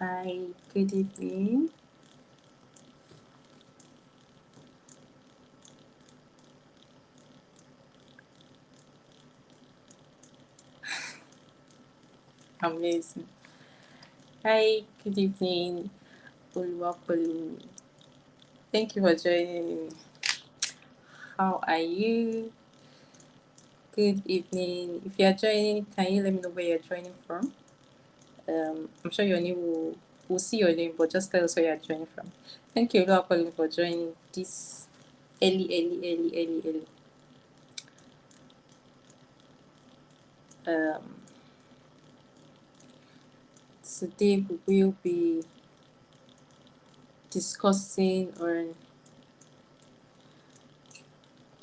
Hi, good evening. Amazing. Hi, good evening. Oluwapolu. Thank you for joining. How are you? Good evening. If you are joining, can you let me know where you're joining from? I'm sure your name will see your name, but just tell us where you're joining from. Thank you, Oluwapolu, for joining this early. Um, Today we will be discussing or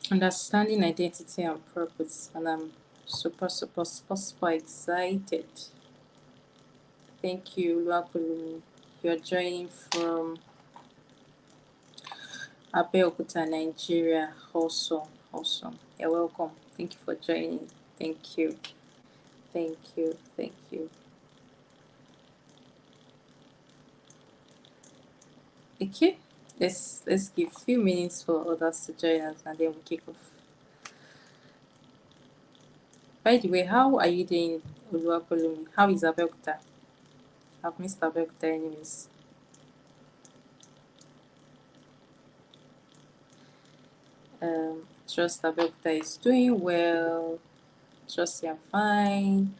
understanding identity and purpose, and I'm super excited. Thank you, Luapulumi. You're joining from Abeokuta, Nigeria. Awesome. You're welcome. Thank you for joining. Thank you. Okay, let's give a few minutes for others to join us, and then we'll kick off. By the way, how are you doing, Oluwapulumi? How is Abeokuta? I've missed Abeokuta anyways. Trust Abeokuta is doing well. Trust you're fine.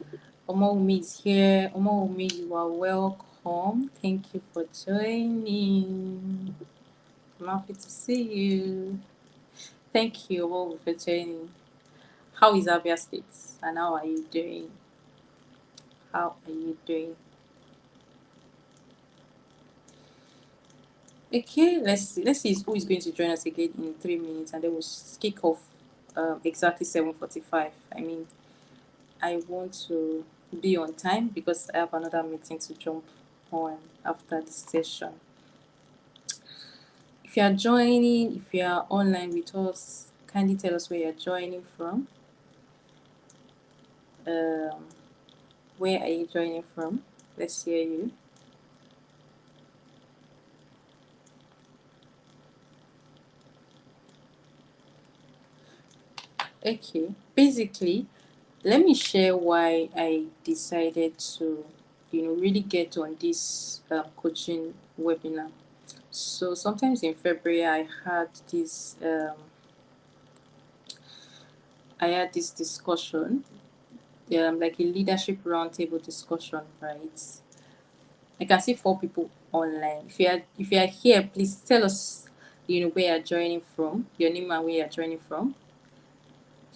Omoumi is here. Omoumi, you are welcome. Thank you for joining. I'm happy to see you. Thank you, Omoumi, for joining. How is Abia State? And how are you doing? Okay, let's see who is going to join us again in 3 minutes, and then we'll kick off exactly 7:45. I mean, I want to be on time because I have another meeting to jump on after this session. If you are joining, if you are online with us, kindly tell us where you're joining from. Where are you joining from? Let's hear you. Okay, basically, let me share why I decided to, really get on this coaching webinar. So sometimes in February, I had this discussion, like a leadership roundtable discussion, right? I can see 4 people online. If you are here, please tell us, where you're joining from, your name and where you're joining from.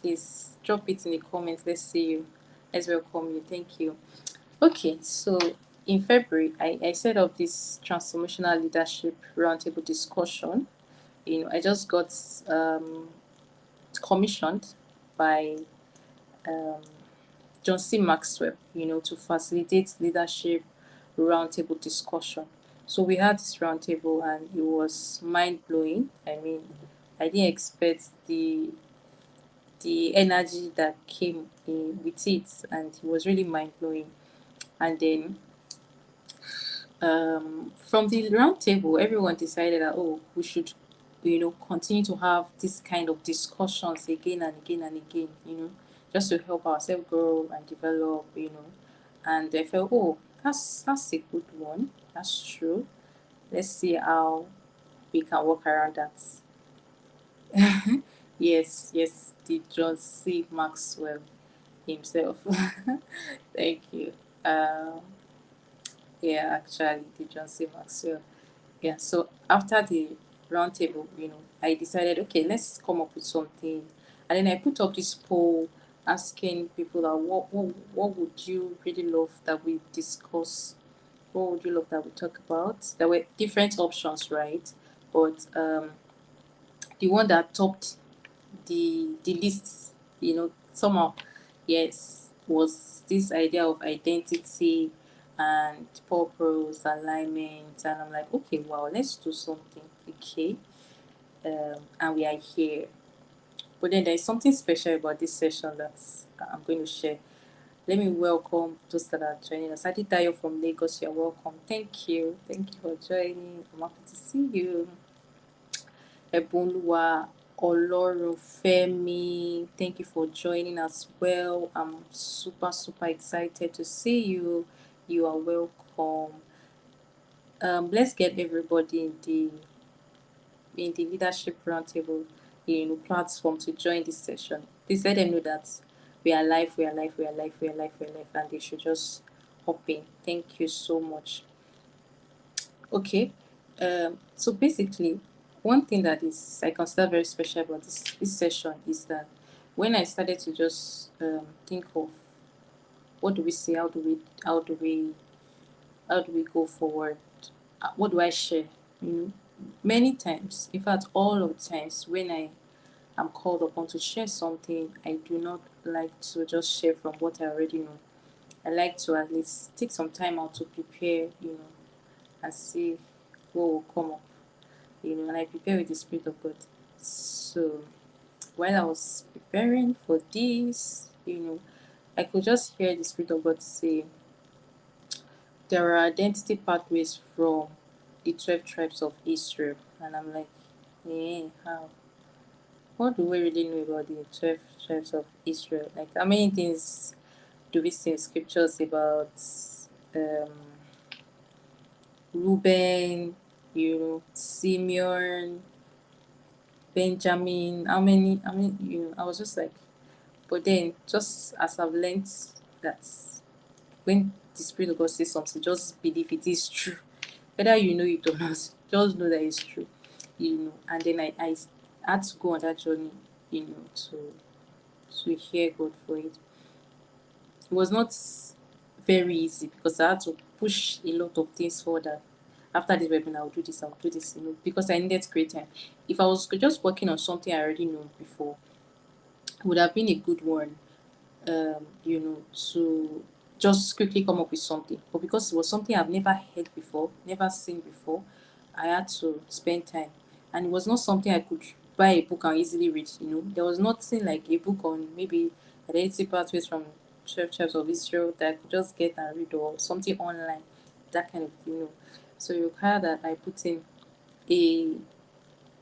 Please drop it in the comments. Let's see you. Let's welcome you. Thank you. Okay, so in February, I set up this transformational leadership roundtable discussion. I just got commissioned by John C. Maxwell, to facilitate leadership roundtable discussion. So we had this roundtable and it was mind blowing. I mean, I didn't expect the energy that came in with it, and it was really mind blowing. And then from the roundtable, everyone decided that we should, continue to have this kind of discussions again and again and again, just to help ourselves grow and develop, And I felt, that's a good one. That's true. Let's see how we can work around that. Yes, the John C. Maxwell himself. Thank you. Um, yeah, actually, the John C. Maxwell. Yeah, so after the roundtable, I decided, okay, let's come up with something. And then I put up this poll asking people that what would you really love that we discuss? What would you love that we talk about? There were different options, right? But the one that topped the list, somehow, yes, was this idea of identity and purpose, alignment, and I'm like, okay, wow, let's do something, okay, and we are here. But then there's something special about this session that I'm going to share. Let me welcome those that are joining us. Aditayo from Lagos, you're welcome. Thank you. Thank you for joining. I'm happy to see you. Ebunwa, Olorunfemi, thank you for joining as well. I'm super, super excited to see you. You are welcome. Let's get everybody in the leadership roundtable, platform to join this session. Please let them know that we are live, we are live, we are live, we are live, we are live, and they should just hop in. Thank you so much. Okay, so basically, one thing that is I consider very special about this session is that when I started to just think of what do we say, how do we go forward, what do I share, many times, in fact, all of the times when I am called upon to share something, I do not like to just share from what I already know. I like to at least take some time out to prepare, and see what will come up, and I prepare with the Spirit of God. So while I was preparing for this, I could just hear the Spirit of God say, there are identity pathways from the 12 tribes of Israel. And I'm like, how? What do we really know about the 12 tribes of Israel? Like, how many things do we see in scriptures about um, Reuben, Simeon, Benjamin? I was just like, but then just as I've learned that when the Spirit of God says something, just believe it is true. Whether you know it or not, just know that it's true. And then I had to go on that journey, to hear God for it. It was not very easy because I had to push a lot of things further. After this webinar, I'll do this, because I needed to create time. If I was just working on something I already know before, it would have been a good one, to just quickly come up with something. But because it was something I've never heard before, never seen before, I had to spend time. And it was not something I could buy a book and easily read, There was nothing like a book on maybe identity pathways from 12 tribes of Israel that I could just get and read, or something online, that kind of thing, So it required that I put in a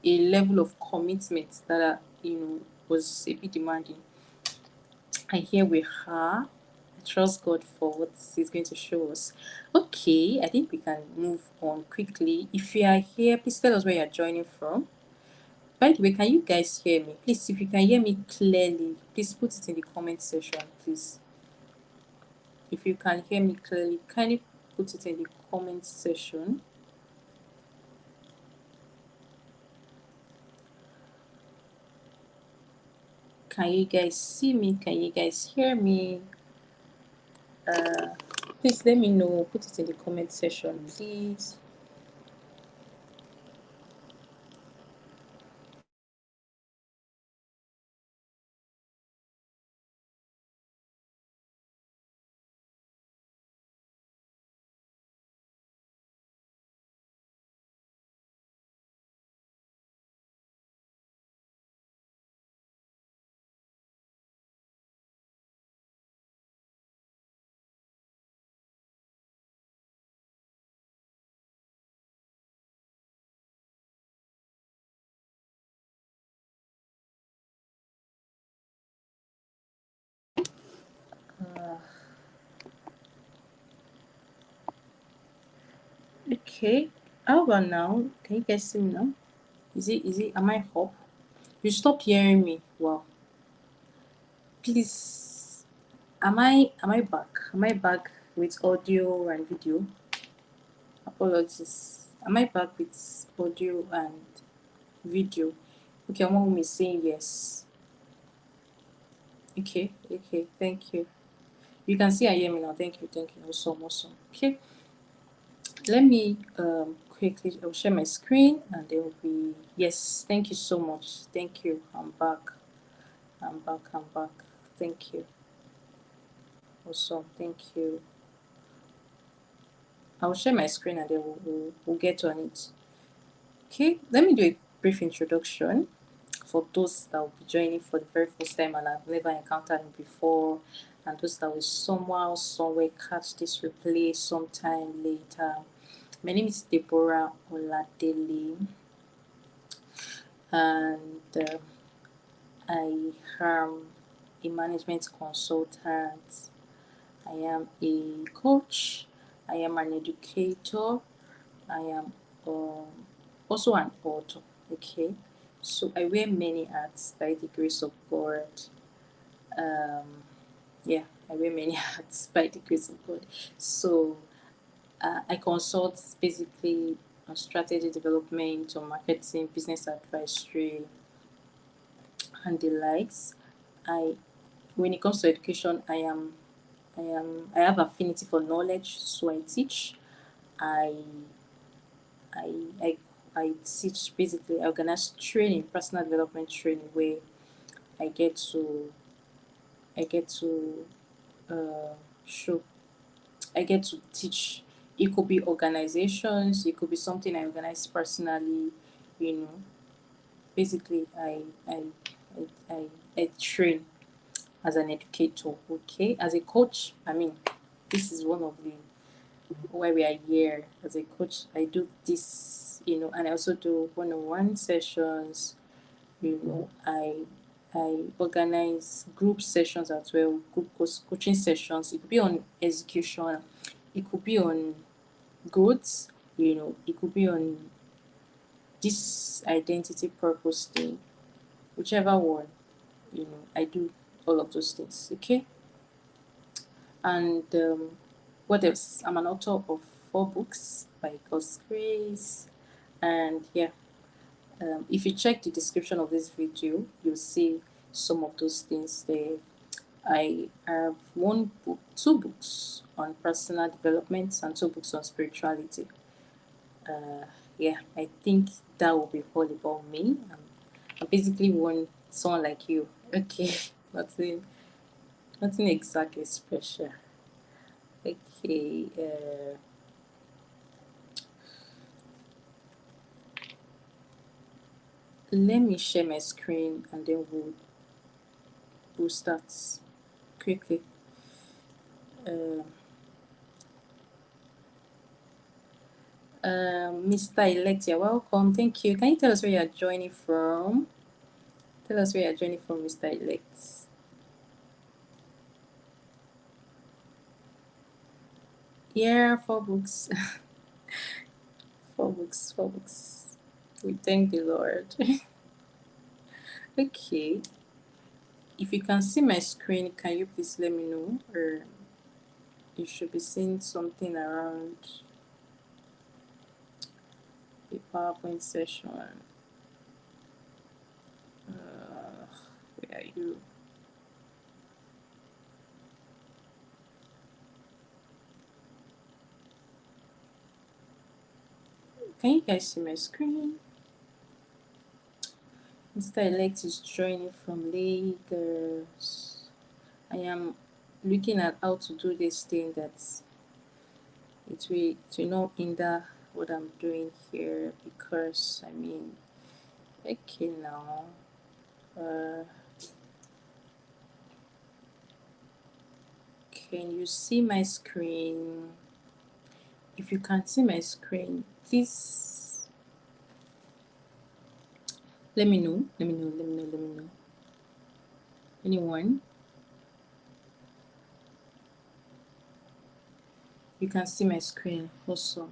a level of commitment that was a bit demanding. And here we are. I trust God for what He's going to show us. Okay, I think we can move on quickly. If you are here, please tell us where you're joining from. By the way, can you guys hear me? Please, if you can hear me clearly, please put it in the comment section, please. If you can hear me clearly, kindly put it in the comment section. Can you guys see me? Can you guys hear me? Please let me know. Put it in the comment section, please. Okay. How about now? Can you guys see me now? Am I up? You stopped hearing me. Wow. Please, am I back? Am I back with audio and video? Apologies. Am I back with audio and video? Okay, one woman is saying yes. Okay, thank you. You can see I hear me now. Thank you. Awesome. Okay. Let me quickly, I'll share my screen and there will be, yes, thank you so much. Thank you. I'm back. Thank you. Awesome. Thank you. I'll share my screen and then we'll get on it. Okay, let me do a brief introduction for those that will be joining for the very first time and I've never encountered him before. and those that will somehow, somewhere catch this replay sometime later. My name is Deborah Oladele, and I am a management consultant. I am a coach. I am an educator. I am also an author. Okay, so I wear many hats by the grace of God. Yeah, I wear many hats by the grace of God. So I consult basically on strategy development, on marketing, business advisory, and the likes. I, when it comes to education, I have affinity for knowledge, so I teach. I I I I teach basically. I organize training, personal development training, where I get to I get to show I get to teach. It could be organizations, it could be something I organize personally, you know. Basically, I train as an educator, okay? As a coach, I mean, this is one of the why we are here. As a coach, I do this, you know, and I also do one-on-one sessions, you know. I organize group sessions as well, group coaching sessions. It could be on execution, it could be on growth, you know, it could be on this identity purpose thing, whichever one, you know, I do all of those things, okay? And what else? I'm an author of 4 books by God's grace. And yeah, if you check the description of this video, you'll see some of those things there. I have 2 books on personal development and 2 books on spirituality. Yeah, I think that will be all about me. I'm basically someone like you. Okay, nothing, nothing exactly special. Okay, let me share my screen and then we'll start quickly. Mr. Elect, you're welcome. Thank you. Can you tell us where you're joining from? Tell us where you're joining from, Mr. Elect. Yeah, 4 books. 4 books, 4 books. We thank the Lord. Okay. If you can see my screen, can you please let me know? Or you should be seeing something around the PowerPoint session. Where are you? Can you guys see my screen? Mr. Elect is joining from Lagos. I am looking at how to do this thing that it will not hinder what I'm doing here, because I mean, okay now. Can you see my screen? If you can't see my screen, please let me know. Let me know. Let me know. Let me know. Anyone? You can see my screen also.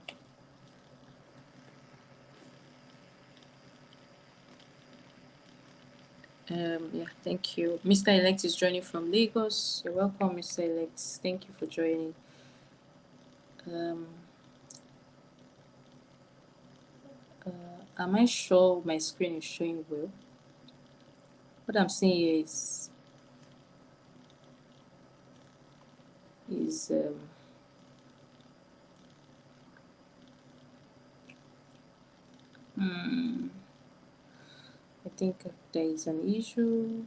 Yeah, thank you. Mr. Elect is joining from Lagos. You're welcome, Mr. Elect. Thank you for joining. Am I sure my screen is showing well? What I'm seeing here is I think there is an issue.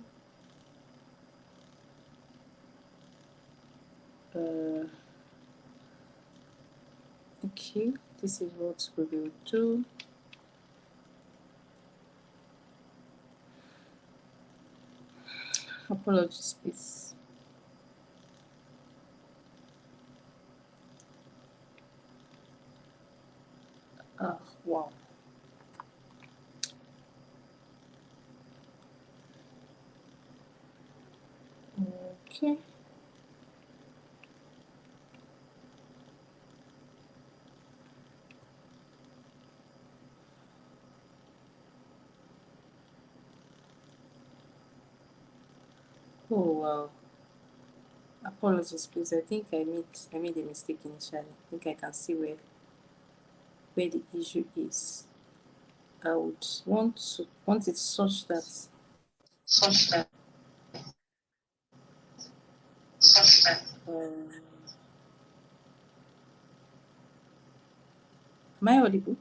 Okay, this is what we will do. Apologies, please. Wow. Okay. Oh wow. Apologies, please. I think I made a mistake initially. I think I can see where the issue is. I would want it such that um, am I audible?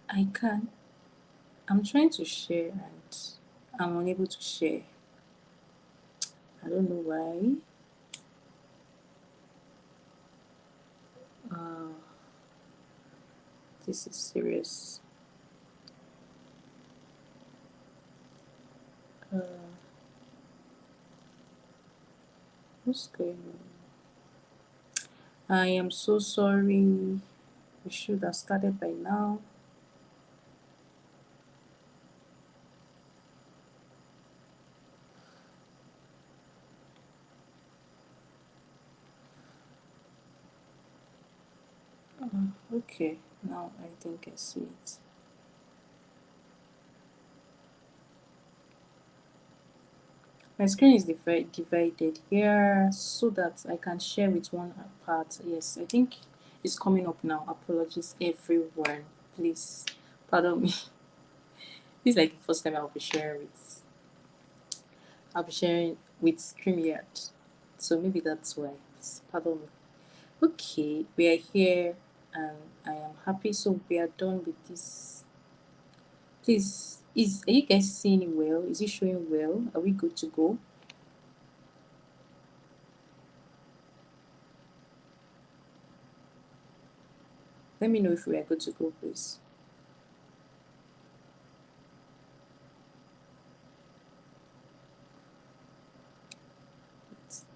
I can. I'm trying to share and I'm unable to share. I don't know why. Uh, this is serious. Uh, what's going on? I am so sorry. We should have started by now. Okay, now I think I see it. My screen is divided here so that I can share with one part. Yes, I think it's coming up now. Apologies, everyone. Please, pardon me. This is like the first time I'll be sharing with StreamYard. So maybe that's why. Pardon me. Okay, we are here and I am happy. So we are done with this. Please, are you guys seeing it well? Is it showing well? Are we good to go? Let me know if we are good to go, please.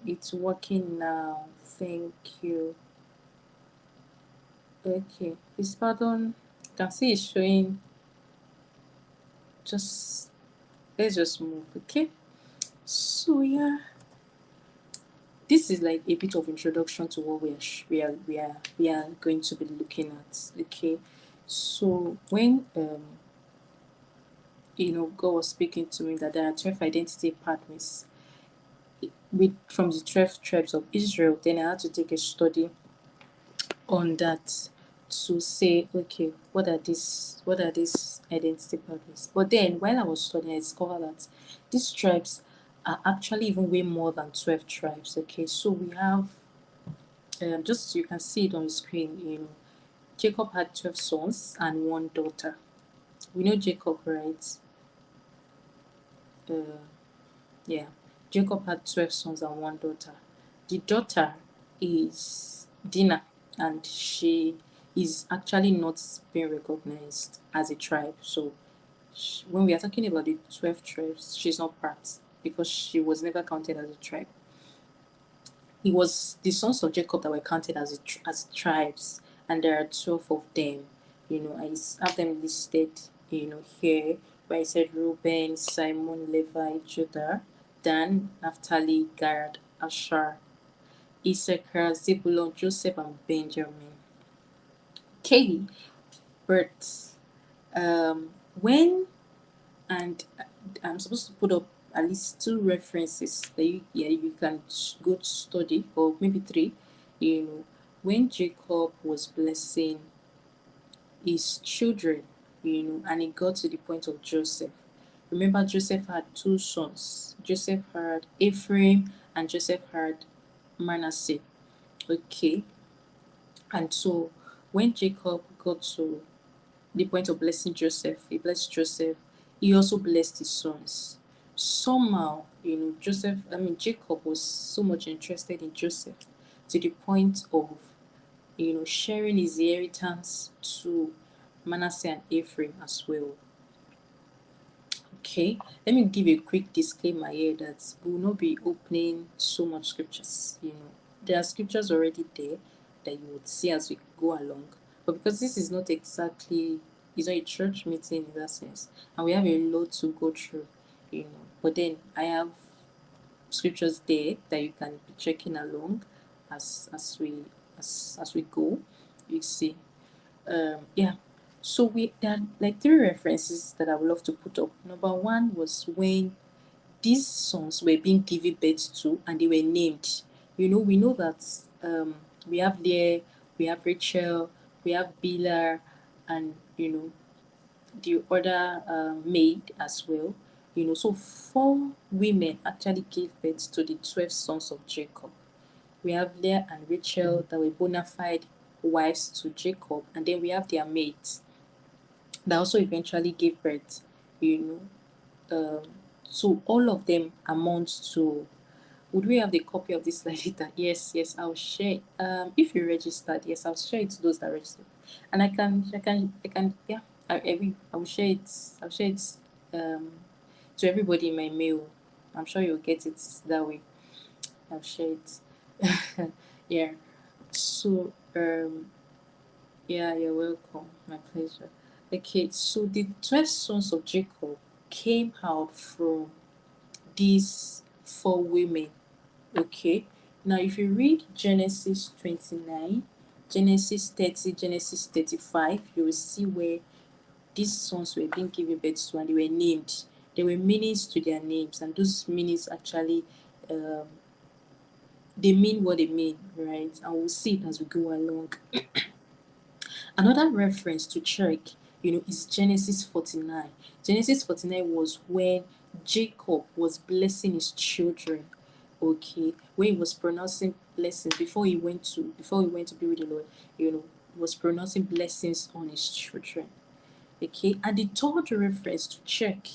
It's working now. Thank you. Okay, please pardon. You can see it's showing. Just let's just move. Okay. So yeah, this is like a bit of introduction to what we are going to be looking at. Okay. So when God was speaking to me that there are 12 identity partners from the 12 tribes of Israel, then I had to take a study on that to say, okay, what are these identity partners? But then while I was studying, I discovered that these tribes are actually even way more than 12 tribes. Okay, so we have just so you can see it on the screen, Jacob had 12 sons and one daughter. We know Jacob, right? Uh, yeah. Jacob had 12 sons and one daughter. The daughter is Dinah, and she is actually not being recognized as a tribe. So when we are talking about the 12 tribes, she's not part because she was never counted as a tribe. It was the sons of Jacob that were counted as tribes, and there are 12 of them. I have them listed, here, where I said Reuben, Simon, Levi, Judah, Dan, Naphtali, Gad, Asher, Issachar, Zebulun, Joseph, and Benjamin. Okay, but when and I'm supposed to put up at least two references that you can go to study, or maybe three. When Jacob was blessing his children, and it got to the point of Joseph. Remember, Joseph had two sons. Joseph had Ephraim and Joseph had Manasseh. Okay, and so when Jacob got to the point of blessing Joseph, he blessed Joseph. He also blessed his sons. Somehow, Jacob was so much interested in Joseph to the point of, sharing his inheritance to Manasseh and Ephraim as well. Okay, let me give a quick disclaimer here that we will not be opening so much scriptures. There are scriptures already there that you would see as we go along. But because this is not exactly, it's not a church meeting in that sense, and we have a lot to go through, But then I have scriptures there that you can be checking along as we go. You see, yeah. So there are like three references that I would love to put up. Number one was when these sons were being given birth to and they were named. We know that we have Leah, we have Rachel, we have Bilhah, and the other maid as well. So four women actually gave birth to the 12 sons of Jacob. We have Leah and Rachel that were bona fide wives to Jacob, and then we have their maids that also eventually gave birth. So all of them amount to. Would we have the copy of this slide later? Yes, I'll share. If you registered, yes, I'll share it to those that registered, and I can, yeah, I will share it. I'll share it to everybody in my mail. I'm sure you'll get it that way. I'll share it. Yeah. So yeah, you're welcome. My pleasure. Okay, so the 12 sons of Jacob came out from these four women. Okay, now if you read Genesis 29, Genesis 30, Genesis 35, you will see where these sons were being given birth to and they were named. There were meanings to their names, and those meanings actually they mean what they mean, right? And we'll see it as we go along. Another reference to check, is Genesis 49. Genesis 49 was when Jacob was blessing his children. Okay, when he was pronouncing blessings before he went to be with the Lord, he was pronouncing blessings on his children. Okay, and the third reference to check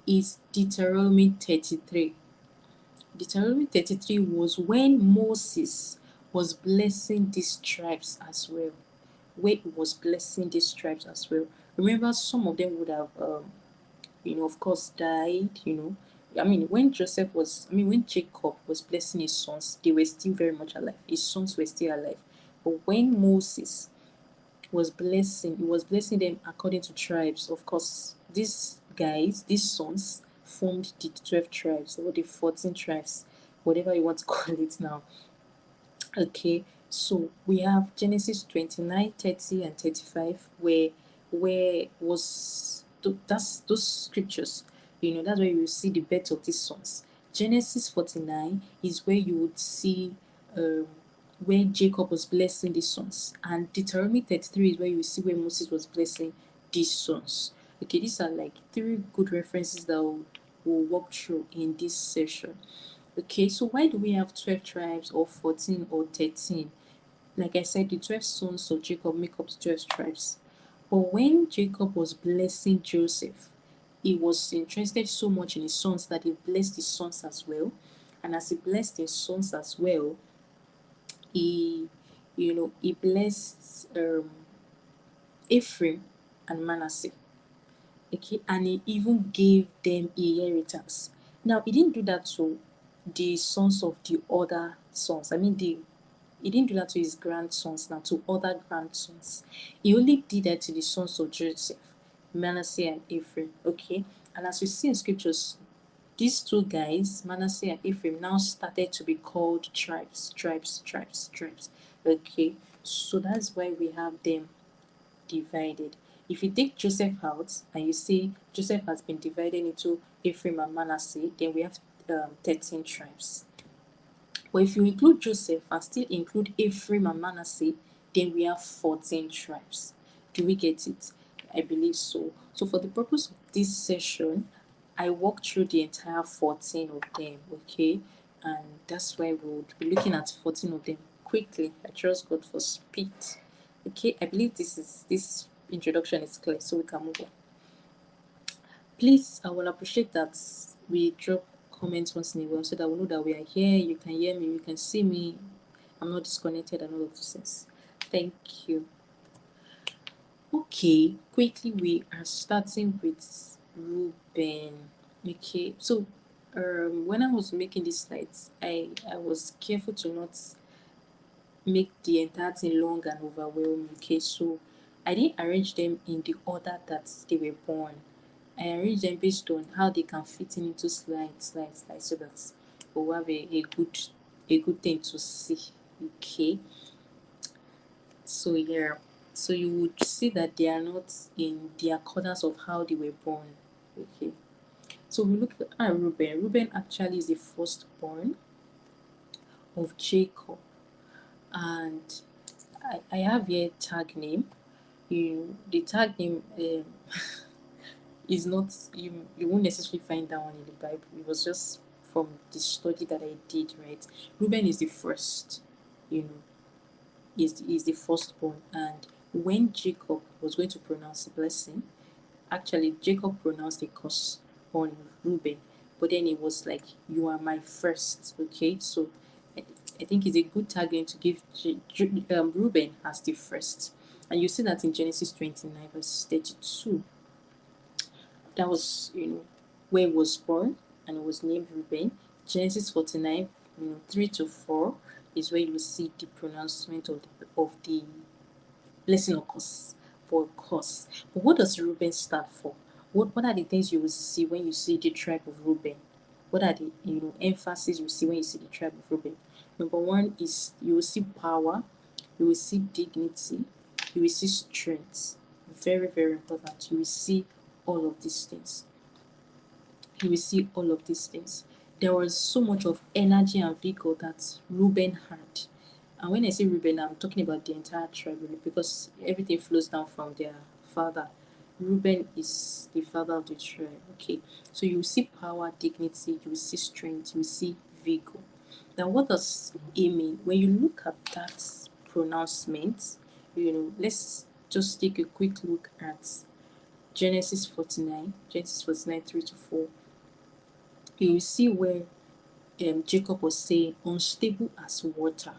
is Deuteronomy 33. Deuteronomy 33 was when Moses was blessing these tribes as well. Where he was blessing these tribes as well. Remember, some of them would have, of course, died. When Jacob was blessing his sons, they were still very much alive. His sons were still alive. But when Moses was blessing, he was blessing them according to tribes. Of course, these sons, formed the 12 tribes or the 14 tribes, whatever you want to call it now. Okay, so we have Genesis 29, 30, and 35, where was that's those scriptures. That's where you see the birth of these sons. Genesis 49 is where you would see where Jacob was blessing these sons, and Deuteronomy 33 is where you see where Moses was blessing these sons. Okay, these are like three good references that we'll walk through in this session. Okay, so why do we have 12 tribes or 14 or 13? Like I said, the 12 sons of Jacob make up the 12 tribes. But when Jacob was blessing Joseph, he was interested so much in his sons that he blessed his sons as well. And as he blessed his sons as well, he blessed Ephraim and Manasseh. Okay, and he even gave them inheritance. Now, he didn't do that to the sons of the other sons. He didn't do that to his grandsons, now to other grandsons. He only did that to the sons of Joseph, Manasseh and Ephraim. Okay, and as we see in scriptures, these two guys, Manasseh and Ephraim, now started to be called tribes. Okay, so that's why we have them divided. If you take Joseph out and you see Joseph has been divided into Ephraim and Manasseh, then we have 13 tribes. But if you include Joseph and still include Ephraim and Manasseh, then we have 14 tribes. Do we get it? I believe so. So for the purpose of this session, I walked through the entire 14 of them, okay? And that's why we'll be looking at 14 of them quickly. I trust God for speed. Okay, I believe this introduction is clear, so we can move on. Please, I will appreciate that we drop comments once in a while so that we know that we are here, you can hear me, you can see me, I'm not disconnected and all of those things. Thank you. Okay, quickly we are starting with Ruben. Okay, so when I was making these slides, I was careful to not make the entire thing long and overwhelming. Okay, so I didn't arrange them in the order that they were born. I arranged them based on how they can fit in into slides, so that we'll have a good thing to see. Okay, so yeah, so you would see that they are not in the accordance of how they were born. Okay, so we look at Reuben. Reuben actually is the firstborn of Jacob, and I have here tag name. The tag name is not, you won't necessarily find that one in the Bible. It was just from the study that I did, right? Reuben is the first, you know, is the firstborn, and when Jacob was going to pronounce the blessing, actually Jacob pronounced a curse on Reuben, but then it was like, you are my first. Okay, so I think it's a good target to give Reuben as the first, and you see that in Genesis 29 verse 32. That was, where he was born, and it was named Reuben. Genesis 49, 3 to 4 is where you will see the pronouncement of the blessing or curse, for curse. But what does Reuben stand for? What are the things you will see when you see the tribe of Reuben? What are the emphasis you see when you see the tribe of Reuben? Number one is you will see power, you will see dignity, you will see strength. Very, very important. You will see all of these things. You will see all of these things. There was so much of energy and vigor that Reuben had. And when I say Reuben, I'm talking about the entire tribe, really, because everything flows down from their father. Reuben is the father of the tribe. Okay, so you see power, dignity, you see strength, you see vigor. Now, what does it mean? When you look at that pronouncement, let's just take a quick look at Genesis 49, 3 to 4. You will see where Jacob was saying, unstable as water.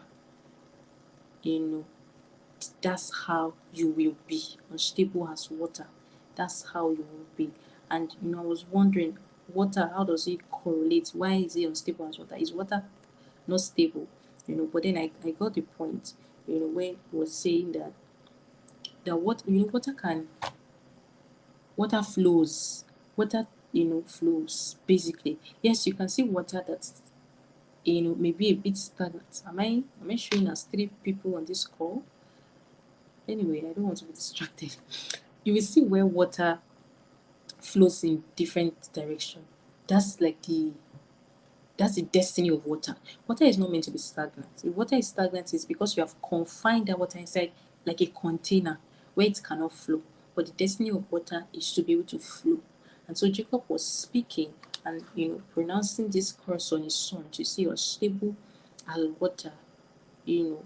That's how you will be. Unstable as water. That's how you will be. And I was wondering, water, how does it correlate? Why is it unstable as water? Is water not stable? But then I got the point, when he was saying that water flows. Water, flows, basically. Yes, you can see water that's maybe a bit stagnant. Am I showing as 3 people on this call? Anyway, I don't want to be distracted. You will see where water flows in different direction. That's the destiny of water. Water is not meant to be stagnant. If water is stagnant, it's because you have confined that water inside like a container where it cannot flow. But the destiny of water is to be able to flow. And so Jacob was speaking and pronouncing this curse on his son to say, unstable as water, you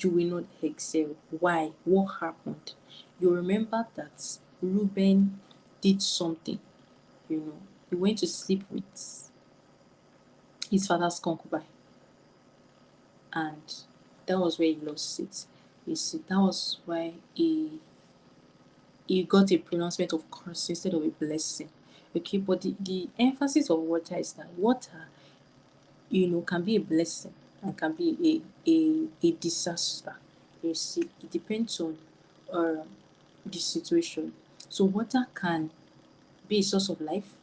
will not excel. Why? What happened? You remember that Reuben did something. He went to sleep with his father's concubine, and that was where he lost it. You see, that was why he got a pronouncement of curse instead of a blessing. Okay, but the emphasis of water is that water, can be a blessing and can be a disaster. You see, it depends on the situation. So water can be a source of life,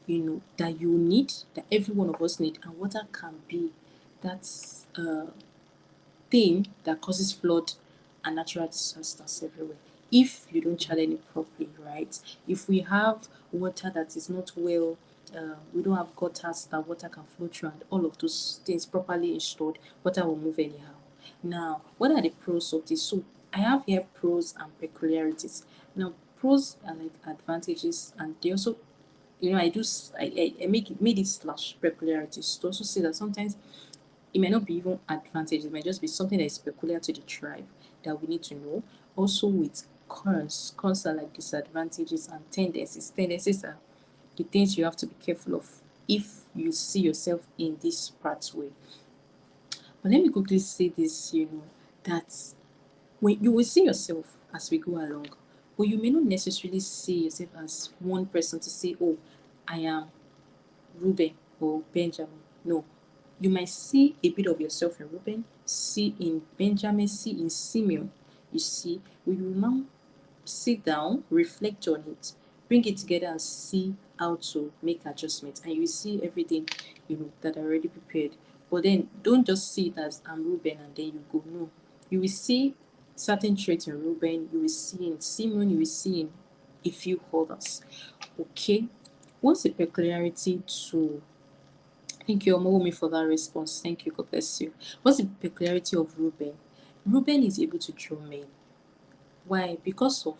that you need, that every one of us need, and water can be that thing that causes flood and natural disasters everywhere if you don't channel it properly, right? If we have water that is not well, we don't have gutters that water can flow through, and all of those things properly installed, water will move anyhow. Now, what are the pros of this? So I have here pros and peculiarities. Now, pros are like advantages, and they also, I made it slash peculiarities to also say that sometimes it may not be even advantage, it might just be something that is peculiar to the tribe that we need to know. Also with cons are like disadvantages, and tendencies. Tendencies are the things you have to be careful of if you see yourself in this pathway. But let me quickly say this, that when you will see yourself as we go along, but you may not necessarily see yourself as one person to say, oh, I am Ruben or Benjamin. No. You might see a bit of yourself in Ruben, see in Benjamin, see in Simeon. You see, we will now sit down, reflect on it, bring it together and see how to make adjustments. And you see everything, that are already prepared. But then don't just see it as I'm Ruben and then you go. No. You will see certain traits in Ruben, you will see in Simeon, you will see in a few others. Okay. What's the peculiarity to Thank you, Omowumi, for that response. Thank you. God bless you. What's the peculiarity of Ruben? Ruben is able to draw men. Why? Because of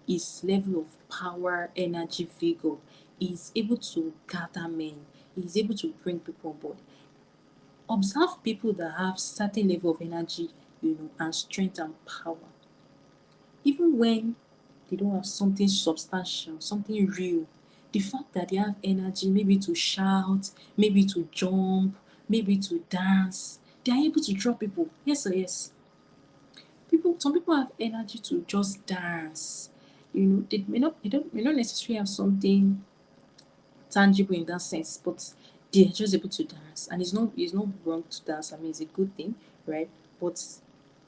his level of power, energy, vigor. He's able to gather men. He's able to bring people on board. Observe people that have certain level of energy, and strength and power. Even when they don't have something substantial, something real, the fact that they have energy, maybe to shout, maybe to jump, maybe to dance, they are able to draw people. Yes or yes? Some people have energy to just dance. They may not necessarily have something tangible in that sense, but they're just able to dance. And it's not wrong to dance. I mean, it's a good thing, right? But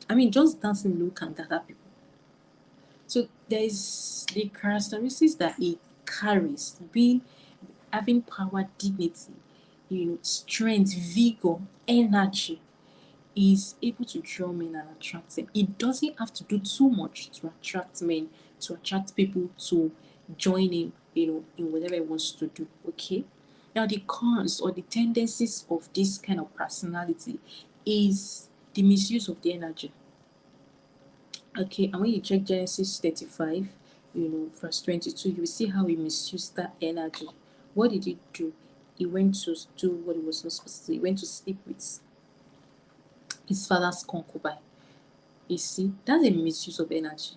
I mean, just dancing alone can gather people. So there is the characteristics that it carries, being having power, dignity, strength, vigor, energy, is able to draw men and attract them. It doesn't have to do too much to attract men, to attract people to join him, in whatever he wants to do. Okay. Now the cons or the tendencies of this kind of personality is the misuse of the energy. Okay, and when you check Genesis 35, verse 22, you will see how he misused that energy. What did he do? He went to do what he was not supposed to do. He went to sleep with his father's concubine. You see, that's a misuse of energy.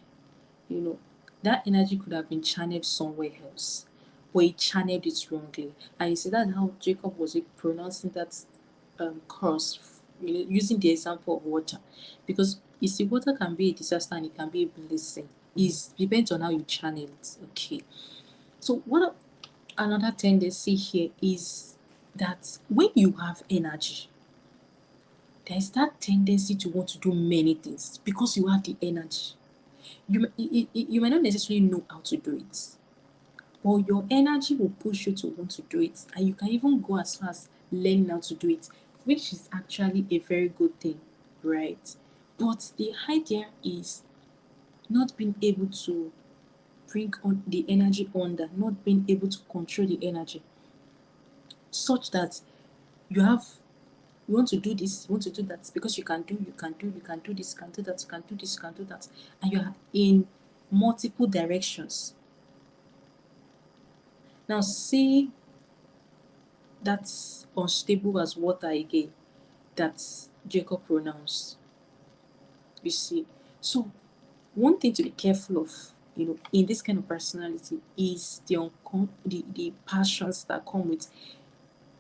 That energy could have been channeled somewhere else, but he channeled it wrongly. And you see, that's how Jacob was pronouncing that curse, using the example of water. Because you see, water can be a disaster and it can be a blessing. It depends on how you channel it. Okay. So another tendency here is that when you have energy, there's that tendency to want to do many things because you have the energy. You might not necessarily know how to do it, but your energy will push you to want to do it, and you can even go as far as learning how to do it, which is actually a very good thing, right? But the idea is not being able to bring on the energy under, not being able to control the energy, such that you want to do this, you want to do that, because you can do this, you can do that, you can do this, you can do that, and you are in multiple directions. Now see that's unstable as water again that Jacob pronounced. You see, so one thing to be careful of, in this kind of personality is the passions that come with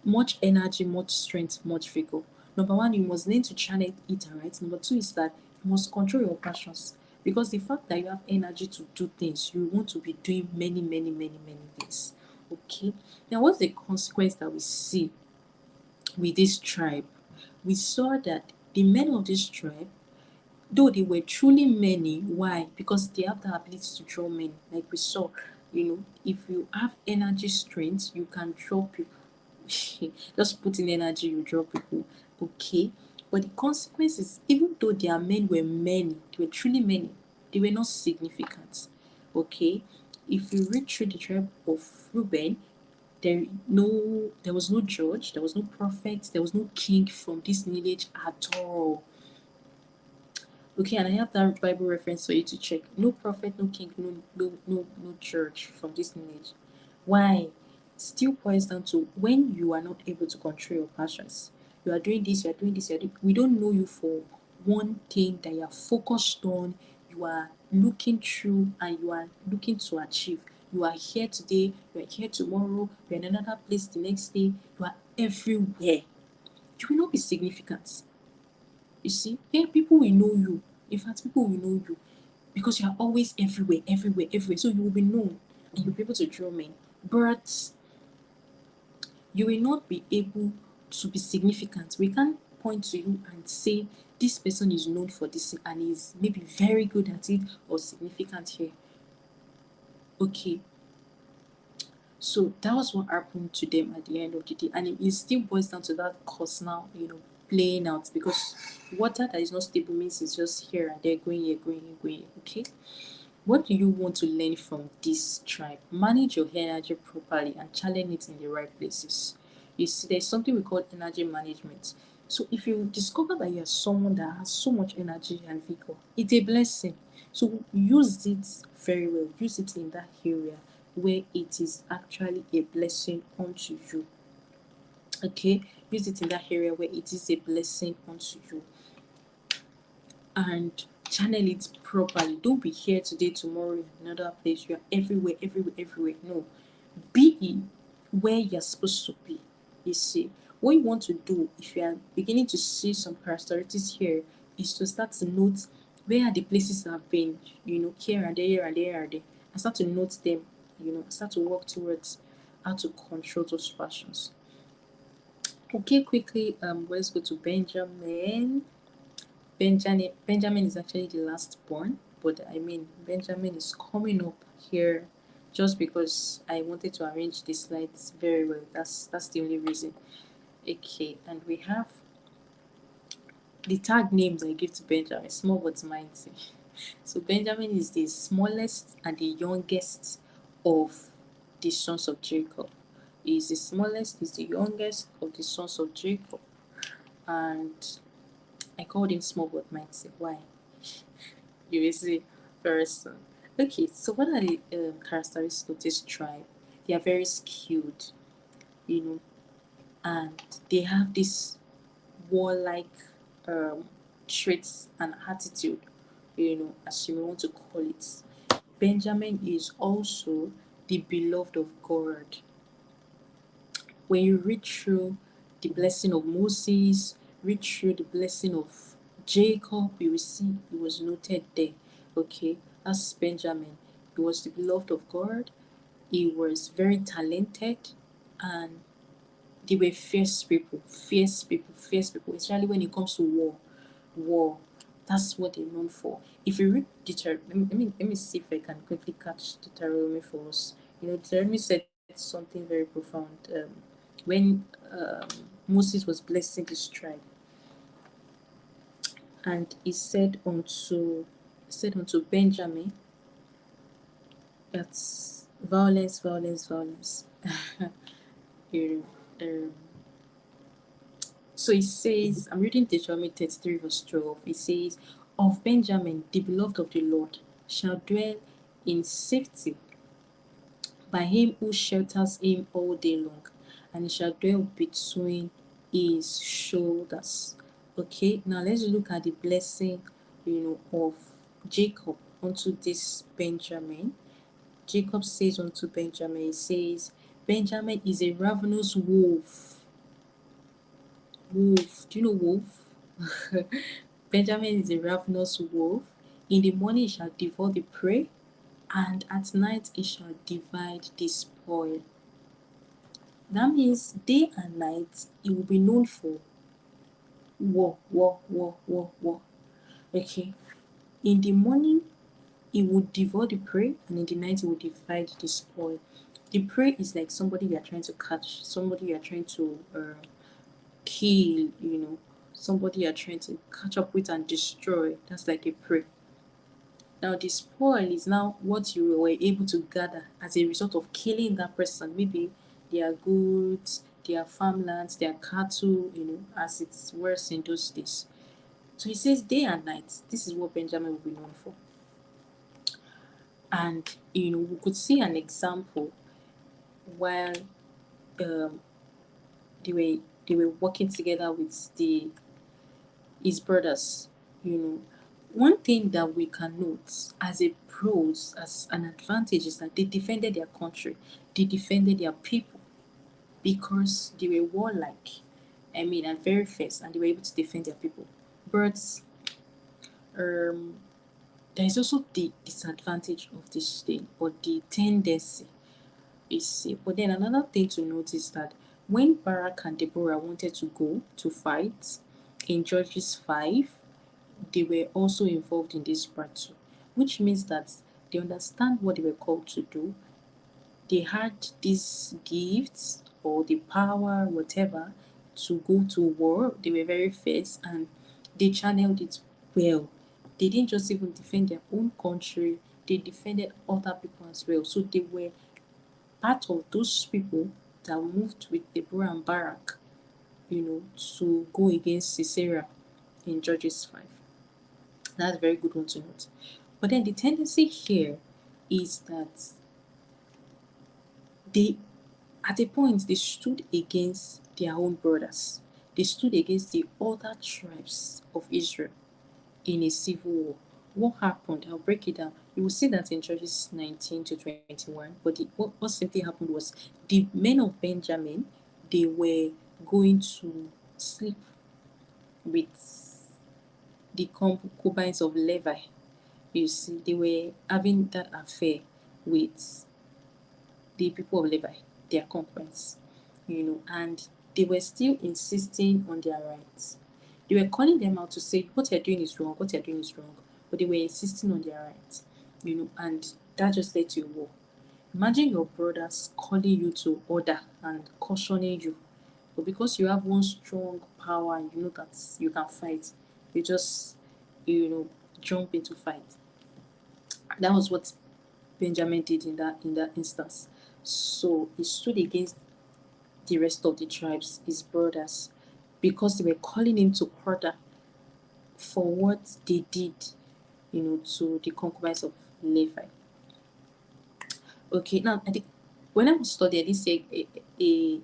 much energy, much strength, much vigor. Number one, you must learn to channel it, right? Number two is that you must control your passions, because the fact that you have energy to do things, you want to be doing many, many, many, many things. Okay. Now, what's the consequence that we see with this tribe? We saw that the men of this tribe, though they were truly many, why? Because they have the ability to draw men. Like we saw, if you have energy, strength, you can draw people. Just put in energy, you draw people. Okay. But the consequence is, even though their men were many, they were truly many, they were not significant. Okay. If you read through the tribe of Reuben, there was no judge, there was no prophet, there was no king from this lineage at all. Okay, and I have that Bible reference for you to check. No prophet, no king, no church from this lineage. Why? Still boils down to when you are not able to control your passions. You are doing this, you are doing this, we don't know you for one thing that you are focused on, you are looking through, and you are looking to achieve. You are here today, you are here tomorrow, you are in another place the next day, you are everywhere. You will not be significant. You see, here people will know you. In fact, people will know you because you are always everywhere, everywhere, everywhere. So you will be known and you'll be able to draw men. But you will not be able to be significant. We can't point to you and say this person is known for this and is maybe very good at it or significant here. Okay, so that was what happened to them at the end of the day, and it still boils down to that course now, playing out, because water that is not stable means it's just here and there, going here, going here, going here. Okay, what do you want to learn from this tribe? Manage your energy properly and channel it in the right places. You see, there's something we call energy management. So if you discover that you're someone that has so much energy and vigor, it's a blessing. So use it very well. Use it in that area where it is actually a blessing unto you. Okay? Use it in that area where it is a blessing unto you. And channel it properly. Don't be here today, tomorrow in another place. You are everywhere, everywhere, everywhere. No. Be in where you're supposed to be. You see, what you want to do, if you are beginning to see some characteristics here, is to start to note where are the places I've been, here and there, here and there, here and there. And start to note them, start to work towards how to control those passions. Okay, quickly, let's go to Benjamin. Benjamin is actually the last born, but Benjamin is coming up here just because I wanted to arrange the slides very well. That's the only reason. Okay, and we have the tag names I give to Benjamin, small but mighty. So Benjamin is the smallest and the youngest of the sons of Jacob. He is the smallest, he's the youngest of the sons of Jacob. And I called him small but mighty. Why? You will see first. Okay, so what are the characteristics of this tribe? They are very skilled, and they have this warlike traits and attitude, as you want to call it. Benjamin is also the beloved of God. When you read through the blessing of Moses, read through the blessing of Jacob, you will see he was noted there. Okay, that's Benjamin. He was the beloved of God. He was very talented, and they were fierce people, fierce people, fierce people, especially when it comes to war. War. That's what they're known for. If you read Deuteronomy, let me see if I can quickly catch Deuteronomy for us. Deuteronomy said something very profound. When Moses was blessing this tribe, and he said unto Benjamin, that's violence, violence, violence. you know, So it says, I'm reading Deuteronomy 33 verse 12. It says, of Benjamin, the beloved of the Lord, shall dwell in safety by him who shelters him all day long, and he shall dwell between his shoulders. Okay, now let's look at the blessing, of Jacob unto this Benjamin. Jacob says unto Benjamin, he says, Benjamin is a ravenous wolf. Wolf. Do you know wolf? Benjamin is a ravenous wolf. In the morning he shall devour the prey, and at night he shall divide the spoil. That means day and night he will be known for war, war, war, war, war. Okay. In the morning he would devour the prey, and in the night he would divide the spoil. The prey is like somebody you are trying to catch, somebody you are trying to kill, somebody you're trying to catch up with and destroy. That's like a prey. Now the spoil is now what you were able to gather as a result of killing that person. Maybe their goods, their farmlands, their cattle, as it's worse in those days. So he says day and night, this is what Benjamin will be known for. And we could see an example while they were working together with his brothers. one thing that we can note as a pros, as an advantage, is that they defended their country, they defended their people because they were warlike. I mean, and very fierce, and they were able to defend their people. But um, there is also the disadvantage of this thing, or the tendency. But then another thing to notice is that when Barak and Deborah wanted to go to fight in Judges 5, they were also involved in this battle, which means that they understand what they were called to do. They had these gifts or the power, whatever, to go to war. They were very fierce and they channeled it well. They didn't just even defend their own country, they defended other people as well. So they were part of those people that moved with Deborah and Barak, to go against Sisera in Judges 5. That's a very good one to note. But then the tendency here is that they, at a point, they stood against their own brothers. They stood against the other tribes of Israel in a civil war. What happened? I'll break it down. You will see that in Judges 19 to 21. But what simply happened was the men of Benjamin, they were going to sleep with the concubines of Levi. You see, they were having that affair with the people of Levi, their concubines, and they were still insisting on their rights. They were calling them out to say, what you're doing is wrong, what you're doing is wrong, but they were insisting on their rights, and that just led to a war. Imagine your brothers calling you to order and cautioning you, but because you have one strong power and you know that you can fight, you just, jump into fight. That was what Benjamin did in that instance. So he stood against the rest of the tribes, his brothers, because they were calling him to order for what they did, to the concubines of Levi. Okay, now I think when I was studying, I didn't say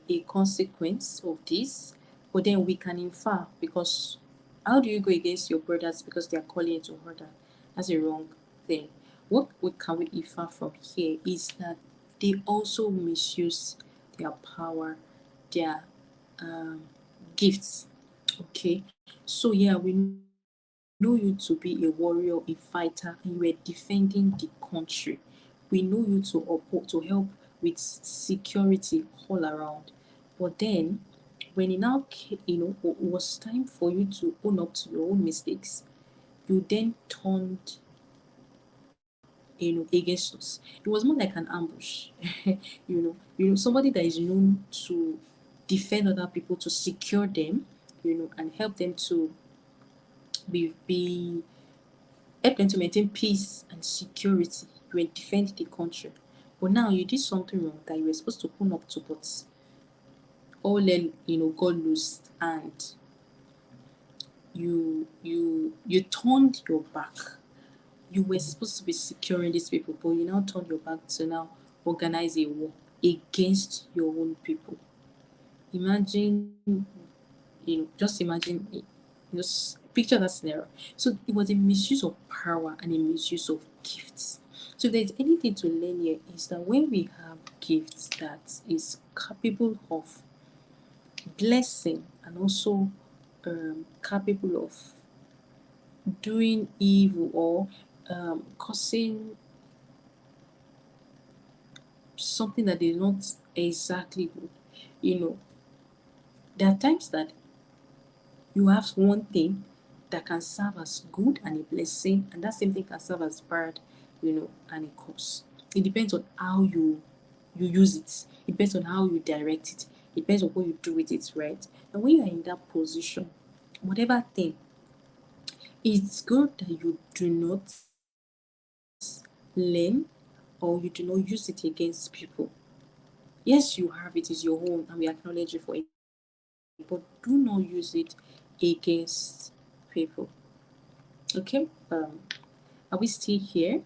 a consequence of this, but then we can infer, because how do you go against your brothers because they are calling you to order? That's a wrong thing. What can we infer from here is that they also misuse their power, their gifts. Okay, so yeah, we know you to be a warrior, a fighter, and you were defending the country. We know you to help with security all around. But then, when it now was time for you to own up to your own mistakes, you then turned against us. It was more like an ambush. Somebody that is known to defend other people, to secure them, and help them to be help them to maintain peace and security. You were defending the country. But now you did something wrong that you were supposed to own up to, but all then got loose, and you turned your back. You were supposed to be securing these people, but you now turned your back to now organize a war against your own people. Imagine, just imagine, just picture that scenario. So it was a misuse of power and a misuse of gifts. So if there's anything to learn here, is that when we have gifts that is capable of blessing and also capable of doing evil or causing something that is not exactly good, there are times that you have one thing that can serve as good and a blessing, and that same thing can serve as bad, and a curse. It depends on how you use it. It depends on how you direct it. It depends on what you do with it, right? And when you are in that position, whatever thing, it's good that you do not learn or you do not use it against people. Yes, you have it, is your own, and we acknowledge you for it, but do not use it against people. Okay, are we still here?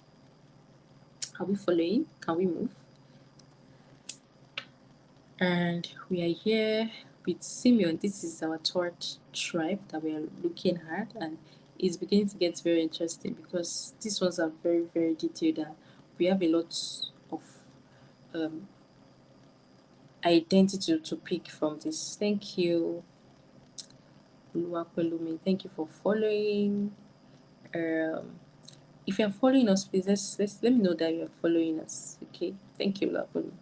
Are we following? Can we move? And we are here with Simeon. This is our third tribe that we are looking at, and it's beginning to get very interesting because these ones are very, very detailed and we have a lot of um, identity to pick from this. Thank you, Oluwapelumi. Thank you for following. Um, if you're following us, please let me know that you're following us. Okay, thank you, Oluwapelumi.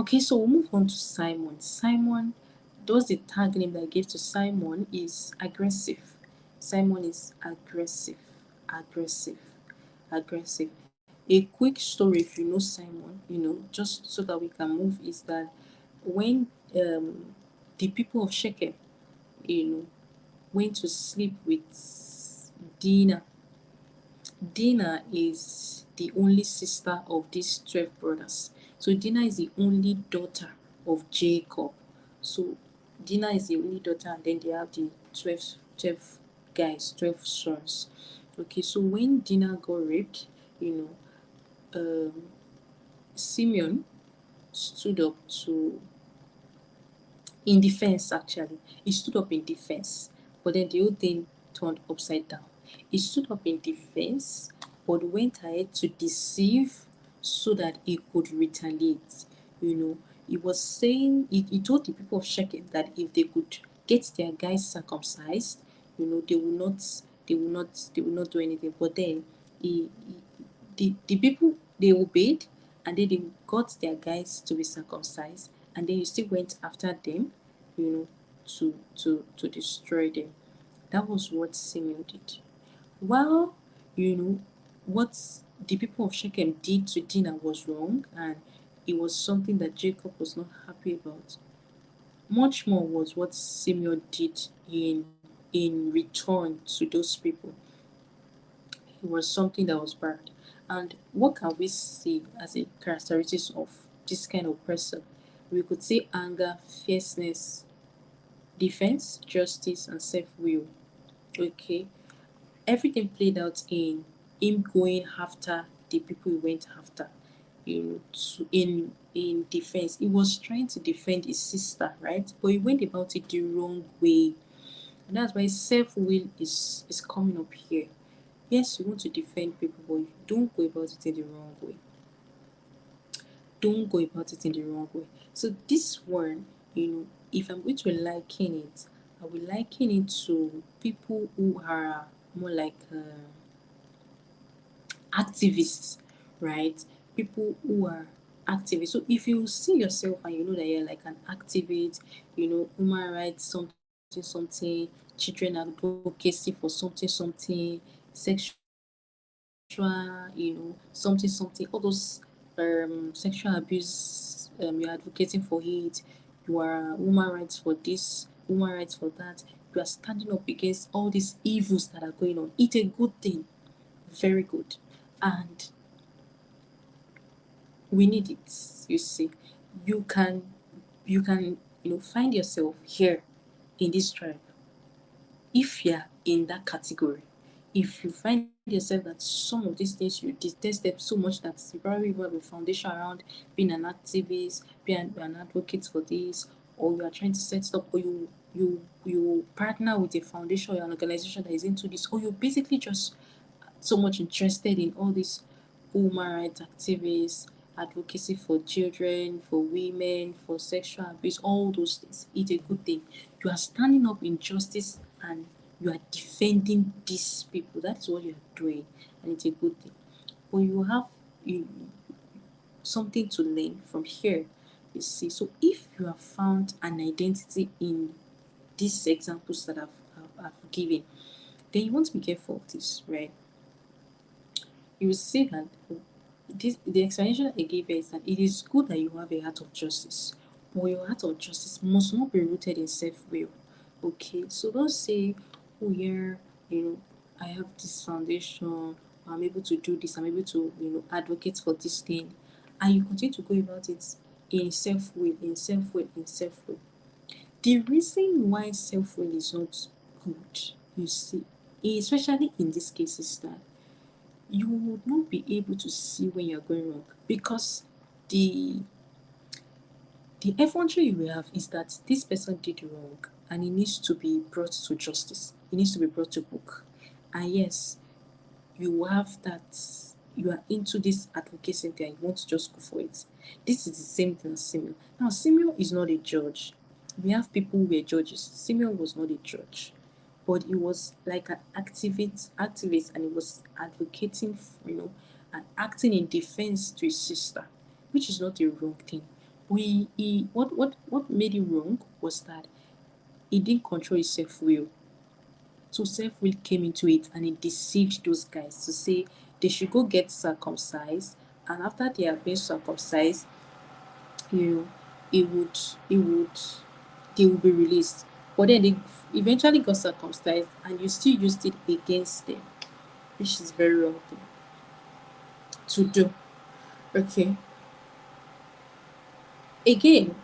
Okay, so we'll move on to Simon. Simon, those the tag name that I gave to Simon is aggressive. Simon is aggressive, aggressive, aggressive. A quick story, if you know Simon, just so that we can move, is that when the people of Shechem, went to sleep with Dinah. Dinah is the only sister of these 12 brothers. So Dinah is the only daughter of Jacob. So Dinah is the only daughter, and then they have the 12 guys, 12 sons. Okay, so when Dinah got raped, Simeon stood up in defense. Actually, he stood up in defense, but then the whole thing turned upside down. He stood up in defense but went ahead to deceive so that he could retaliate. He was saying, he told the people of Shechem that if they could get their guys circumcised, they will not do anything. But then the people, they obeyed, and then they got their guys to be circumcised, and then he still went after them, to destroy them. That was what Simeon did. While what the people of Shechem did to Dinah was wrong, and it was something that Jacob was not happy about. Much more was what Simeon did in return to those people. It was something that was bad. And what can we see as a characteristics of this kind of person? We could say anger, fierceness, defense, justice, and self-will. Okay, everything played out in him going after the people he went after. In defense, he was trying to defend his sister, right? But he went about it the wrong way, and that's why self-will is coming up here. Yes, you want to defend people, but don't go about it in the wrong way. Don't go about it in the wrong way. So this one, if I'm going to liken it, I will liken it to people who are more like activists, right? People who are activists. So if you see yourself and you know that you're like an activist, human rights, something, children advocacy for something, sexual, something, all those sexual abuse, you're advocating for it, you are human rights for this, human rights for that, you are standing up against all these evils that are going on. It's a good thing, very good. And we need it. You see, you can find yourself here in this tribe if you're in that category. If you find yourself that some of these things you detest them so much that you probably even have a foundation around being an activist, being an advocate for this, or you are trying to set up, or you partner with a foundation or an organization that is into this, or you're basically just so much interested in all these human rights activists, advocacy for children, for women, for sexual abuse, all those things. It's a good thing. You are standing up in justice and you are defending these people. That's what you are doing, and it's a good thing. But you have something to learn from here. You see, so if you have found an identity in these examples that I've given, then you want to be careful of this, right? You will see that the explanation I gave here is that it is good that you have a heart of justice, but your heart of justice must not be rooted in self-will. Okay, so don't say, oh yeah, I have this foundation, I'm able to do this, I'm able to, advocate for this thing, and you continue to go about it in self-will, in self-will, in self-will. The reason why self-will is not good, you see, especially in this case, is that you would not be able to see when you're going wrong, because the effrontery you will have is that this person did wrong and it needs to be brought to justice. It needs to be brought to book. And yes, you have that, you are into this advocacy thing, you want to just go for it. This is the same thing as Simeon. Now, Simeon is not a judge. We have people who were judges. Simeon was not a judge, but he was like an activist, and he was advocating, and acting in defense to his sister, which is not a wrong thing. What made it wrong was that he didn't control his self will. So self-will came into it, and it deceived those guys to say they should go get circumcised, and after they have been circumcised, you know, it would they will be released. But then they eventually got circumcised, and you still used it against them, which is very wrong thing to do. Okay. Again,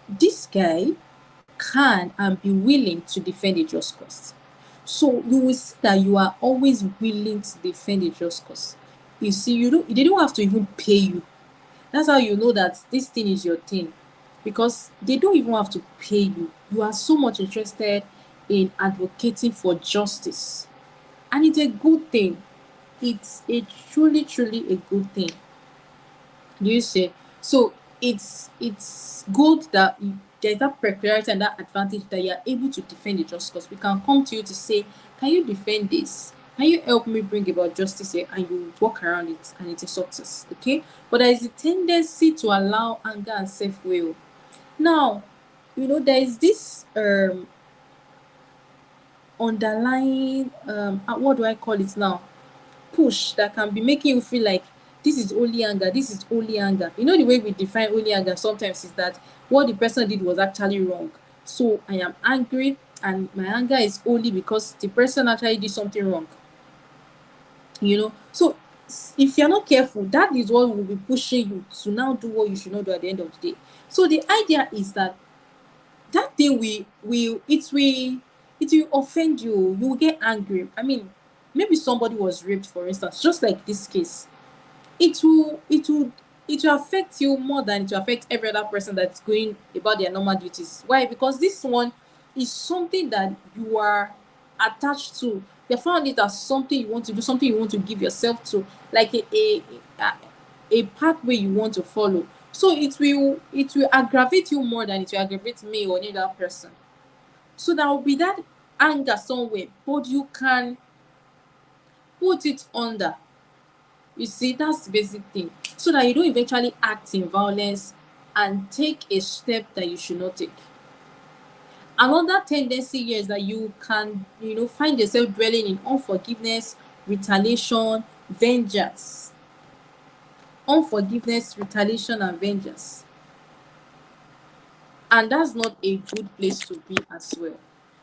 this guy can and be willing to defend a just cause. So you will see that you are always willing to defend a just cause. You see, they don't have to even pay you. That's how you know that this thing is your thing, because they don't even have to pay you. You are so much interested in advocating for justice, and it's a good thing. It's a truly a good thing. Do you see? So it's good that there's that peculiarity and that advantage that you are able to defend the just cause. We can come to you to say, can you defend this? Can you help me bring about justice here? And you walk around it, and it's a success. Okay? But there is a tendency to allow anger and self-will. Now, there is this underlying what do I call it now? Push that can be making you feel like this is only anger, this is only anger. The way we define only anger sometimes is that what the person did was actually wrong. So I am angry, and my anger is only because the person actually did something wrong. So if you're not careful, that is what will be pushing you to now do what you should not do at the end of the day. So the idea is that thing it will offend you. You will get angry. I mean, maybe somebody was raped, for instance, just like this case. It will affect you more than it will affect every other person that's going about their normal duties. Why? Because this one is something that you are attached to. You found it as something you want to do, something you want to give yourself to, like a pathway you want to follow. So it will aggravate you more than it will aggravate me or any other person. So there will be that anger somewhere, but you can put it under. You see, that's the basic thing. So that you don't eventually act in violence and take a step that you should not take. Another tendency here is that you can, find yourself dwelling in unforgiveness, retaliation, vengeance. Unforgiveness, retaliation, and vengeance. And that's not a good place to be as well.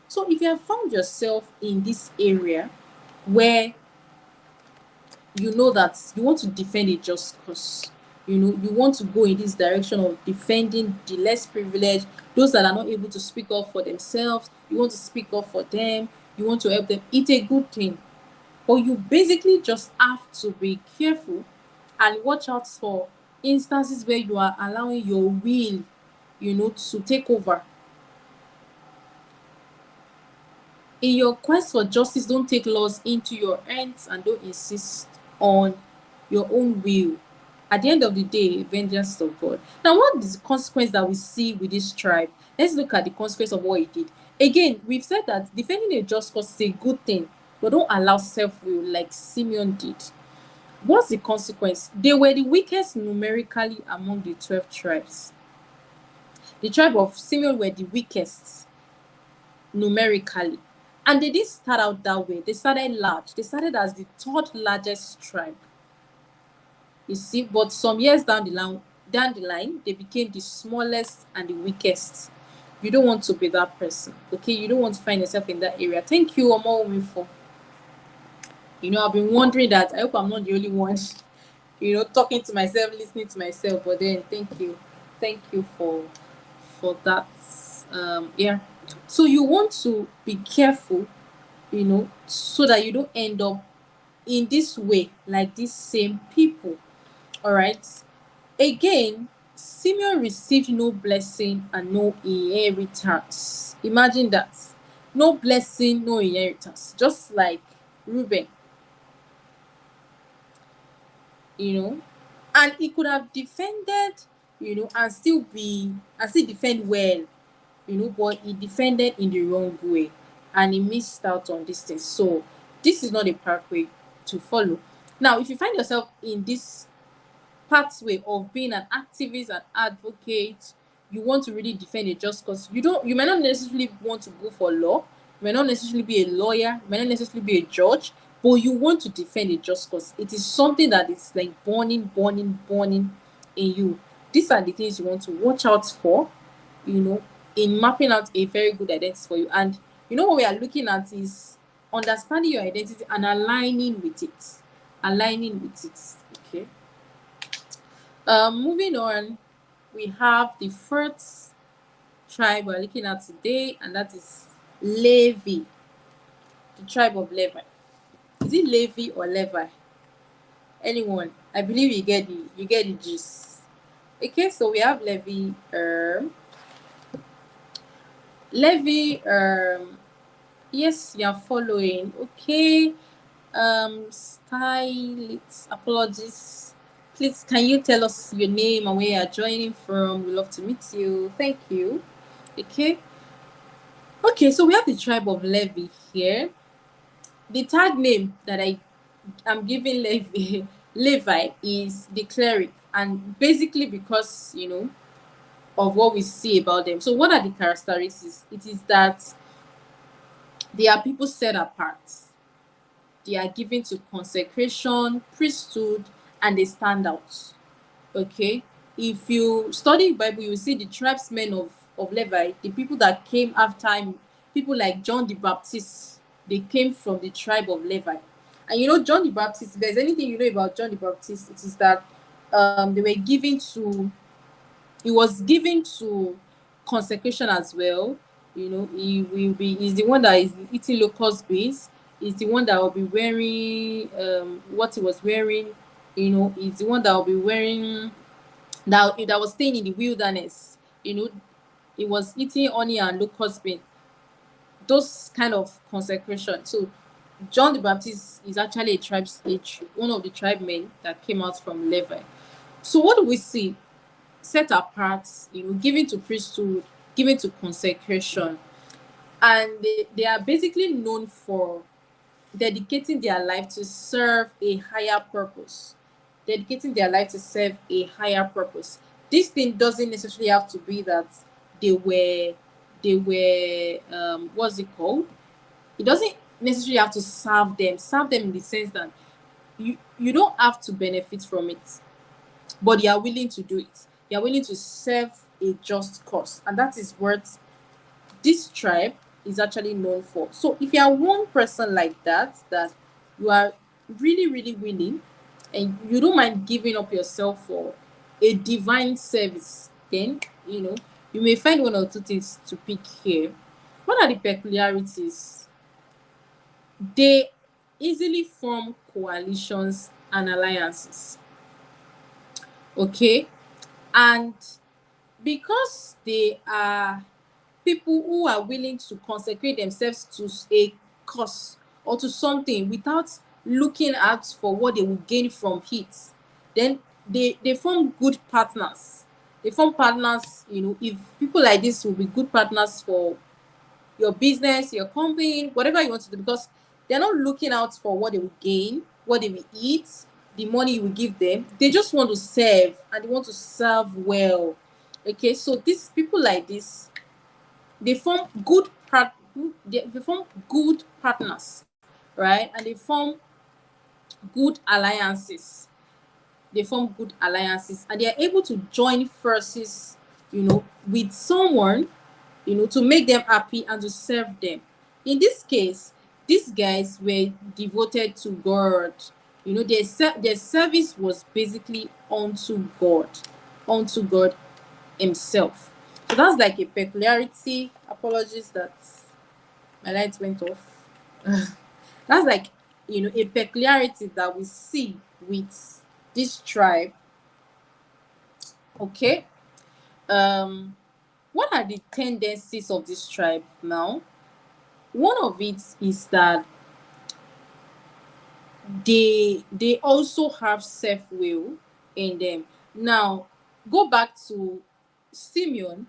So if you have found yourself in this area where you know that you want to defend a just cause, you want to go in this direction of defending the less privileged, those that are not able to speak up for themselves, you want to speak up for them, you want to help them, it's a good thing. But you basically just have to be careful and watch out for instances where you are allowing your will, to take over. In your quest for justice, don't take laws into your hands and don't insist on your own will. At the end of the day, vengeance of God. Now, what is the consequence that we see with this tribe? Let's look at the consequence of what he did. Again, we've said that defending a just cause is a good thing, but don't allow self-will like Simeon did. What's the consequence? They were the weakest numerically among the 12 tribes. The tribe of Simeon were the weakest numerically. And they didn't start out that way. They started large. They started as the third largest tribe. You see, but some years down the line, they became the smallest and the weakest. You don't want to be that person. Okay, you don't want to find yourself in that area. Thank you, Omo, for. I've been wondering that. I hope I'm not the only one. Talking to myself, listening to myself. But then, thank you for that. Yeah. So you want to be careful, so that you don't end up in this way like these same people. All right. Again, Simeon received no blessing and no inheritance. Imagine that. No blessing, no inheritance. Just like Reuben, you know. And he could have defended, and still defend well, but he defended in the wrong way and he missed out on these things. So this is not a pathway to follow. Now, if you find yourself in this pathway of being an activist and advocate, you want to really defend a just cause. You might not necessarily want to go for law, you might not necessarily be a lawyer, you might not necessarily be a judge, but you want to defend a just cause. It is something that is like burning in you. These are the things you want to watch out for, in mapping out a very good identity for you. And what we are looking at is understanding your identity and aligning with it. Aligning with it. Okay. Moving on, we have the first tribe we're looking at today, and that is Levi, the tribe of Levi. Is it Levi or Levi? Anyone? I believe you get the gist. Okay, so we have Levi. Levi. Yes, you are following. Okay. Stylist, apologies. Please, can you tell us your name and where you are joining from? We'd love to meet you. Thank you. Okay. Okay, so we have the tribe of Levi here. The tag name that I'm giving Levi is the cleric, and basically because of what we see about them. So what are the characteristics? It is that they are people set apart. They are given to consecration, priesthood, and they stand out. Okay, if you study Bible, you see the tribesmen of Levi, the people that came after him, people like John the Baptist. They came from the tribe of Levi. And John the Baptist, if there's anything you know about John the Baptist, it is that they were given to he was given to consecration as well. He's the one that is eating locust beans. He's the one that will be wearing what he was wearing. He's the one that will be wearing that was staying in the wilderness. He was eating honey and locust bean. Those kind of consecration. So John the Baptist is actually one of the tribe men that came out from Levi. So what do we see? Set apart, given to priesthood, given to consecration, and they are basically known for dedicating their life to serve a higher purpose. Dedicating their life to serve a higher purpose. This thing doesn't necessarily have to be that they were what's it called? It doesn't necessarily have to serve them in the sense that you don't have to benefit from it, but you are willing to do it. You are willing to serve a just cause, and that is what this tribe is actually known for. So if you are one person like that you are really, really willing and you don't mind giving up yourself for a divine service, then you may find one or two things to pick here. What are the peculiarities? They easily form coalitions and alliances. Okay, and because they are people who are willing to consecrate themselves to a cause or to something without looking out for what they will gain from it, then they form good partners. They form partners. If people like this will be good partners for your business, your company, whatever you want to do, because they're not looking out for what they will gain, what they will eat, the money you will give them. They just want to serve, and they want to serve well. Okay, so these people like this, they form they form good partners, right? And they form good alliances. And they are able to join forces, with someone, to make them happy and to serve them. In this case, these guys were devoted to God. Their service was basically unto God Himself. So that's like a peculiarity. Apologies that my light went off. That's like a peculiarity that we see with this tribe Okay. What are the tendencies of this tribe now? One of it is that they also have self-will in them. Now, go back to Simeon.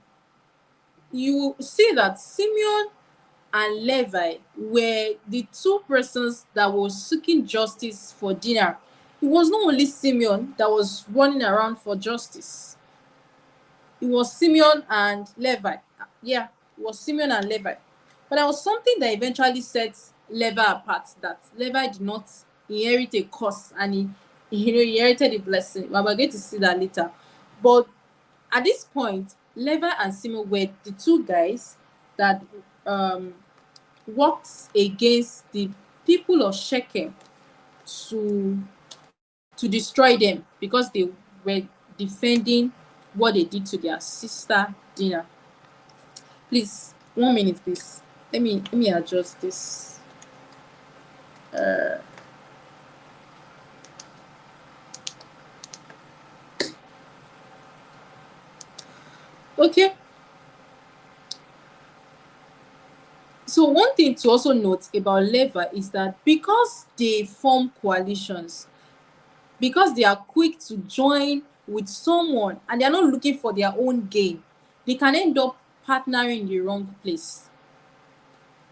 You see that Simeon and Levi were the two persons that were seeking justice for dinner. It was not only Simeon that was running around for justice. It was Simeon and Levi. Yeah, it was Simeon and Levi. But there was something that eventually set Levi apart, that Levi did not inherit a curse, and he inherited a blessing. Well, we're going to see that later. But at this point, Levi and Simeon were the two guys that um worked against the people of Shechem to destroy them because they were defending what they did to their sister Dinah. Please, 1 minute, please. Let me adjust this. Okay. So one thing to also note about Levi is that because they form coalitions, because they are quick to join with someone and they are not looking for their own gain, they can end up partnering in the wrong place.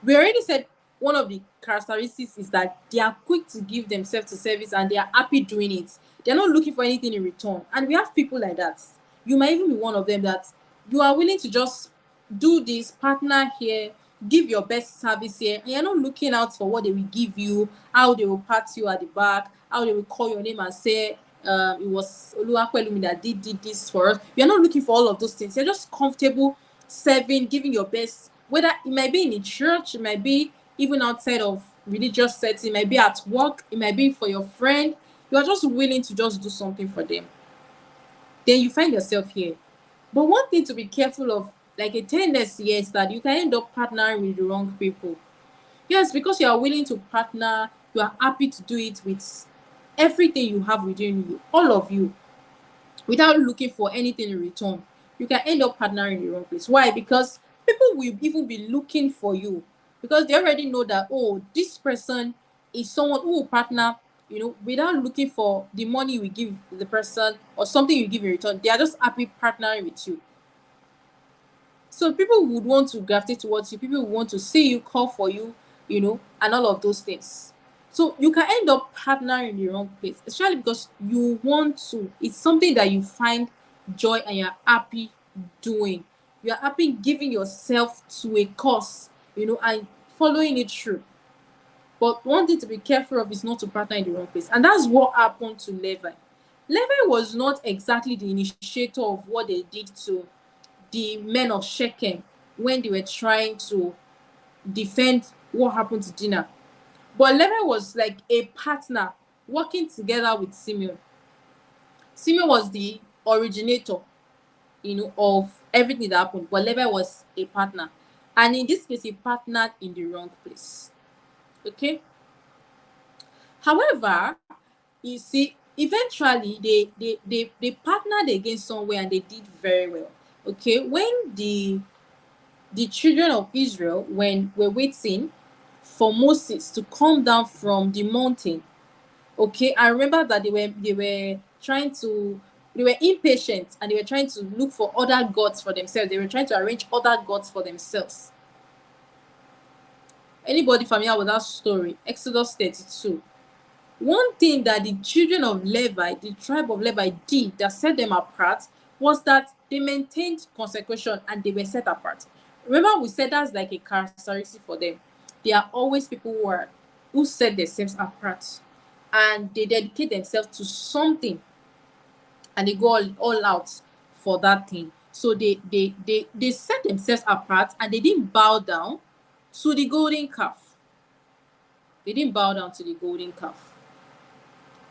We already said one of the characteristics is that they are quick to give themselves to service and they are happy doing it. They're not looking for anything in return. And we have people like that. You might even be one of them, that you are willing to just do this, partner here, give your best service here, and you're not looking out for what they will give you, how they will pat you at the back, how they will call your name and say, it was Oluwapelumi that did this for us. You're not looking for all of those things. You're just comfortable serving, giving your best, whether it might be in a church, it might be even outside of religious setting, it might be at work, it might be for your friend. You are just willing to just do something for them. Then you find yourself here. But one thing to be careful of, like a tendency here, is that you can end up partnering with the wrong people. Yes, because you are willing to partner, you are happy to do it with everything you have within you, all of you, without looking for anything in return. You can end up partnering in the wrong place. Why? Because people will even be looking for you, because they already know that, oh, this person is someone who will partner, without looking for the money we give the person or something you give in return. They are just happy partnering with you. So people would want to gravitate towards you, people would want to see you, call for you, and all of those things. So you can end up partnering in the wrong place, especially because you want to. It's something that you find joy and you're happy doing. You're happy giving yourself to a cause, and following it through. But one thing to be careful of is not to partner in the wrong place. And that's what happened to Levi. Levi was not exactly the initiator of what they did to the men of Shechem when they were trying to defend what happened to Dinah. But Levi was like a partner working together with Simeon. Simeon was the originator, of everything that happened, but Levi was a partner. And in this case, he partnered in the wrong place. Okay. However, you see, eventually they partnered against somewhere and they did very well. Okay. When the children of Israel, when were waiting for Moses to come down from the mountain. Okay, I remember that they were impatient and they were trying to look for other gods for themselves. They were trying to arrange other gods for themselves. Anybody familiar with that story? Exodus 32. One thing that the children of Levi, the tribe of Levi, did that set them apart was that they maintained consecration and they were set apart. Remember, we said that's like a characteristic for them. They are always people who set themselves apart and they dedicate themselves to something and they go all out for that thing. So they set themselves apart and they didn't bow down to the golden calf. They didn't bow down to the golden calf.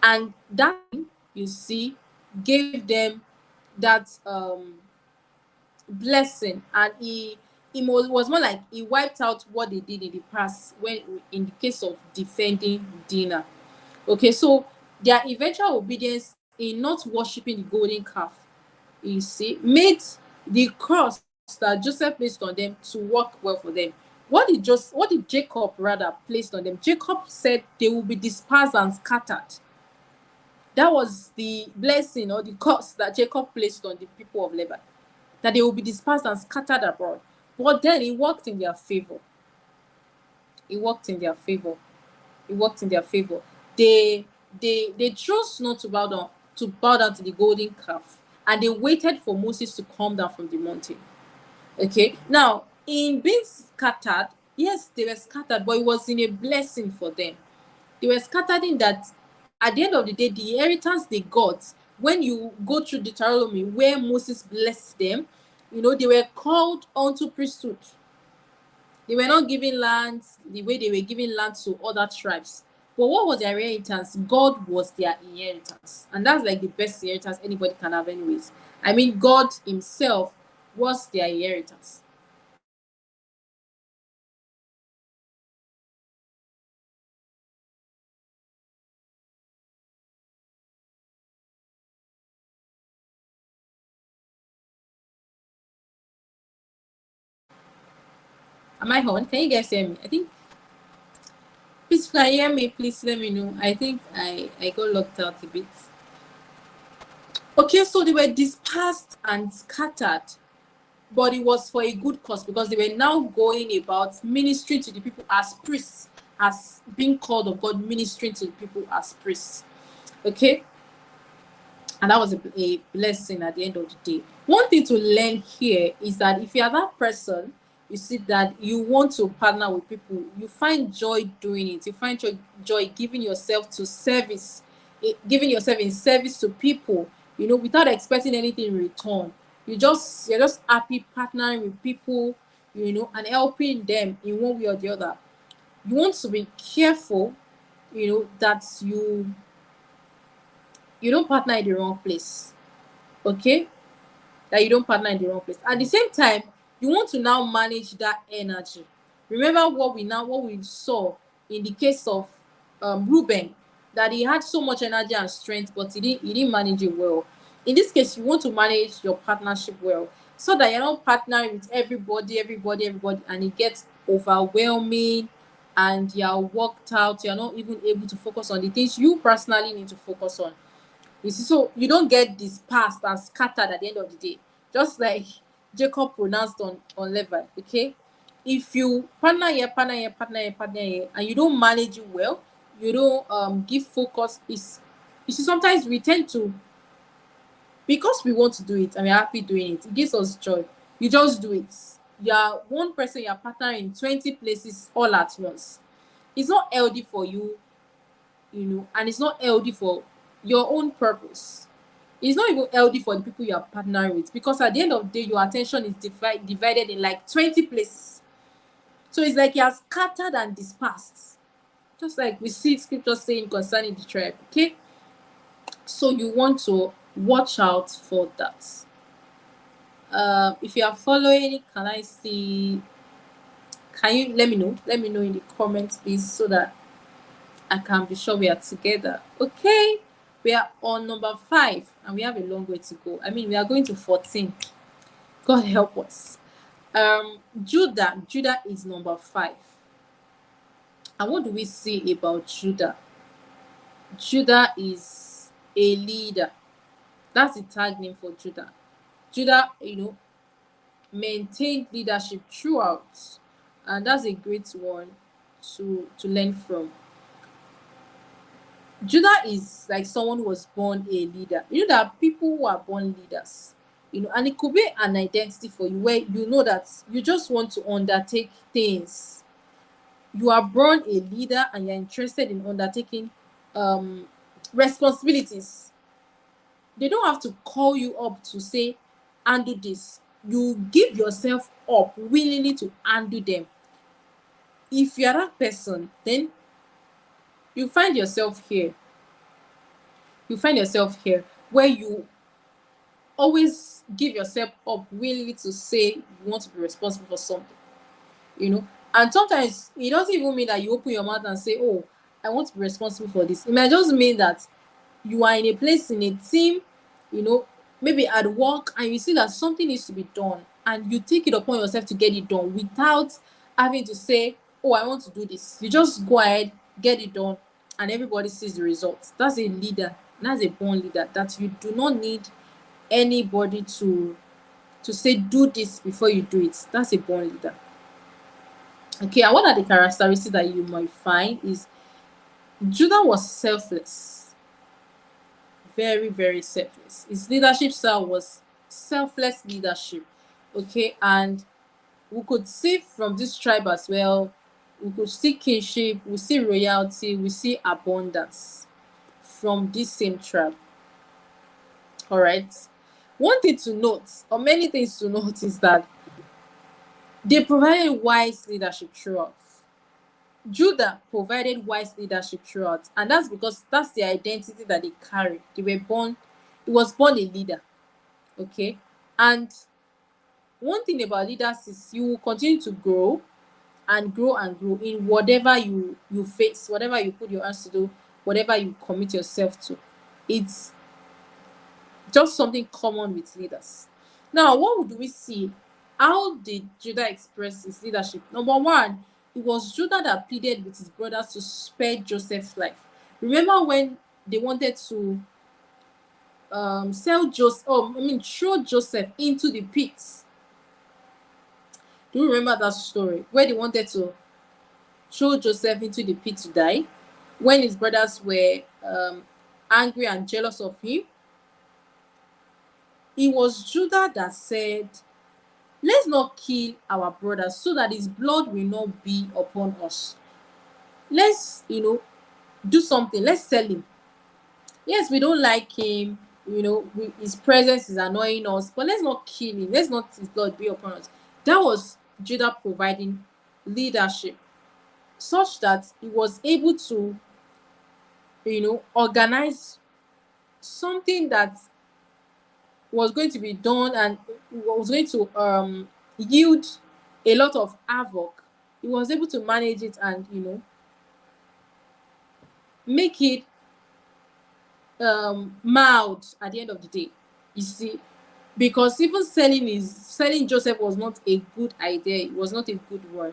And that, you see, gave them that blessing, and he was more like he wiped out what they did in the past when in the case of defending Dinah. Okay, so their eventual obedience in not worshiping the golden calf you see, made the curse that Joseph placed on them to work well for them. What did Jacob rather placed on them? Jacob said they will be dispersed and scattered. That was the blessing or the curse that Jacob placed on the people of Laban, that they will be dispersed and scattered abroad. But then it worked in their favor. It worked in their favor. It worked in their favor. They they chose not to bow down to the golden calf, and they waited for Moses to come down from the mountain. Okay. Now, in being scattered, yes, they were scattered, but it was in a blessing for them. They were scattered in that at the end of the day, the inheritance they got, when you go through Deuteronomy where Moses blessed them, they were called unto priesthood. They were not giving lands the way they were giving land to other tribes. But what was their inheritance? God was their inheritance. And that's like the best inheritance anybody can have, anyways. I mean, God Himself was their inheritance. Am I on? Can you guys hear me? I think. Please, can you hear me? Please let me know. I think I got locked out a bit. Okay, so they were dispersed and scattered, but it was for a good cause, because they were now going about ministering to the people as priests, as being called of God, ministering to the people as priests. Okay, and that was a blessing at the end of the day. One thing to learn here is that if you are that person, you see that you want to partner with people, you find joy doing it, you find joy giving yourself to service, giving yourself in service to people, without expecting anything in return. You're just happy partnering with people, and helping them in one way or the other. You want to be careful, that you don't partner in the wrong place. Okay, that you don't partner in the wrong place. At the same time, you want to now manage that energy. Remember what we saw in the case of Reuben, that he had so much energy and strength, but he didn't manage it well. In this case, you want to manage your partnership well, so that you're not partnering with everybody, and it gets overwhelming, and you're worked out. You're not even able to focus on the things you personally need to focus on. You see, so you don't get dispersed and scattered at the end of the day, just like Jacob pronounced on Levi. Okay, if you partner here, and you don't manage it well, you don't give focus. Is You see, sometimes we tend to, because we want to do it and we're happy doing it. It gives us joy. You just do it. You're one person. You're partnering in 20 places all at once. It's not healthy for you, and it's not healthy for your own purpose. It's not even healthy for the people you are partnering with, because at the end of the day, your attention is divided in like 20 places. So it's like you are scattered and dispersed, just like we see scripture saying concerning the tribe. Okay, so you want to watch out for that. If you are following, can I see? Can you let me know? Let me know in the comments, please, so that I can be sure we are together. Okay, we are on number 5, and we have a long way to go. I mean, we are going to 14. God help us. Judah is number 5. And what do we see about Judah? Judah is a leader. That's the tag name for Judah. Judah, maintained leadership throughout, and that's a great one to learn from. Judah is like someone who was born a leader. There are people who are born leaders, and it could be an identity for you, where you know that you just want to undertake things. You are born a leader and you're interested in undertaking responsibilities. They don't have to call you up to say, undo this. You give yourself up willingly to undo them. If you're that person, then you find yourself here. You find yourself here where you always give yourself up willingly to say you want to be responsible for something. And sometimes it doesn't even mean that you open your mouth and say, oh, I want to be responsible for this. It might just mean that you are in a place, in a team, maybe at work, and you see that something needs to be done, and you take it upon yourself to get it done without having to say, oh, I want to do this. You just go ahead, get it done, and everybody sees the results. That's a leader. That's a born leader, that you do not need anybody to say do this before you do it. That's a born leader. Okay, and what are the characteristics that you might find is Judah was selfless, very, very selfless. His leadership style was selfless leadership. Okay, and we could see from this tribe as well, we could see kinship, we see royalty, we see abundance from this same tribe. All right. One thing to note, or many things to note, is that they provided wise leadership throughout. Judah provided wise leadership throughout, and that's because that's the identity that they carry. They were born, he was born a leader. Okay. And one thing about leaders is you will continue to grow and grow and grow in whatever you face, whatever you put your hands to do, whatever you commit yourself to. It's just something common with leaders. Now, what do we see? How did Judah express his leadership? Number one, it was Judah that pleaded with his brothers to spare Joseph's life. Remember when they wanted to sell Joseph, throw Joseph into the pits? Do you remember that story where they wanted to throw Joseph into the pit to die? When his brothers were angry and jealous of him, it was Judah that said, let's not kill our brothers so that his blood will not be upon us. Let's, do something. Let's sell him. Yes, we don't like him. His presence is annoying us, but let's not kill him. Let's not his blood be upon us. That was Judah providing leadership, such that he was able to, organize something that was going to be done and was going to yield a lot of havoc. He was able to manage it and make it mild at the end of the day. You see, because even selling Joseph was not a good idea. It was not a good one,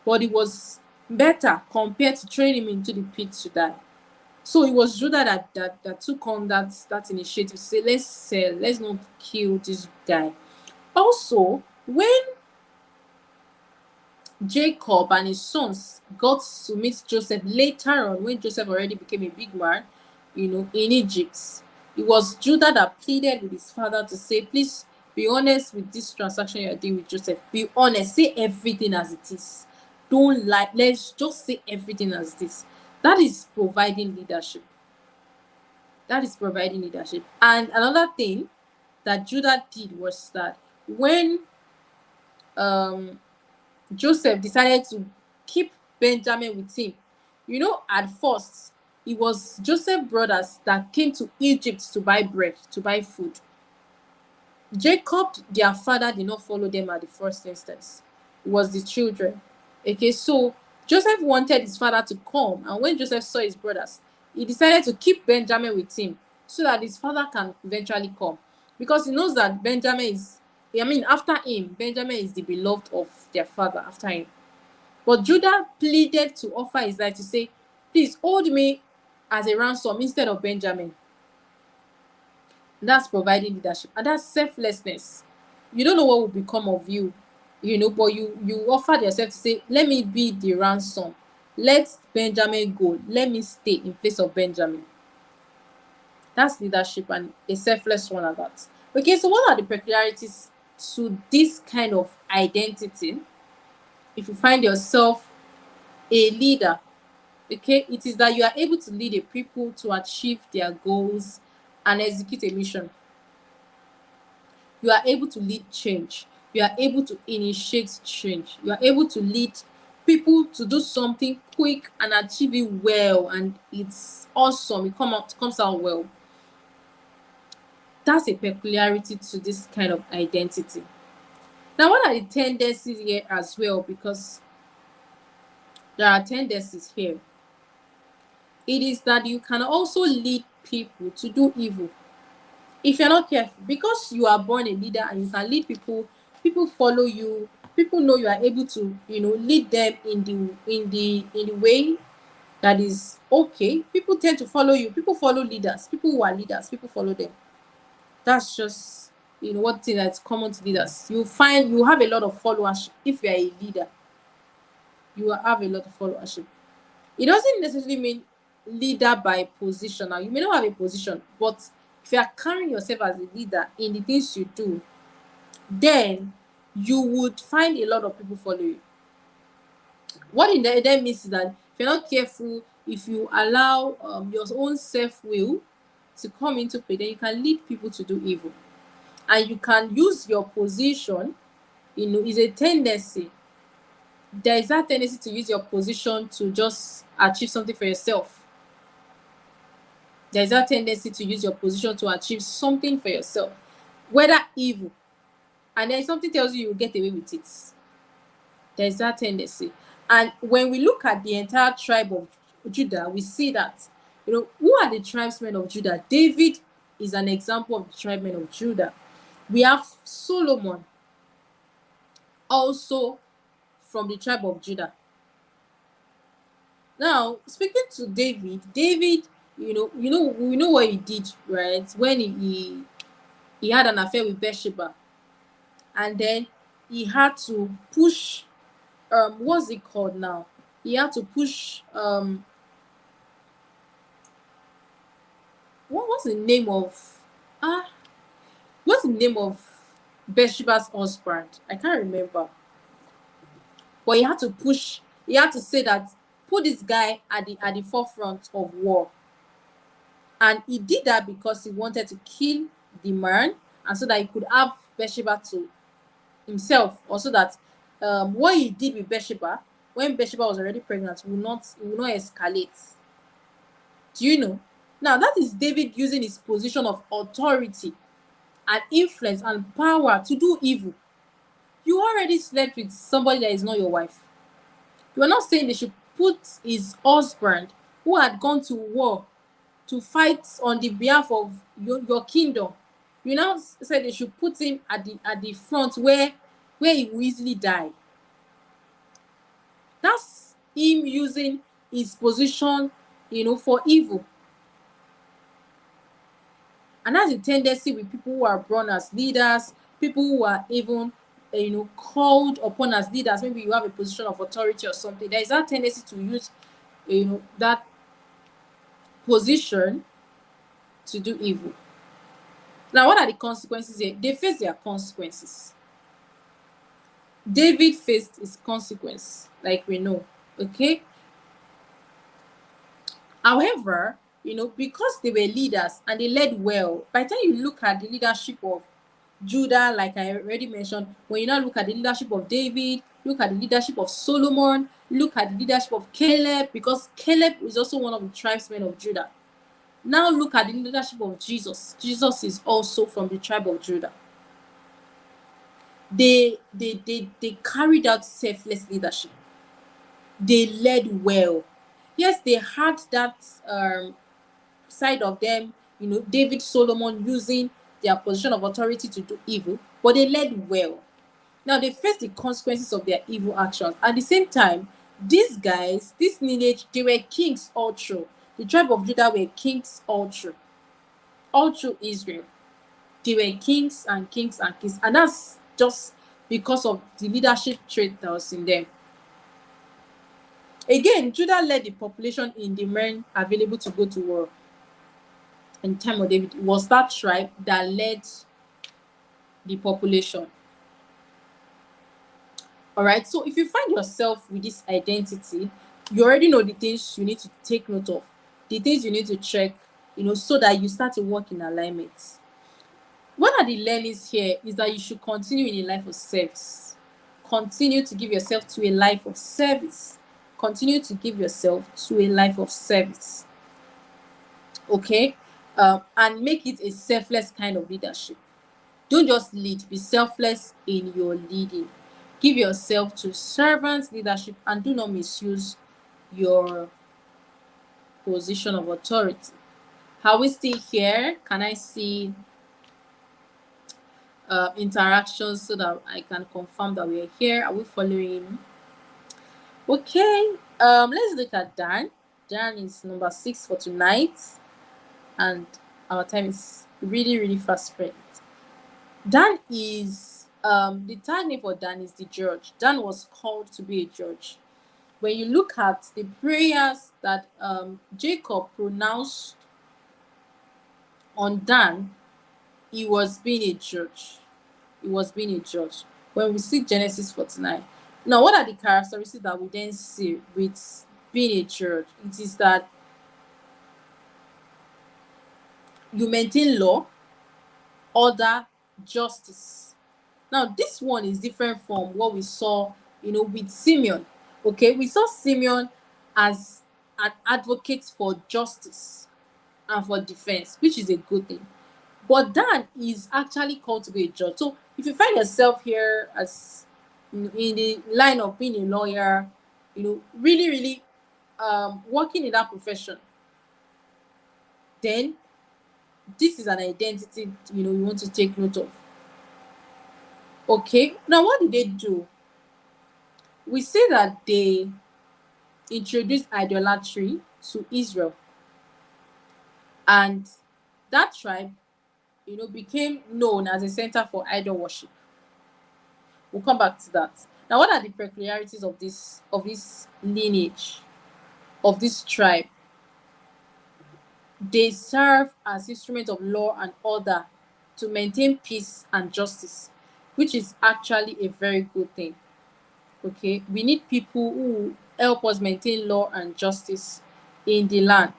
but it was better compared to throwing him into the pit to die. So it was Judah that took on that initiative to say, let's sell, let's not kill this guy. Also, when Jacob and his sons got to meet Joseph later on, when Joseph already became a big man, in Egypt, it was Judah that pleaded with his father to say, please be honest with this transaction you're doing with Joseph. Be honest, say everything as it is. Don't lie. Let's just say everything as it is. That is providing leadership. That is providing leadership. And another thing that Judah did was that when Joseph decided to keep Benjamin with him, at first it was Joseph's brothers that came to Egypt to buy bread, to buy food. Jacob, their father, did not follow them at the first instance. It was the children. Okay, so Joseph wanted his father to come, and when Joseph saw his brothers, he decided to keep Benjamin with him so that his father can eventually come. Because he knows that after him, Benjamin is the beloved of their father after him. But Judah pleaded to offer his life to say, please hold me as a ransom instead of Benjamin. That's providing leadership, and that's selflessness. You don't know what will become of you, but you offered yourself to say, let me be the ransom. Let Benjamin go. Let me stay in place of Benjamin. That's leadership, and a selfless one at that. Okay, so what are the peculiarities to this kind of identity? If you find yourself a leader, okay, it is that you are able to lead a people to achieve their goals and execute a mission. You are able to lead change. You are able to initiate change. You are able to lead people to do something quick and achieve it well, and it's awesome. It comes out well. That's a peculiarity to this kind of identity. Now, what are the tendencies here as well? Because there are tendencies here. It is that you can also lead people to do evil. If you're not careful, because you are born a leader and you can lead people, people follow you, people know you are able to, lead them in the way that is okay. People tend to follow you. People follow leaders. People who are leaders, people follow them. That's just, one thing that's common to leaders. You find you have a lot of followership. If you are a leader, you will have a lot of followership. It doesn't necessarily mean leader by position. Now, you may not have a position, but if you are carrying yourself as a leader in the things you do, then you would find a lot of people follow you. What it then means is that if you're not careful, if you allow your own self-will to come into play, then you can lead people to do evil. And you can use your position, is a tendency. There is that tendency to use your position to just achieve something for yourself. There's that tendency to use your position to achieve something for yourself, whether evil, and then something tells you get away with it. There's that tendency. And when we look at the entire tribe of Judah, we see that, who are the tribesmen of Judah? David is an example of the tribesmen of Judah. We have Solomon, also from the tribe of Judah. Now, speaking to David, we know what he did, right? When he had an affair with Bathsheba, and then he had to push, what's it called now? He had to push, what's the name of, ah what's the name of Bathsheba's husband? I can't remember. But he had to say that, put this guy at the forefront of war. And he did that because he wanted to kill the man, and so that he could have Bathsheba to himself, or so that, what he did with Bathsheba when Bathsheba was already pregnant will not escalate. Do you know? Now, that is David using his position of authority and influence and power to do evil. You already slept with somebody that is not your wife. You are not saying they should put his husband, who had gone to war to fight on the behalf of your kingdom. You now say they should put him at the front where he will easily die. That's him using his position, for evil. And that's a tendency with people who are born as leaders, people who are even, called upon as leaders. Maybe you have a position of authority or something. There is that tendency to use, that position to do evil. Now, what are the consequences here? They face their consequences. David faced his consequence, like we know. Okay. However, because they were leaders and they led well, by the time you look at the leadership of Judah, like I already mentioned, when you now look at the leadership of David, look at the leadership of Solomon, look at the leadership of Caleb, because Caleb is also one of the tribesmen of Judah. Now look at the leadership of Jesus. Jesus is also from the tribe of Judah. They carried out selfless leadership. They led well. Yes, they had that side of them, David, Solomon using their position of authority to do evil, but they led well. Now they faced the consequences of their evil actions. At the same time, these guys, this lineage, they were kings all through. The tribe of Judah were kings all through Israel. They were kings and kings and kings, and that's just because of the leadership trait that was in them. Again, Judah led the population in the men available to go to war. In the time of David, it was that tribe that led the population. All right. So if you find yourself with this identity, you already know the things you need to take note of, the things you need to check, so that you start to work in alignment. One of the learnings here is that you should continue in a life of service. Continue to give yourself to a life of service. Continue to give yourself to a life of service. Okay? And make it a selfless kind of leadership. Don't just lead, be selfless in your leading. Give yourself to servant leadership and do not misuse your position of authority. Are we still here? Can I see interactions so that I can confirm that we are here. Are we following? Okay. Let's look at Dan. Dan is number 6 for tonight, and our time is really, really fast spent. Dan is the tag name for Dan is the judge. Dan was called to be a judge. When you look at the prayers that Jacob pronounced on Dan, he was being a judge. He was being a judge. When we see Genesis 49. Now, what are the characteristics that we then see with being a judge? It is that you maintain law, order, justice. Now, this one is different from what we saw, with Simeon. Okay, we saw Simeon as an advocate for justice and for defense, which is a good thing. But Dan is actually called to be a judge. So if you find yourself here as in the line of being a lawyer, really, really working in that profession, then this is an identity you want to take note of. Okay, now what did they do? We see that they introduced idolatry to Israel, and that tribe became known as a center for idol worship. We'll come back to that. Now, what are the peculiarities of this lineage, of this tribe? They serve as instruments of law and order to maintain peace and justice, which is actually a very good thing. Okay, we need people who help us maintain law and justice in the land.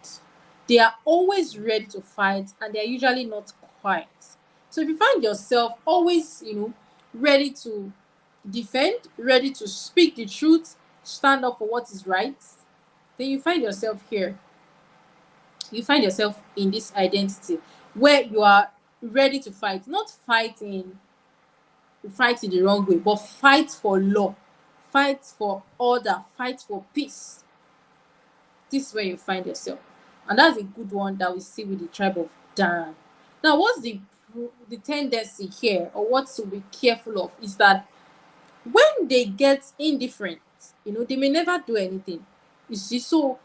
They are always ready to fight, and they are usually not quiet. So if you find yourself always, ready to defend, ready to speak the truth, stand up for what is right, then you find yourself here. You find yourself in this identity where you are ready to fight, not fight in the wrong way, but fight for law, fight for order, fight for peace. This is where you find yourself. And that's a good one that we see with the tribe of Dan. Now, what's the tendency here, or what to be careful of, is that when they get indifferent, they may never do anything. You see, so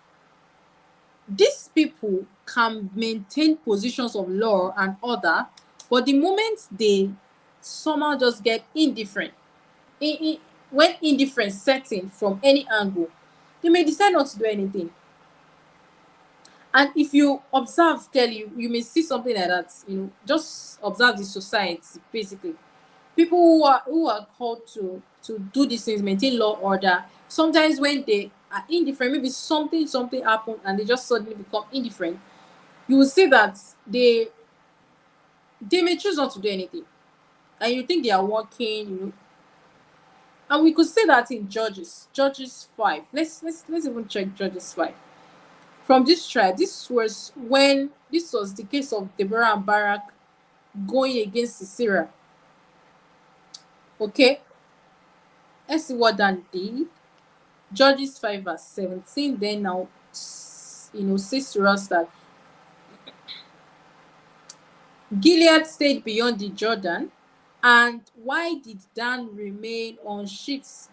these people can maintain positions of law and order, but the moment they somehow just get indifferent, when indifference sets in from any angle, they may decide not to do anything. And if you observe clearly, you may see something like that. Just observe the society, basically. People who are called to do these things, maintain law, order. Sometimes when they are indifferent, maybe something happened and they just suddenly become indifferent, you will see that they may choose not to do anything, and you think they are working. And we could say that in Judges 5. Let's even check Judges 5. From this tribe, this was the case of Deborah and Barak going against Sisera. Okay, let's see what Dan did. Judges 5 verse 17 then now says to us that Gilead stayed beyond the Jordan. And why did Dan remain on sheets?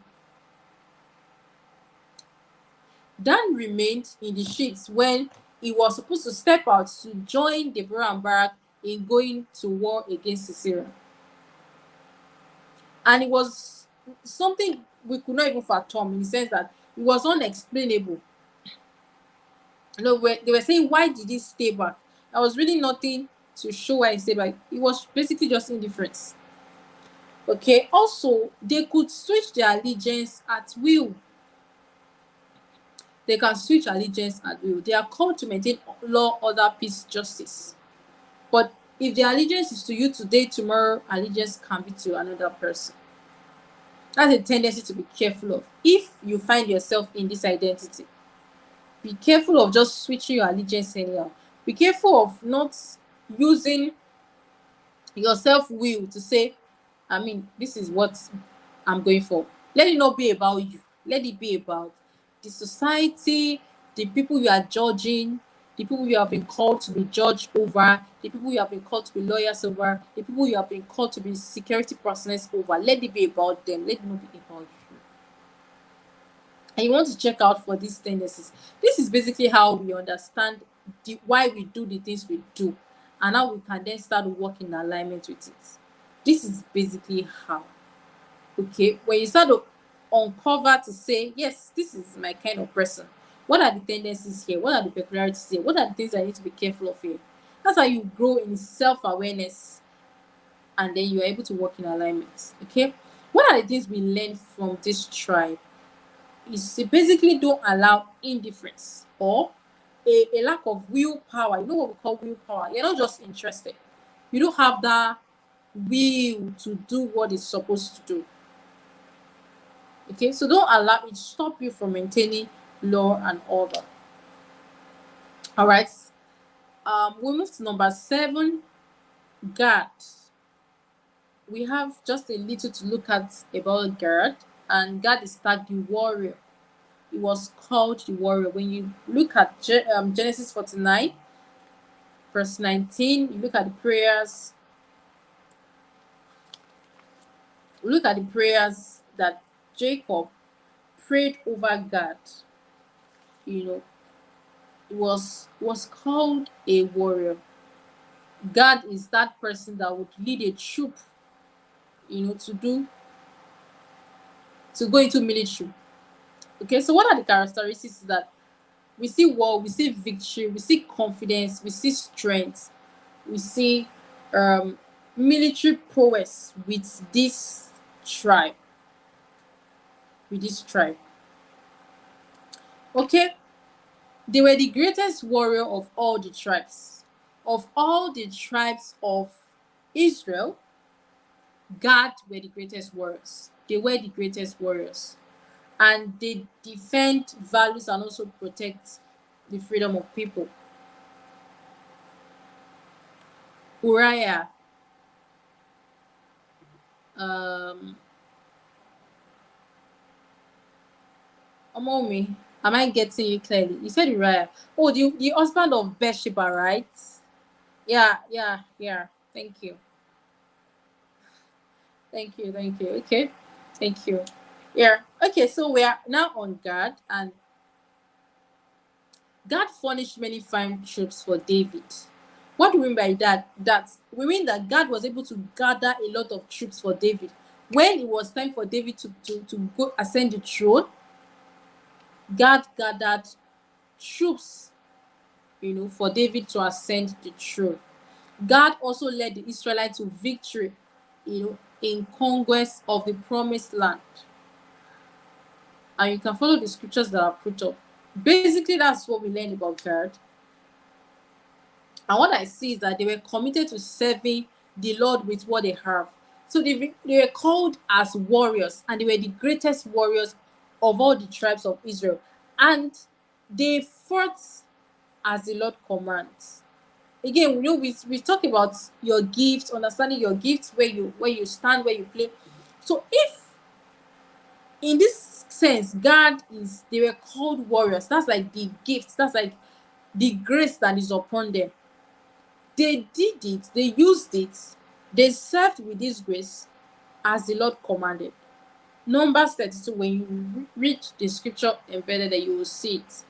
Dan remained in the sheets when he was supposed to step out to join Deborah and Barak in going to war against Sisera. And it was something we could not even fathom, in the sense that it was unexplainable. They were saying, why did he stay back? There was really nothing to show why he stayed back. It was basically just indifference. Okay, also, they could switch their allegiance at will. They can switch allegiance at will. They are called to maintain law, order, peace, justice. But if the allegiance is to you today, tomorrow allegiance can be to another person. That's a tendency to be careful of. If you find yourself in this identity, be careful of just switching your allegiance anyhow. Be careful of not using your self-will to say, this is what I'm going for. Let it not be about you. Let it be about the society, the people you are judging, the people you have been called to be judged over, the people you have been called to be lawyers over, the people you have been called to be security personnel over. Let it be about them. Let it not be about you. And you want to check out for these tendencies. This is basically how we understand why we do the things we do, and how we can then start working in alignment with it. This is basically how. Okay, when you start to uncover to say, yes, this is my kind of person. What are the tendencies here? What are the peculiarities here? What are the things I need to be careful of here? That's how you grow in self-awareness, and then you're able to work in alignment. Okay, what are the things we learn from this tribe? Is basically don't allow indifference or a lack of willpower. You know what we call willpower? You're not just interested. You don't have that will to do what it's supposed to do. Okay, so don't allow it stop you from maintaining law and order. All right. We move to number 7, guard. We have just a little to look at about guard, and guard is tagged the warrior. It was called the warrior. When you look at Genesis 49, verse 19, you look at the prayers. Look at the prayers that Jacob prayed over God. You know, it was called a warrior. God is that person that would lead a troop, to go into military. Okay, so what are the characteristics that we see? War, we see victory, we see confidence, we see strength, we see military prowess with this tribe. With this tribe. Okay, they were the greatest warrior of all the tribes. Of all the tribes of Israel, Gad were the greatest warriors. They were the greatest warriors. And they defend values and also protect the freedom of people. Uriah, um, Omomi, am I getting you clearly? You said Uriah. Oh, the husband of Bathsheba, right? Yeah, yeah, yeah. Thank you. Thank you, thank you. Okay, thank you. Yeah, okay, so we are now on guard, and God furnished many fine troops for David. What do we mean by that? We mean that God was able to gather a lot of troops for David. When it was time for David to go ascend the throne, God gathered troops, for David to ascend the throne. God also led the Israelites to victory, in conquest of the promised land. And you can follow the scriptures that are put up. Basically, that's what we learned about God. And what I see is that they were committed to serving the Lord with what they have. So they were called as warriors, and they were the greatest warriors of all the tribes of Israel. And they fought as the Lord commands. Again, we talk about your gifts, understanding your gifts, where you stand, where you play. So if in this sense, they were called warriors. That's like the gifts. That's like the grace that is upon them. They did it. They used it. They served with this grace as the Lord commanded. Numbers 32, when you read the scripture embedded there, you will see it.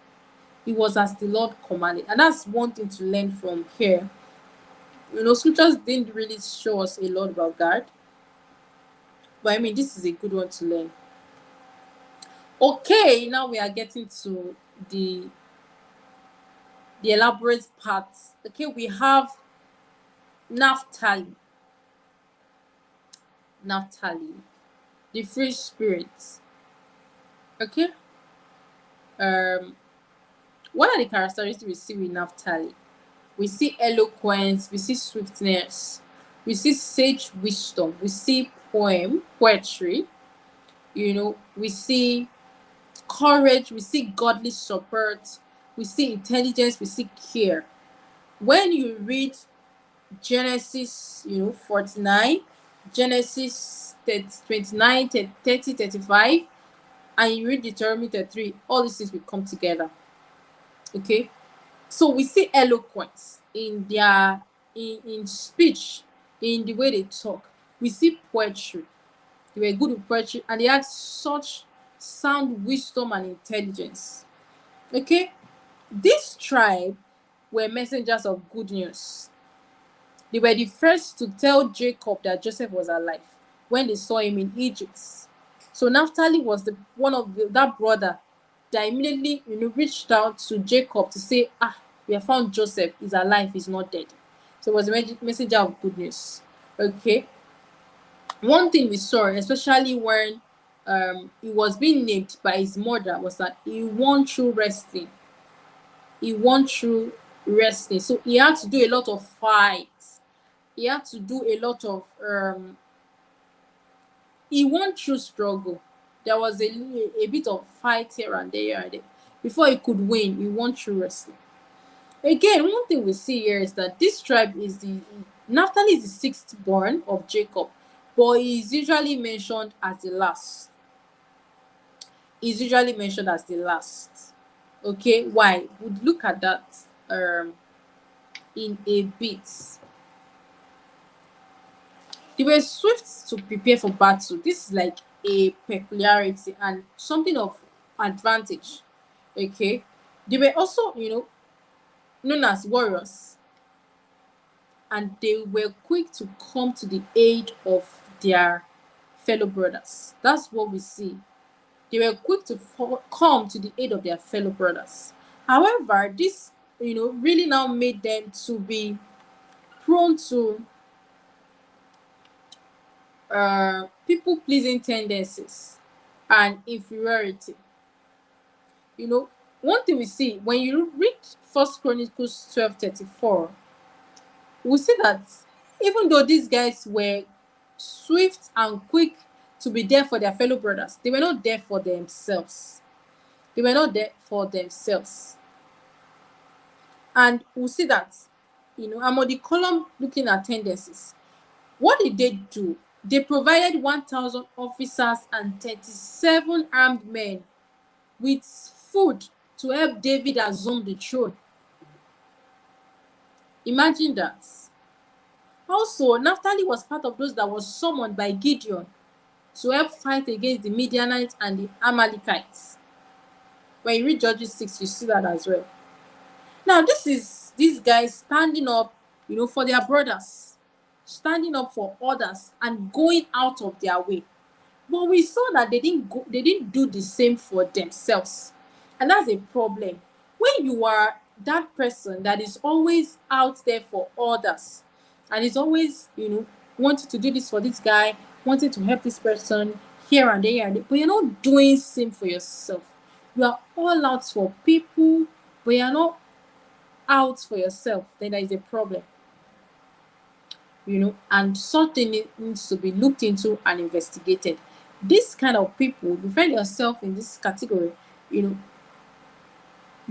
It was as the Lord commanded. And that's one thing to learn from here. Scriptures didn't really show us a lot about God. But I mean, this is a good one to learn. Okay, now we are getting to the elaborate parts. Okay, we have Naphtali, the free spirit. Okay, what are the characteristics we see with Naphtali? We see eloquence, we see swiftness, we see sage wisdom, we see poetry. We see courage, we see godly support, we see intelligence, we see care. When you read Genesis, 49, Genesis 29, 30, 35, and you read Deuteronomy 33, all these things will come together. Okay? So we see eloquence in their in speech, in the way they talk. We see poetry. They were good with poetry and they had such sound wisdom and intelligence. Okay? This tribe were messengers of good news. They were the first to tell Jacob that Joseph was alive when they saw him in Egypt. So Naphtali was the one of that brother that immediately reached out to Jacob to say, we have found Joseph, he's alive, he's not dead. So it was a messenger of good news. Okay. One thing we saw, especially when he was being named by his mother, was that he won through wrestling. He won through wrestling. So he had to do a lot of fights. He had to do a lot of he won through struggle. There was a bit of fight here and there, before he could win. He won through wrestling. Again, one thing we see here is that this tribe is the Naphtali is the sixth born of Jacob, but he is usually mentioned as the last. He's usually mentioned as the last. Okay, why? We'll look at that in a bit. They were swift to prepare for battle. This is like a peculiarity and something of advantage. Okay. They were also, known as warriors, and they were quick to come to the aid of their fellow brothers. That's what we see. They were quick to come to the aid of their fellow brothers. However, this, really now made them to be prone to people pleasing tendencies and inferiority. One thing we see when you read First Chronicles 12:34, we see that even though these guys were swift and quick to be there for their fellow brothers, they were not there for themselves. They were not there for themselves. And we'll see that, I'm on the column looking at tendencies. What did they do? They provided 1,000 officers and 37 armed men with food to help David assume the throne. Imagine that. Also, Naphtali was part of those that was summoned by Gideon to help fight against the Midianites and the Amalekites. When you read Judges 6, you see that as well. Now, this is these guys standing up, for their brothers, standing up for others and going out of their way. But we saw that they didn't do the same for themselves. And that's a problem. When you are that person that is always out there for others and is always, wanting to do this for this guy, wanting to help this person here and there, but you're not doing same for yourself. You are all out for people, but you're not out for yourself, then there is a problem. And something needs to be looked into and investigated. This kind of people, you find yourself in this category, you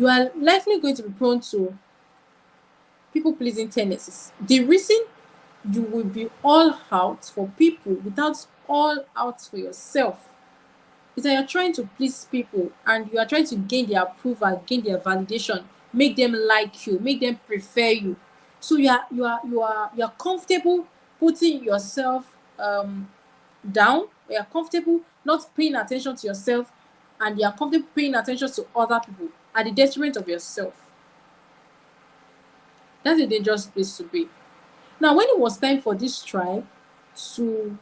are likely going to be prone to people pleasing tendencies. The reason you will be all out for people without all out for yourself is that you're trying to please people and you are trying to gain their approval, gain their validation, make them like you, make them prefer you. So you're comfortable putting yourself down. You're comfortable not paying attention to yourself, and you're comfortable paying attention to other people at the detriment of yourself. That's a dangerous place to be. Now, when it was time for this tribe to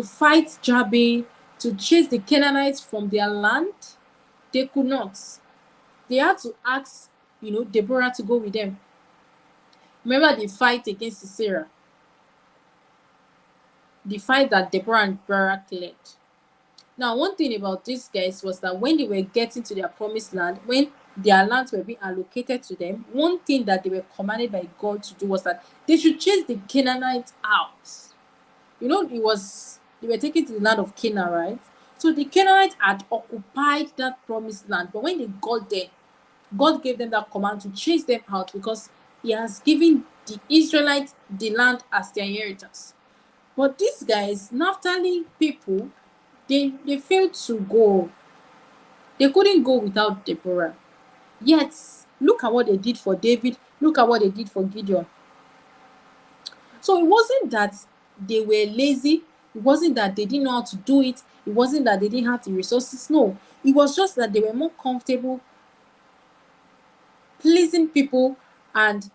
fight Jabin, to chase the Canaanites from their land, they could not. They had to ask, Deborah to go with them. Remember the fight against Sisera? The fight that Deborah and Barak led. Now, one thing about these guys was that when they were getting to their promised land, when their lands were being allocated to them, one thing that they were commanded by God to do was that they should chase the Canaanites out. They were taken to the land of Canaan, right? So the Canaanites had occupied that promised land, but when they got there, God gave them that command to chase them out because He has given the Israelites the land as their inheritance. But these guys, Naphtali people, they failed to go. They couldn't go without Deborah. Yet, Look at what they did for David. Look at what they did for Gideon. So it wasn't that they were lazy. It wasn't that they didn't know how to do it. It wasn't that they didn't have the resources. No, it was just that they were more comfortable pleasing people and,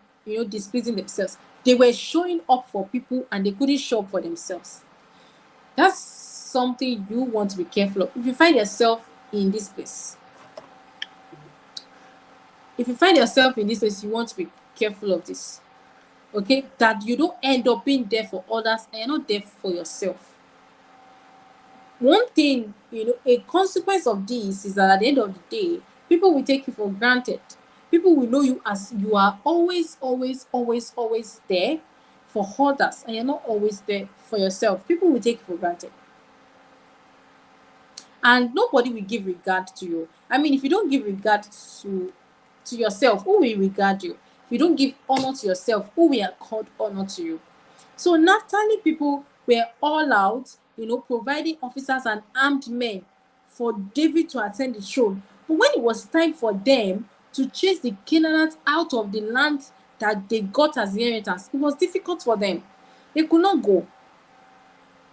displeasing themselves. They were showing up for people and they couldn't show up for themselves. That's something you want to be careful of. If you find yourself in this place, you want to be careful of this. Okay, that you don't end up being there for others and you're not there for yourself. One thing, a consequence of this is that at the end of the day, people will take you for granted. People will know you as you are always, always, always, always there for others and you're not always there for yourself. People will take you for granted. And nobody will give regard to you. I mean, if you don't give regard to yourself, who will regard you? If you don't give honor to yourself, who will accord honor to you? So naturally, people were all out, providing officers and armed men for David to attend the throne. But when it was time for them to chase the Canaanites out of the land that they got as inheritance, it was difficult for them. They could not go.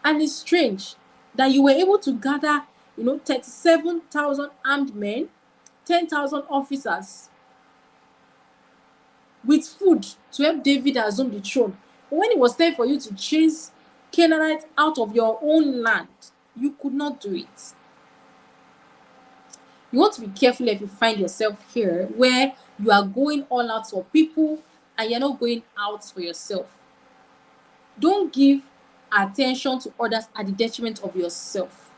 And it's strange that you were able to gather, 37,000 armed men, 10,000 officers with food to help David assume the throne. But when it was time for you to chase Canaanites out of your own land, you could not do it. You want to be careful if you find yourself here where you are going all out for people and you're not going out for yourself. Don't give attention to others at the detriment of yourself.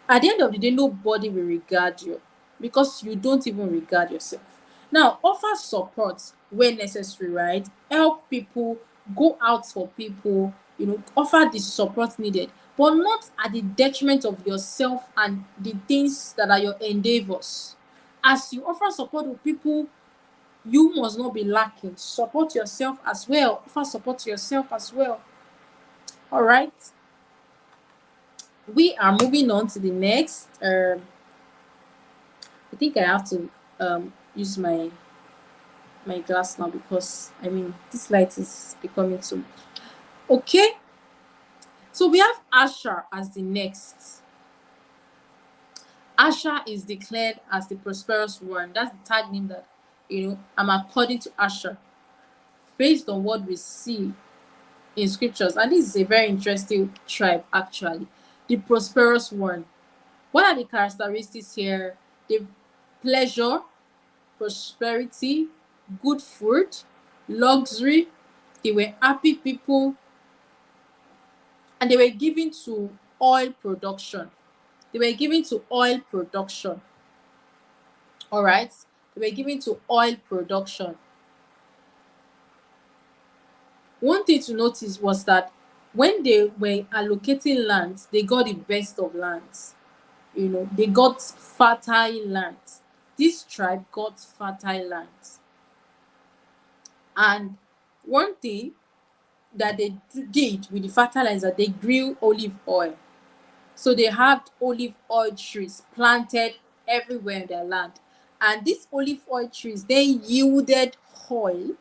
At the end of the day, nobody will regard you because you don't even regard yourself. Now, offer support when necessary, right? Help people, go out for people, offer the support needed, but not at the detriment of yourself and the things that are your endeavors. As you offer support to people, you must not be lacking. Support yourself as well. Offer support to yourself as well. All right. We are moving on to the next. I think I have to use my glass now because this light is becoming too much. Okay, so we have Asher as the next. Asher is declared as the prosperous one. That's the tag name that I'm according to Asher, based on what we see in scriptures. And this is a very interesting tribe actually. The prosperous one. What are the characteristics here? The pleasure, prosperity, good food, luxury. They were happy people, and they were given to oil production. They were given to oil production. All right. They were given to oil production. One thing to notice was that when they were allocating lands, they got the best of lands. They got fertile lands. This tribe got fertile lands. And one thing that they did with the fertilizer, they grew olive oil. So they had olive oil trees planted everywhere in their land. And these olive oil trees then yielded oil,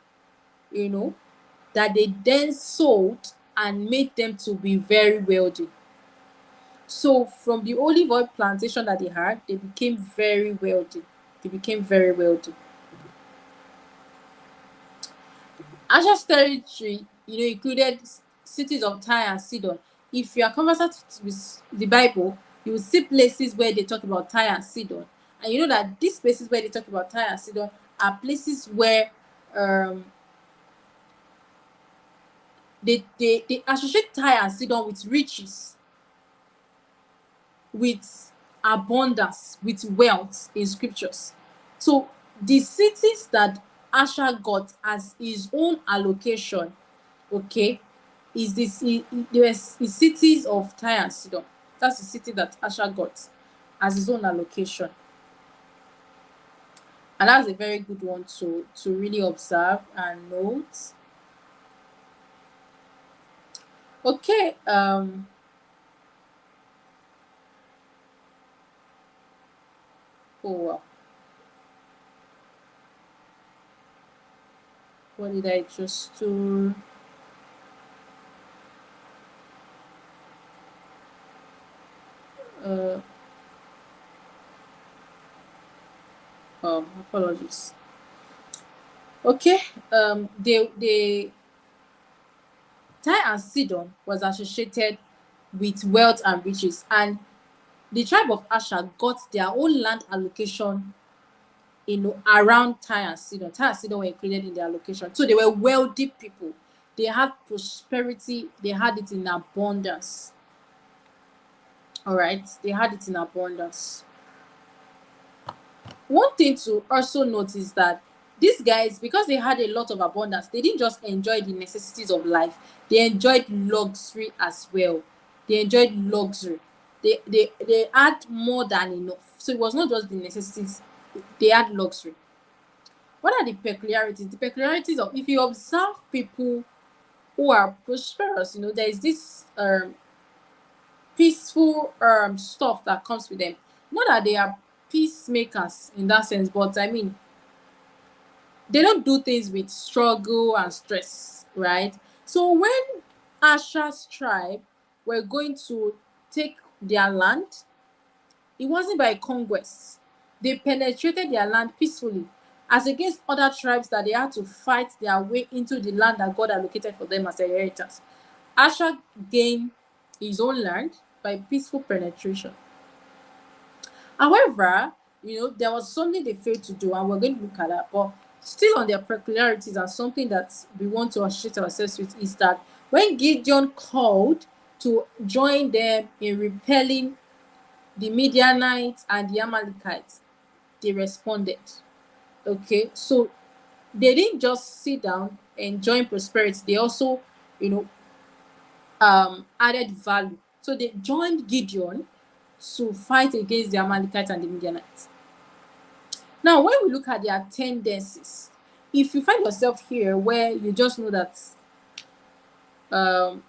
that they then sold and made them to be very wealthy. So from the olive oil plantation that they had, they became very wealthy. They became very wealthy. Asher's territory, included cities of Tyre and Sidon. If you are conversant with the Bible, you will see places where they talk about Tyre and Sidon. And you know that these places where they talk about Tyre and Sidon are places where they associate Tyre and Sidon with riches, with abundance, with wealth in scriptures. So the cities that Asher got as his own allocation, okay, is the cities of Tyre and Sidon. That's the city that Asher got as his own allocation. And that's a very good one to really observe and note. Okay, oh wow. What did I just do? Uh, Apologies. Okay. The Tyre and Sidon was associated with wealth and riches, and the tribe of Asher got their own land allocation, around Tyre and Sidon. Tyre and Sidon were included in their allocation. So they were wealthy people. They had prosperity, they had it in abundance. All right, they had it in abundance. One thing to also note is that these guys, because they had a lot of abundance, they didn't just enjoy the necessities of life, they enjoyed luxury as well. They enjoyed luxury. They had more than enough. So it was not just the necessities, they had luxury. What are the peculiarities? The peculiarities of, if you observe people who are prosperous, there is this peaceful stuff that comes with them. Not that they are peacemakers in that sense, but I mean, they don't do things with struggle and stress, right? So when Asher's tribe were going to take their land, it wasn't by conquest. They penetrated their land peacefully, as against other tribes that they had to fight their way into the land that God allocated for them as inheritance. Asher gained his own land by peaceful penetration. However, there was something they failed to do, and we're going to look at that. But still on their peculiarities, and something that we want to associate ourselves with is that when Gideon called to join them in repelling the Midianites and the Amalekites, they responded. Okay, so they didn't just sit down and join prosperity, they also, you know, added value. So they joined Gideon to fight against the Amalekites and the Midianites. Now, when we look at their tendencies, if you find yourself here where you just know that, God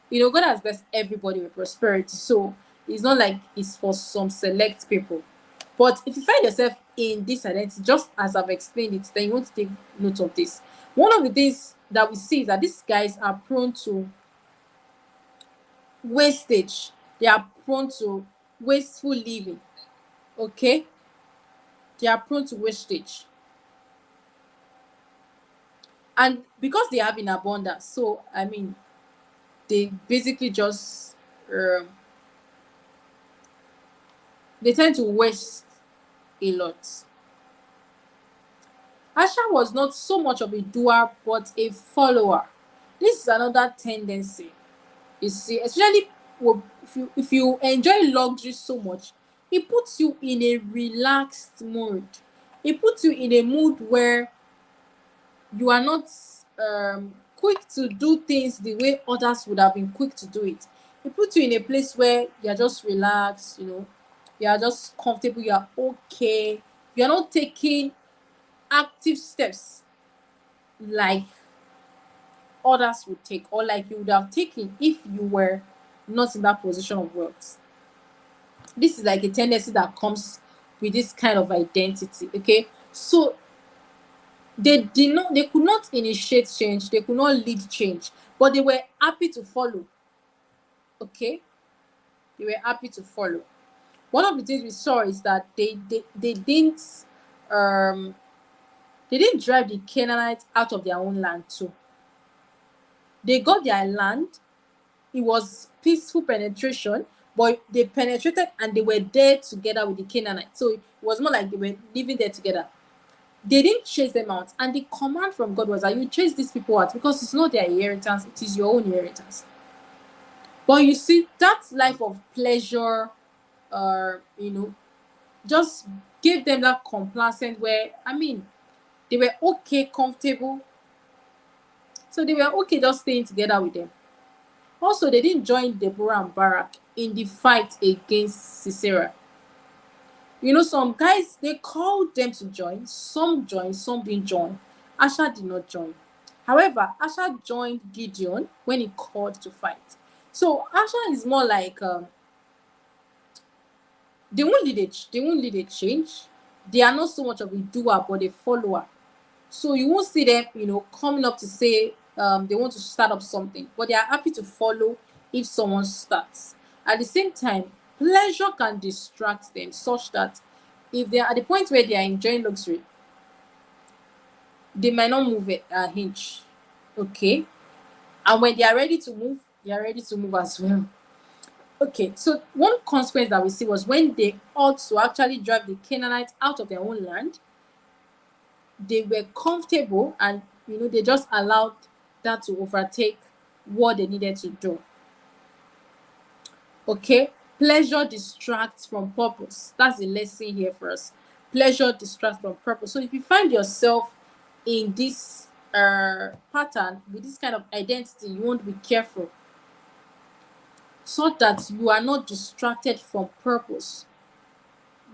has blessed everybody with prosperity, so it's not like it's for some select people. But if you find yourself in this identity, just as I've explained it, then you want to take note of this. One of the things that we see is that these guys are prone to wastage. They are prone to wasteful living. Okay? They are prone to wastage. And because they have in abundance, so I mean, they basically just um, they tend to waste a lot. Asha was not so much of a doer but a follower. This is another tendency. You see, especially if you enjoy luxury so much, it puts you in a relaxed mood. It puts you in a mood where you are not quick to do things the way others would have been quick to do it. It puts you in a place where you're just relaxed, you are just comfortable, you are okay. You're not taking active steps like others would take, or like you would have taken if you were not in that position of wealth. This is like a tendency that comes with this kind of identity. Okay. So they could not initiate change, they could not lead change, but they were happy to follow. Okay, they were happy to follow. One of the things we saw is that um they didn't drive the Canaanites out of their own land too. They got their land. It was peaceful penetration, but they penetrated and they were there together with the Canaanites. So it was more like they were living there together. They didn't chase them out, and the command from God was that you chase these people out because it's not their inheritance, it is your own inheritance. But you see, that life of pleasure, just gave them that complacent where, I mean, they were okay, comfortable. So they were okay just staying together with them. Also, they didn't join Deborah and Barak in the fight against Sisera. Some guys, they called them to join, some didn't join. Asher did not join. However, Asher joined Gideon when he called to fight. So Asher is more like, they won't lead a change. They are not so much of a doer but a follower. So you won't see them, coming up to say they want to start up something, but they are happy to follow if someone starts. At the same time, pleasure can distract them such that if they are at the point where they are enjoying luxury, they might not move a hinge. Okay. And when they are ready to move, they are ready to move as well. Okay, so one consequence that we see was when they ought to actually drive the Canaanites out of their own land, they were comfortable and they just allowed that to overtake what they needed to do. Okay, pleasure distracts from purpose. That's the lesson here for us. Pleasure distracts from purpose. So if you find yourself in this pattern with this kind of identity, you want to be careful so that you are not distracted from purpose.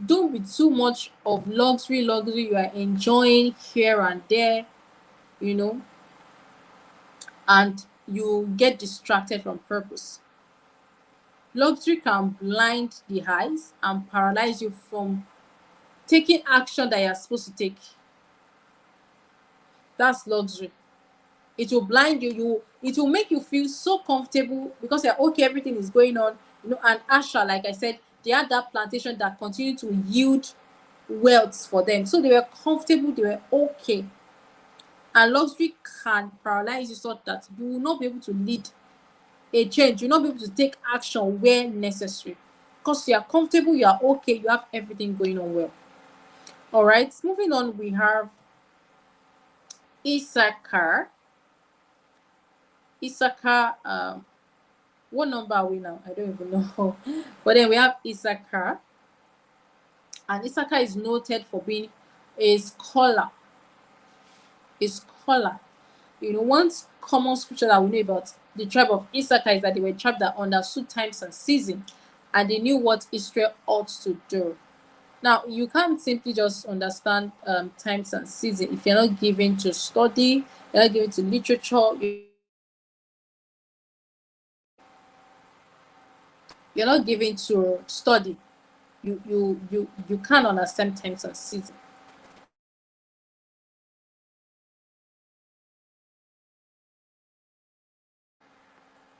Don't be too much of luxury you are enjoying here and there, you know and you get distracted from purpose. Luxury can blind the eyes and paralyze you from taking action that you're supposed to take. That's luxury. It will blind you. It will make you feel so comfortable because you're okay, everything is going on. And Asha, like I said, they had that plantation that continued to yield wealth for them. So they were comfortable, they were okay. And luxury can paralyze you so that you will not be able to lead a change. You'll not be able to take action where necessary. Because you are comfortable, you are okay, you have everything going on well. All right, moving on, we have Issachar. Issachar, what number are we now? I don't even know. But then we have Issachar. And Issachar is noted for being a scholar. A scholar. One common scripture that we know about the tribe of Issachar is that they were a tribe that understood times and season, and they knew what Israel ought to do. Now, you can't simply just understand times and season if you're not given to study, you're not given to literature, you're not given to study. You can't understand times and season.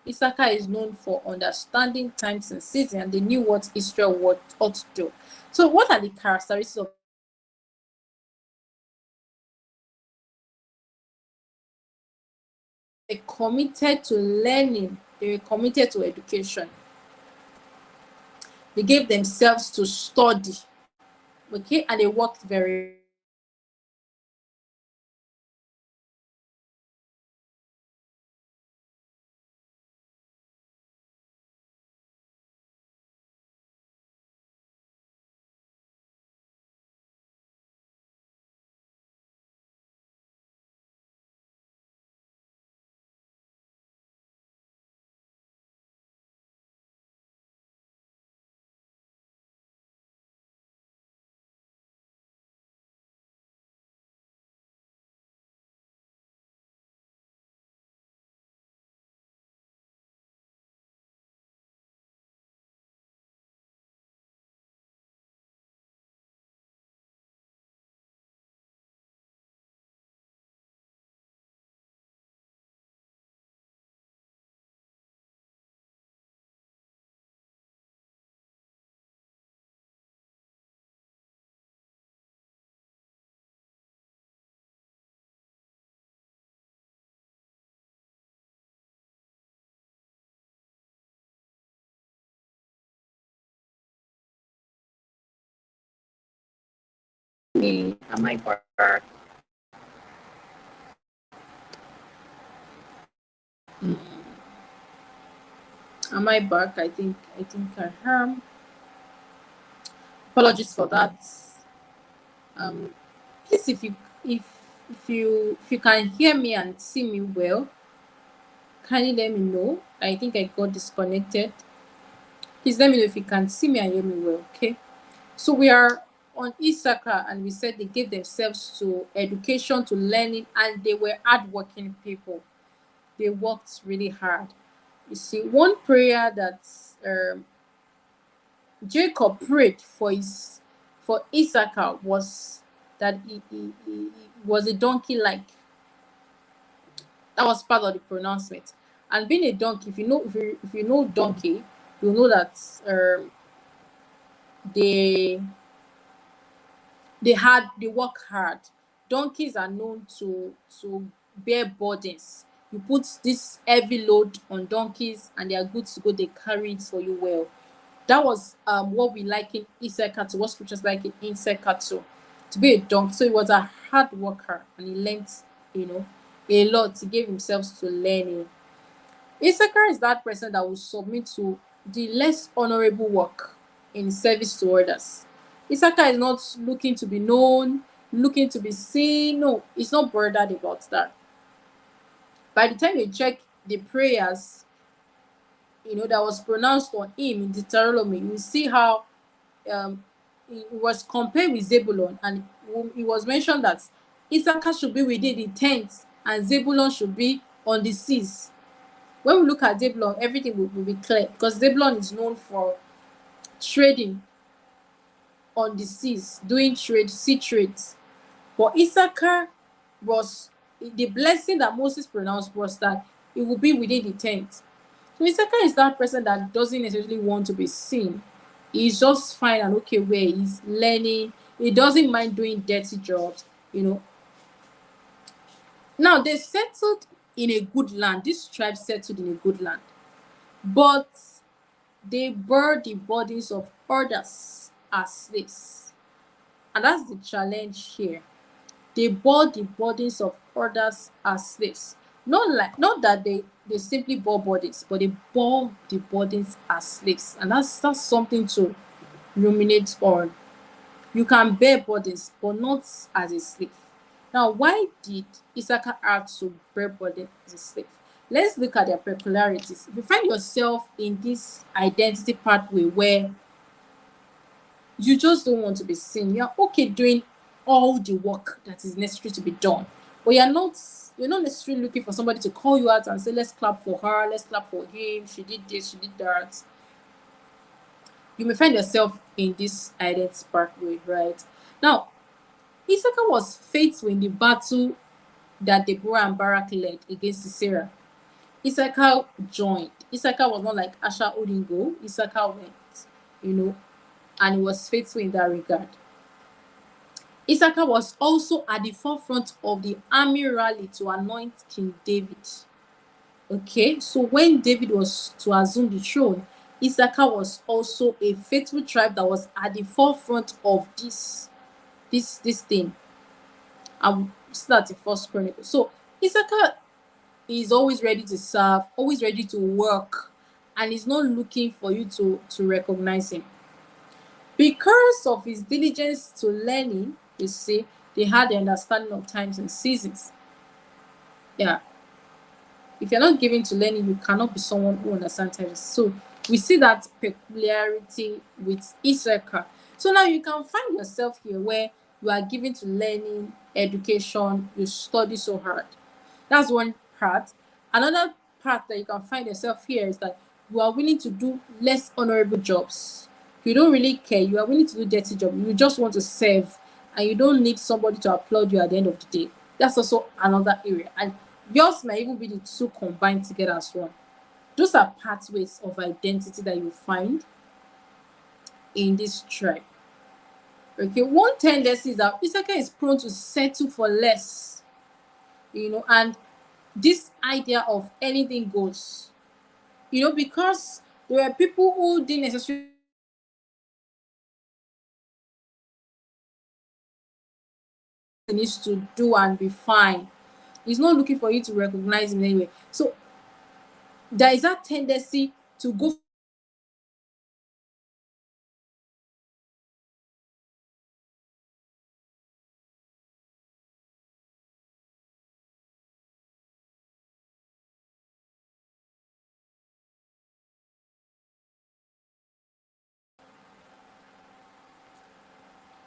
Issachar is known for understanding times and season, and they knew what Israel ought to do. So, what are the characteristics of they committed to learning? They were committed to education. They gave themselves to study. Okay, and they worked very me. Am I back? Am I back? I think I am. Apologies for that. Um, please, if you can hear me and see me well, kindly let me know. I think I got disconnected. Please let me know if you can see me and hear me well. Okay. So we are on Issachar, and we said they gave themselves to education, to learning, and they were hardworking people. They worked really hard. You see, one prayer that Jacob prayed for Issachar was that he was a donkey like. That was part of the pronouncement. And being a donkey, if you know donkey, you know that they they work hard. Donkeys are known to bear burdens. You put this heavy load on donkeys and they are good to go. They carry it for you well. That was what we like in Iseka to what scriptures like in Iseka to be a donkey. So he was a hard worker and he learned, you know, a lot. He gave himself to learning. Issachar is that person that will submit to the less honorable work in service to others. Issachar is not looking to be known, looking to be seen. No, it's not bothered about that. By the time you check the prayers, that was pronounced on him in Deuteronomy, you see how um, it was compared with Zebulon, and it was mentioned that Issachar should be within the tent and Zebulon should be on the seas. When we look at Zebulon, everything will be clear because Zebulon is known for trading on the seas, doing trade, sea trades. But Issachar was the blessing that Moses pronounced was that it will be within the tent. So Issachar is that person that doesn't necessarily want to be seen. He's just fine and okay where he's learning. He doesn't mind doing dirty jobs. Now they settled in a good land. This tribe settled in a good land. But they bear the burdens of others as slaves. And that's the challenge here. They bore the burdens of others as slaves. Not that they simply bore burdens, but they bore the burdens as slaves. And that's something to ruminate on. You can bear burdens, but not as a slave. Now, why did Issachar have to bear burden as a slave? Let's look at their peculiarities. If you find yourself in this identity pathway where you just don't want to be seen, you're okay doing all the work that is necessary to be done, but you're not necessarily looking for somebody to call you out and say, let's clap for her, let's clap for him, she did this, she did that. You may find yourself in this identity pathway, right? Now, Issachar was faithful in the battle that Deborah and Barak led against Sisera. Issachar joined. Issachar was not like Asher wouldn't go. Issachar went, you know, and he was faithful in that regard. Issachar was also at the forefront of the army rally to anoint King David. Okay, so when David was to assume the throne, Issachar was also a faithful tribe that was at the forefront of this thing. And start the First Chronicle. So Issachar is always ready to serve, always ready to work, and is not looking for you to recognize him. Because of his diligence to learning, you see, they had the understanding of times and seasons. Yeah. If you're not given to learning, you cannot be someone who understands times. So we see that peculiarity with Issachar. So now you can find yourself here where you are given to learning, education, you study so hard. That's one part. Another part that you can find yourself here is that you are willing to do less honorable jobs. You don't really care. You are willing to do dirty jobs. You just want to serve, and you don't need somebody to applaud you at the end of the day. That's also another area. And yours might even be the two combined together as one. Those are pathways of identity that you find in this tribe. Okay, one tendency is that Issachar is prone to settle for less, and this idea of anything goes, because there were people who didn't necessarily needs to do and be fine. He's not looking for you to recognize him anyway. So there is that tendency to go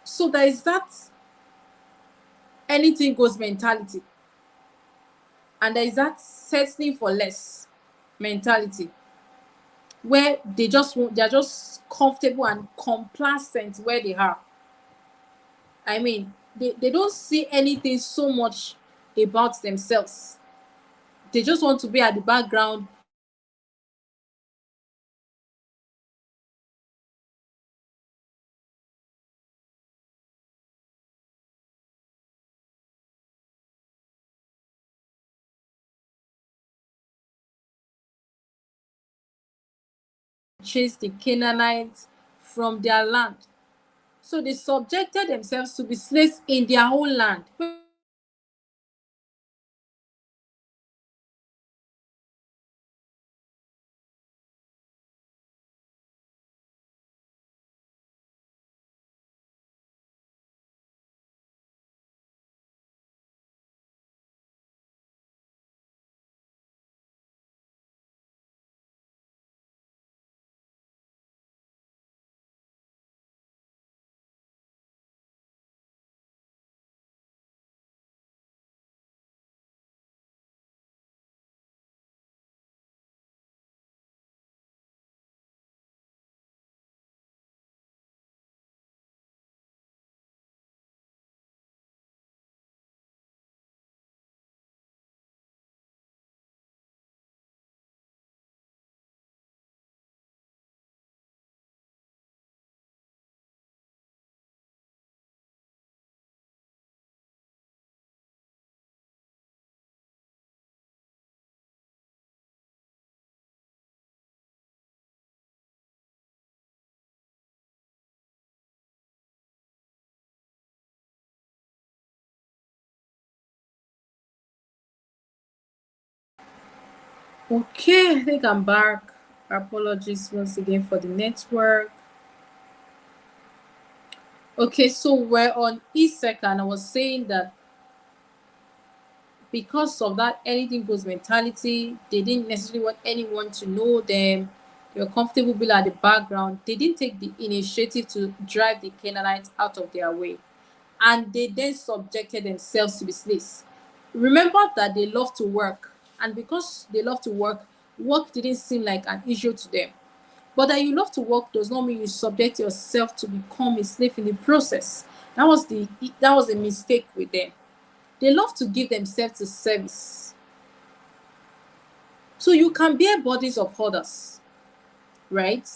so there is that anything goes mentality, and there is that settling for less mentality where they're just comfortable and complacent where they are. I mean, they don't see anything so much about themselves. They just want to be at the background, chase the Canaanites from their land. So they subjected themselves to be slaves in their own land. Okay, I think I'm back. Apologies once again for the network. Okay, so we're on Isaac, and I was saying that because of that anything goes mentality, they didn't necessarily want anyone to know them. They were comfortable being at the background. They didn't take the initiative to drive the Canaanites out of their way. And they then subjected themselves to be slaves. Remember that they love to work. And because they love to work, work didn't seem like an issue to them. But that you love to work does not mean you subject yourself to become a slave in the process. That was a mistake with them. They love to give themselves to service. So you can bear burdens of others, right?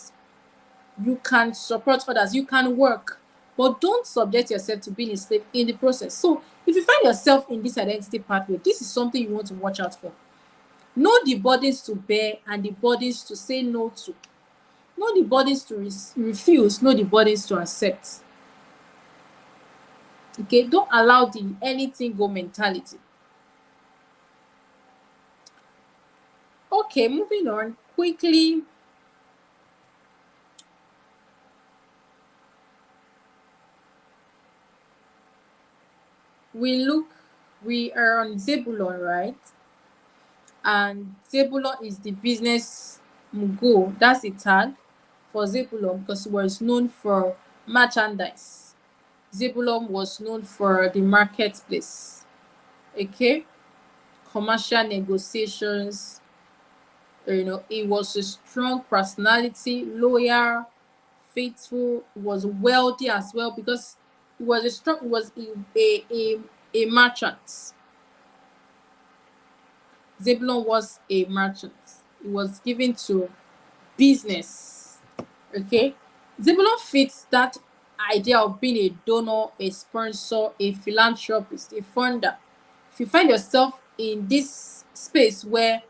You can support others, you can work, but don't subject yourself to being a slave in the process. So if you find yourself in this identity pathway, this is something you want to watch out for. Know the burdens to bear and the burdens to say no to. Know the burdens to refuse, know the burdens to accept. Okay, don't allow the anything go mentality. Okay, moving on quickly. We are on Zebulon, right? And Zebulon is the business mogul. That's the tag for Zebulon because he was known for merchandise. Zebulon was known for the marketplace. Okay, commercial negotiations. He was a strong personality, loyal, faithful. He was wealthy as well because he was a merchant. Zebulon was a merchant. He was given to business. Okay. Zebulon fits that idea of being a donor, a sponsor, a philanthropist, a funder. If you find yourself in this space where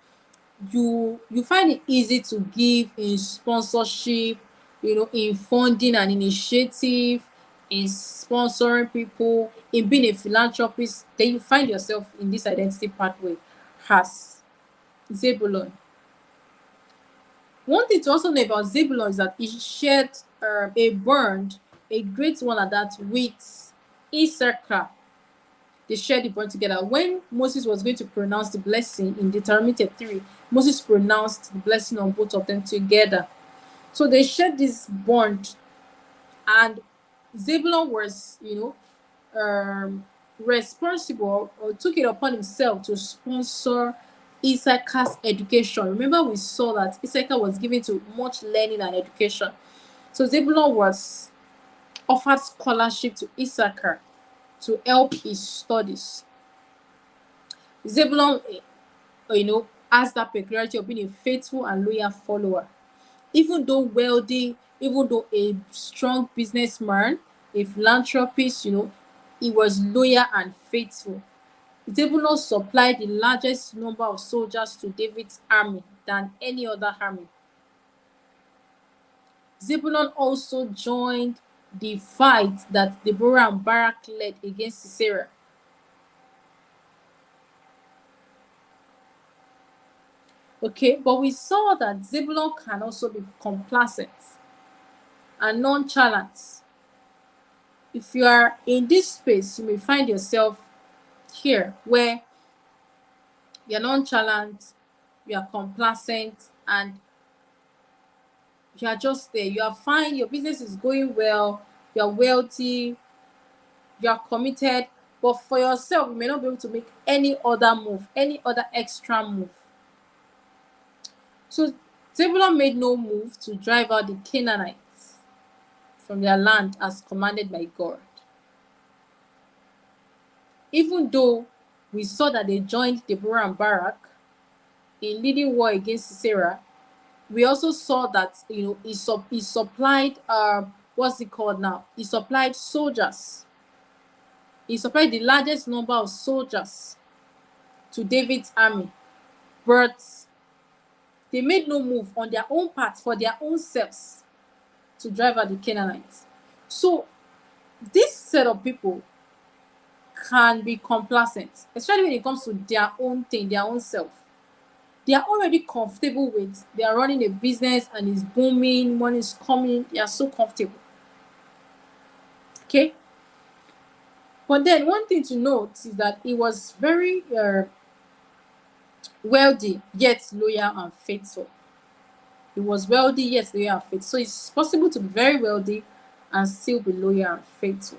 you find it easy to give in sponsorship, in funding an initiative, in sponsoring people, in being a philanthropist, then you find yourself in this identity pathway as Zebulon. One thing to also know about Zebulon is that he shared a bond, a great one at that, with Issachar. They shared the bond together. When Moses was going to pronounce the blessing in Deuteronomy 3, Moses pronounced the blessing on both of them together. So they shared this bond, and Zebulon was, responsible or took it upon himself to sponsor Issachar's education. Remember, we saw that Issachar was given to much learning and education. So Zebulon was offered scholarship to Issachar. to help his studies. Zebulon, has that peculiarity of being a faithful and loyal follower. Even though wealthy, even though a strong businessman, a philanthropist, he was loyal and faithful. Zebulon supplied the largest number of soldiers to David's army than any other army. Zebulon also joined the fight that Deborah and Barak led against Sisera. Okay, but we saw that Zebulon can also be complacent and nonchalant. If you are in this space, you may find yourself here where you're nonchalant, you are complacent, and you are just there. You are fine, your business is going well, you're wealthy, you are committed, but for yourself, you may not be able to make any other move, any other extra move. So Zebulun made no move to drive out the Canaanites from their land as commanded by God. Even though we saw that they joined Deborah and Barak in leading war against Sisera, we also saw that he supplied what's it called now? He supplied soldiers. He supplied the largest number of soldiers to David's army, but they made no move on their own part for their own selves to drive out the Canaanites. So this set of people can be complacent, especially when it comes to their own thing, their own self. They are already comfortable with, they are running a business and it's booming, money is coming, they are so comfortable. Okay? But then one thing to note is that he was very wealthy, yet loyal and faithful. He was wealthy, yet loyal and faithful. So it's possible to be very wealthy and still be loyal and faithful.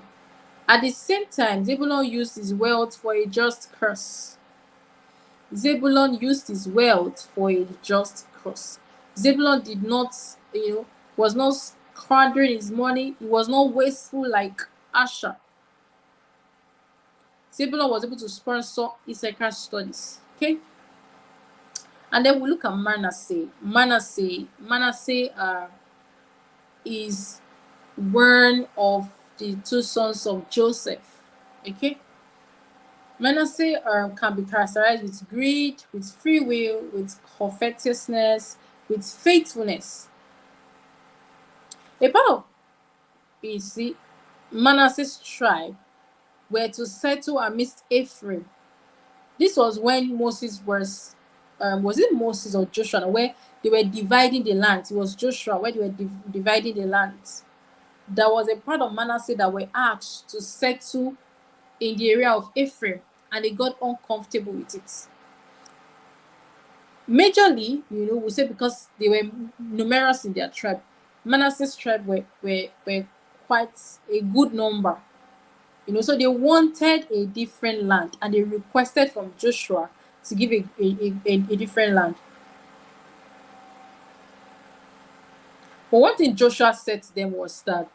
At the same time, Zebulun used his wealth for a just cause. Zebulun used his wealth for a just cause. Zebulun did not, was not squandering his money. He was not wasteful like Asher. Zebulun was able to sponsor Issachar studies. Okay? And then we look at Manasseh. Manasseh is one of the two sons of Joseph. Okay? Manasseh can be characterized with greed, with free will, with covetousness, with faithfulness. A part of, Manasseh's tribe were to settle amidst Ephraim. This was when Moses was it Moses or Joshua, where they were dividing the land? It was Joshua where they were dividing the land. There was a part of Manasseh that were asked to settle in the area of Ephraim, and they got uncomfortable with it. Majorly, we say because they were numerous in their tribe. Manasseh's tribe were quite a good number. So they wanted a different land, and they requested from Joshua to give a different land. But one thing Joshua said to them was that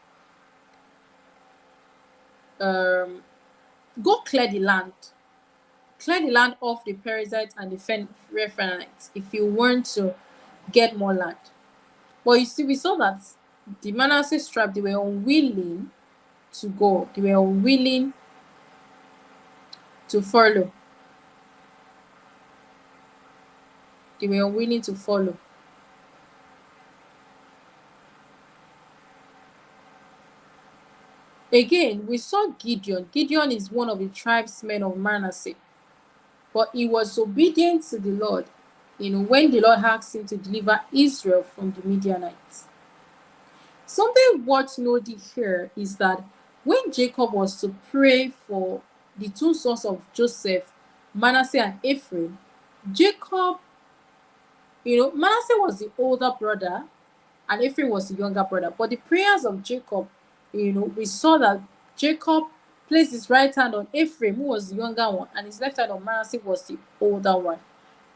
go clear the land. Clear the land of the Perizzites and the Rephaites if you want to get more land. But you see, we saw that the Manasseh tribe, they were unwilling to go. They were unwilling to follow. They were unwilling to follow. Again, we saw Gideon. Gideon is one of the tribesmen of Manasseh. But he was obedient to the Lord, when the Lord asked him to deliver Israel from the Midianites. Something worth noting here is that when Jacob was to pray for the two sons of Joseph, Manasseh and Ephraim, Jacob, Manasseh was the older brother and Ephraim was the younger brother. But the prayers of Jacob, we saw that Jacob placed his right hand on Ephraim, who was the younger one, and his left hand on Manasseh was the older one.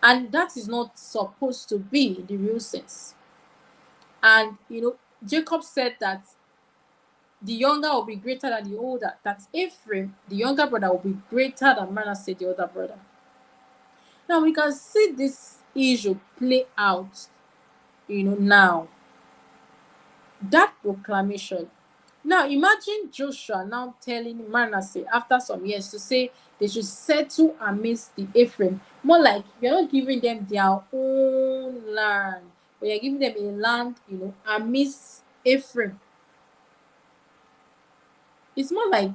And that is not supposed to be in the real sense. And, Jacob said that the younger will be greater than the older. That's Ephraim, the younger brother, will be greater than Manasseh, the older brother. Now we can see this issue play out, now. That proclamation. Now imagine Joshua now telling Manasseh after some years to say they should settle amidst the Ephraim. More like you're not giving them their own land, but you're giving them a land, amidst Ephraim. It's more like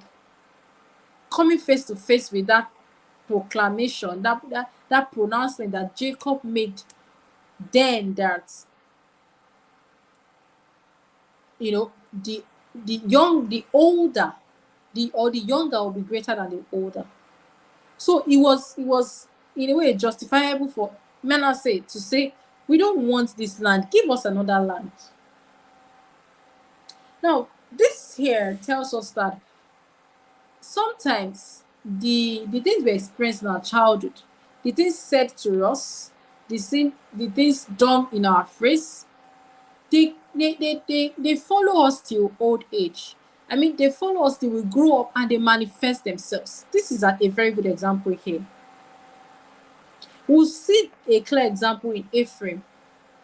coming face to face with that proclamation, that pronouncement that Jacob made then, that the older, the younger will be greater than the older. So it was in a way justifiable for Manasseh to say, we don't want this land, give us another land. Now this here tells us that sometimes the things we experience in our childhood, the things said to us, the things done in our face, they follow us till old age. I mean, they follow us till we grow up and they manifest themselves. This is a very good example here. We'll see a clear example in Ephraim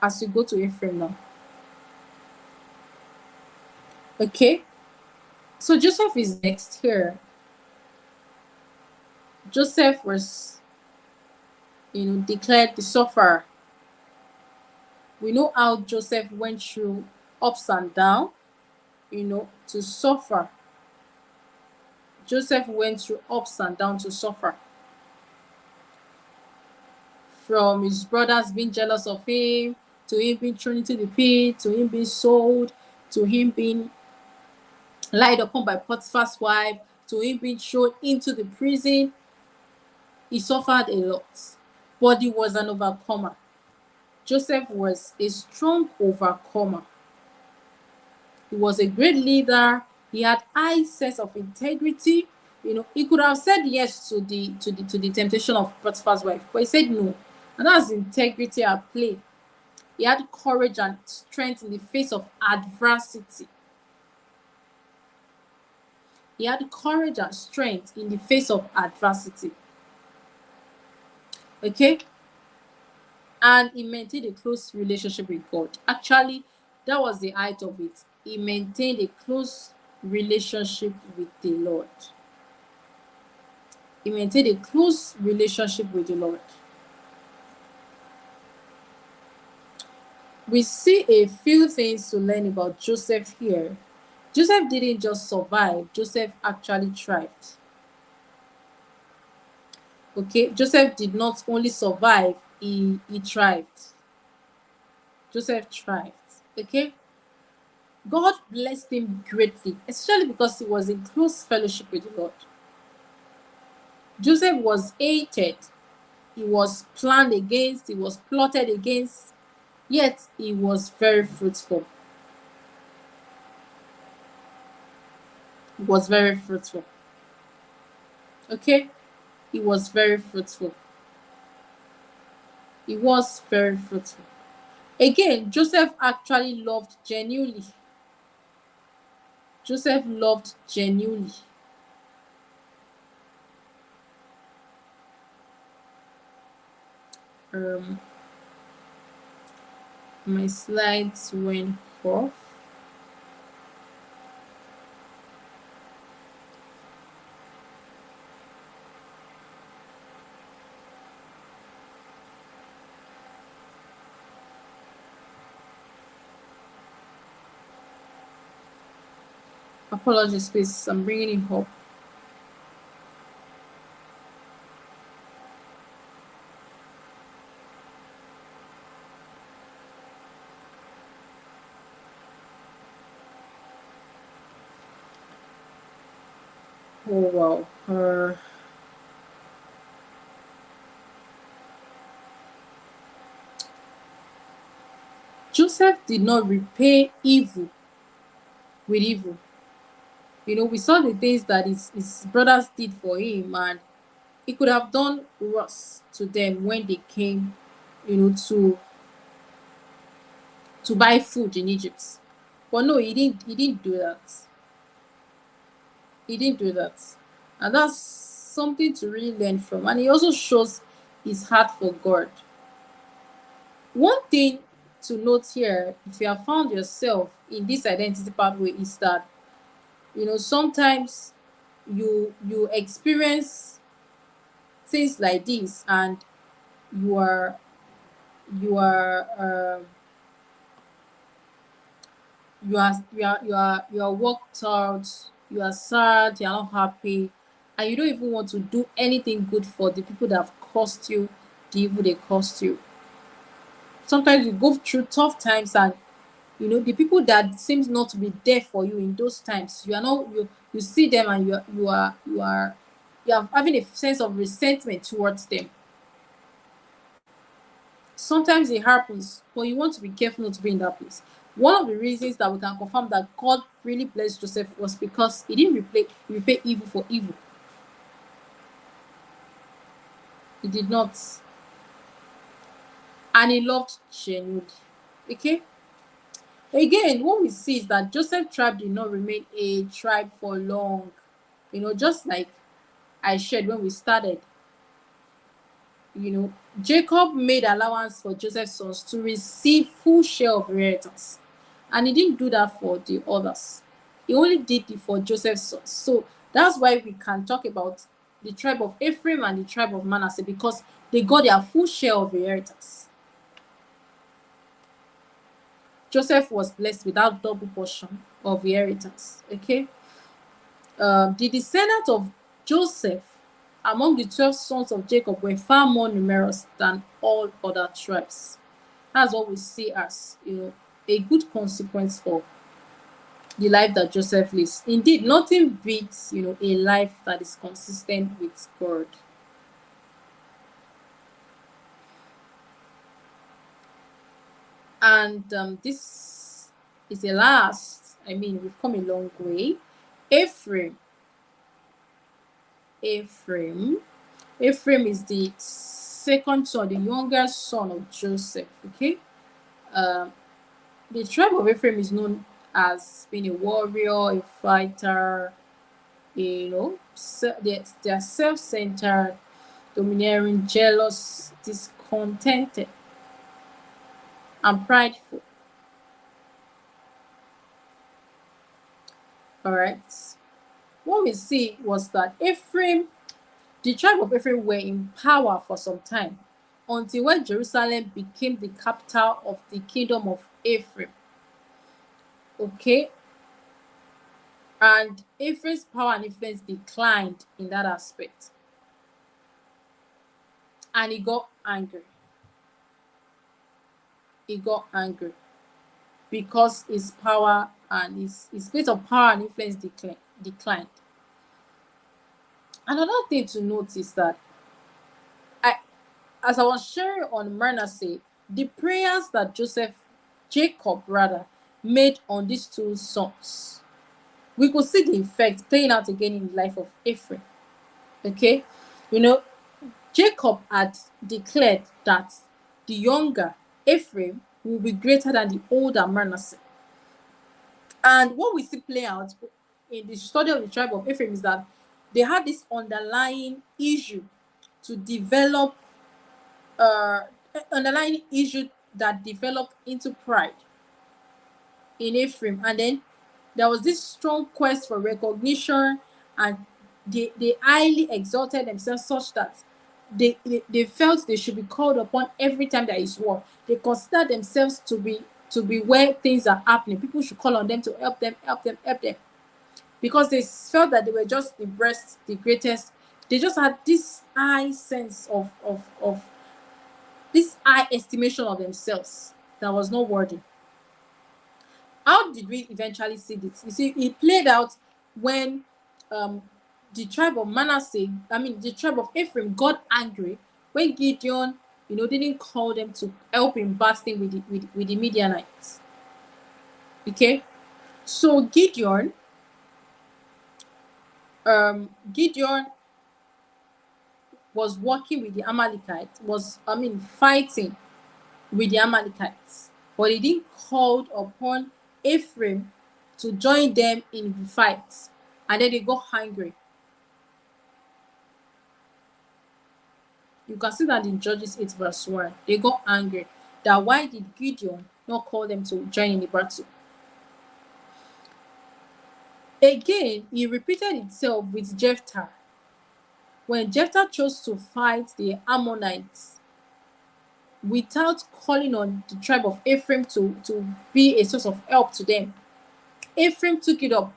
as we go to Ephraim now. Okay, so Joseph is next here. Joseph was, declared the sufferer. We know how Joseph went through ups and downs, to suffer. Joseph went through ups and downs to suffer. From his brothers being jealous of him, to him being thrown into the pit, to him being sold, to him being lied upon by Potiphar's wife, to him being thrown into the prison. He suffered a lot, but he was an overcomer. Joseph was a strong overcomer. He was a great leader. He had high sense of integrity. He could have said yes to the temptation of Potiphar's wife, but he said no. And that's integrity at play. He had courage and strength in the face of adversity. He had courage and strength in the face of adversity. Okay? And he maintained a close relationship with God. Actually, that was the height of it. He maintained a close relationship with the Lord. He maintained a close relationship with the Lord. We see a few things to learn about Joseph here. Joseph didn't just survive, Joseph actually thrived. Okay, Joseph did not only survive, he thrived. Joseph thrived. Okay, God blessed him greatly, especially because he was in close fellowship with the Lord. Joseph was hated, he was planned against, he was plotted against, yet he was very fruitful. He was very fruitful. Okay, he was very fruitful. He was very fruitful. Again, Joseph actually loved genuinely. Joseph loved genuinely. My slides went off. Apologies, please. I'm bringing it up. Oh wow. Joseph did not repay evil with evil. We saw the things that his brothers did for him, and he could have done worse to them when they came, to buy food in Egypt. But no, he didn't do that. He didn't do that. And that's something to really learn from. And he also shows his heart for God. One thing to note here, if you have found yourself in this identity pathway, is that sometimes you experience things like this, and you are you are you are worked out, you are sad, you are not happy, and you don't even want to do anything good for the people that have caused you the evil they caused you. Sometimes you go through tough times, and the people that seems not to be there for you in those times, you are not you see them, and you are having a sense of resentment towards them. Sometimes it happens, but you want to be careful not to be in that place. One of the reasons that we can confirm that God really blessed Joseph was because he didn't repay evil for evil. He did not. And he loved genuinely. Okay? Again, what we see is that Joseph's tribe did not remain a tribe for long. Just like I shared when we started, Jacob made allowance for Joseph's sons to receive full share of inheritance. And he didn't do that for the others. He only did it for Joseph's sons. So that's why we can talk about the tribe of Ephraim and the tribe of Manasseh, because they got their full share of inheritance. Joseph was blessed without double portion of inheritance. Okay? The descendants of Joseph among the 12 sons of Jacob were far more numerous than all other tribes. That's what we see as a good consequence for the life that Joseph lives. Indeed, nothing beats a life that is consistent with God. And this is the last. I mean, we've come a long way. Ephraim. Ephraim is the second son, the youngest son of Joseph. Okay. The tribe of Ephraim is known as being a warrior, a fighter. They're self-centered, domineering, jealous, discontented, and prideful. All right. What we see was that the tribe of Ephraim were in power for some time, until when Jerusalem became the capital of the kingdom of Ephraim. Okay. And Ephraim's power and influence declined in that aspect. And he got angry. He got angry because his power and his place of power and influence declined. Another thing to note is that as I was sharing on Manasseh, the prayers that Jacob rather, made on these two sons, we could see the effect playing out again in the life of Ephraim. Okay, Jacob had declared that the younger Ephraim will be greater than the older Manasseh. And what we see play out in the study of the tribe of Ephraim is that they had this underlying issue to develop, uh, underlying issue that developed into pride in Ephraim. And then there was this strong quest for recognition, and they highly exalted themselves such that they felt they should be called upon every time there is war. They consider themselves to be where things are happening. People should call on them to help them, because they felt that they were just the best, the greatest. They just had this high sense of this high estimation of themselves that was not worthy. How did we eventually see this? You see, it played out when um, the tribe of the tribe of Ephraim got angry when Gideon, didn't call them to help in battling with the Midianites. Okay, so Gideon was working with the Amalekites, fighting with the Amalekites, but he didn't call upon Ephraim to join them in the fight. and then they got angry. You can see that in Judges 8 verse 1. They got angry that why did Gideon not call them to join in the battle? Again, it repeated itself with Jephthah. When Jephthah chose to fight the Ammonites without calling on the tribe of Ephraim to be a source of help to them, Ephraim took it up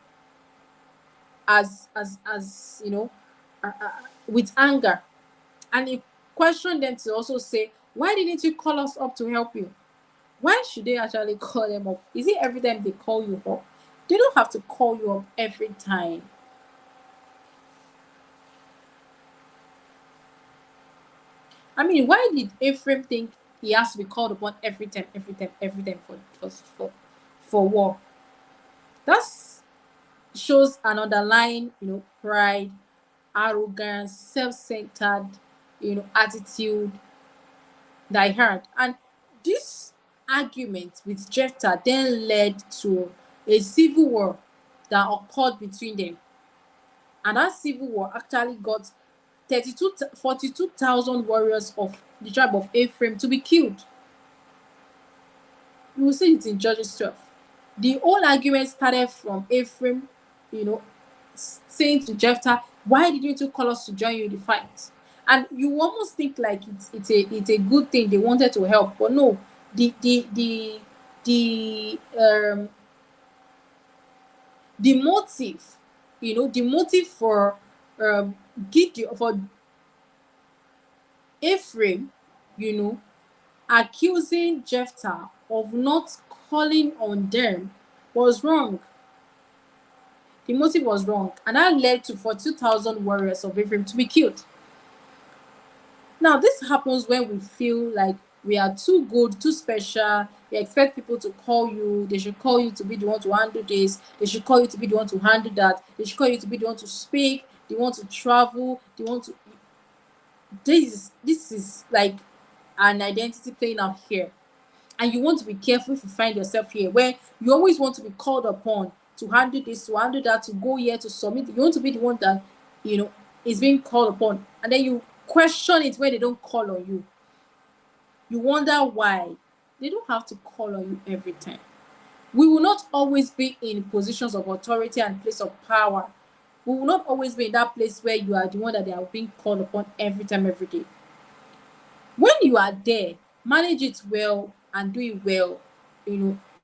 as with anger, and he questioned them to also say, why didn't you call us up to help you? Why should they actually call them up? Is it every time they call you up? They don't have to call you up every time. I mean, why did Ephraim think he has to be called upon every time for war? That shows an underlying, pride, arrogance, self-centered, attitude that I heard. And this argument with Jephthah then led to a civil war that occurred between them. And that civil war actually got 42,000 warriors of the tribe of Ephraim to be killed. You will see it in Judges 12. The whole argument started from Ephraim, saying to Jephthah, why didn't you call us to join you in the fight? And you almost think like it's a good thing, they wanted to help, but no. The motive, the motive for Gideon, for Ephraim, accusing Jephthah of not calling on them was wrong. The motive was wrong, and that led to 42,000 warriors of Ephraim to be killed. Now, this happens when we feel like we are too good, too special. You expect people to call you. They should call you to be the one to handle this. They should call you to be the one to handle that. They should call you to be the one to speak. They want to travel. They want to. This is like an identity playing out here. And you want to be careful if you find yourself here, where you always want to be called upon to handle this, to handle that, to go here, to submit. You want to be the one that, is being called upon. And then you question it when they don't call on you. You wonder why. They don't have to call on you every time. We will not always be in positions of authority and place of power. We will not always be in that place where you are the one that they are being called upon every time, every day. When you are there, manage it well and do it well,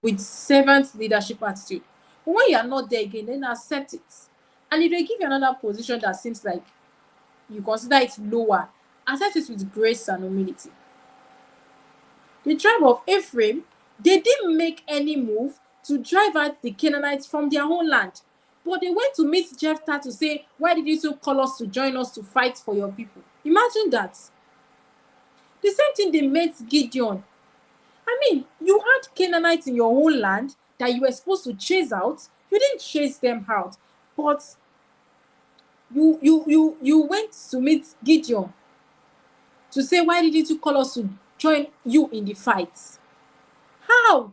with servant leadership attitude. But when you are not there again, then accept it. And if they give you another position that seems like you consider it lower, accept it with grace and humility. The tribe of Ephraim, they didn't make any move to drive out the Canaanites from their own land. But they went to meet Jephthah to say, why did you call us to join us to fight for your people? Imagine that. The same thing they met Gideon. I mean, you had Canaanites in your own land that you were supposed to chase out. You didn't chase them out, but you went to meet Gideon to say, why didn't you call us to join you in the fight? How?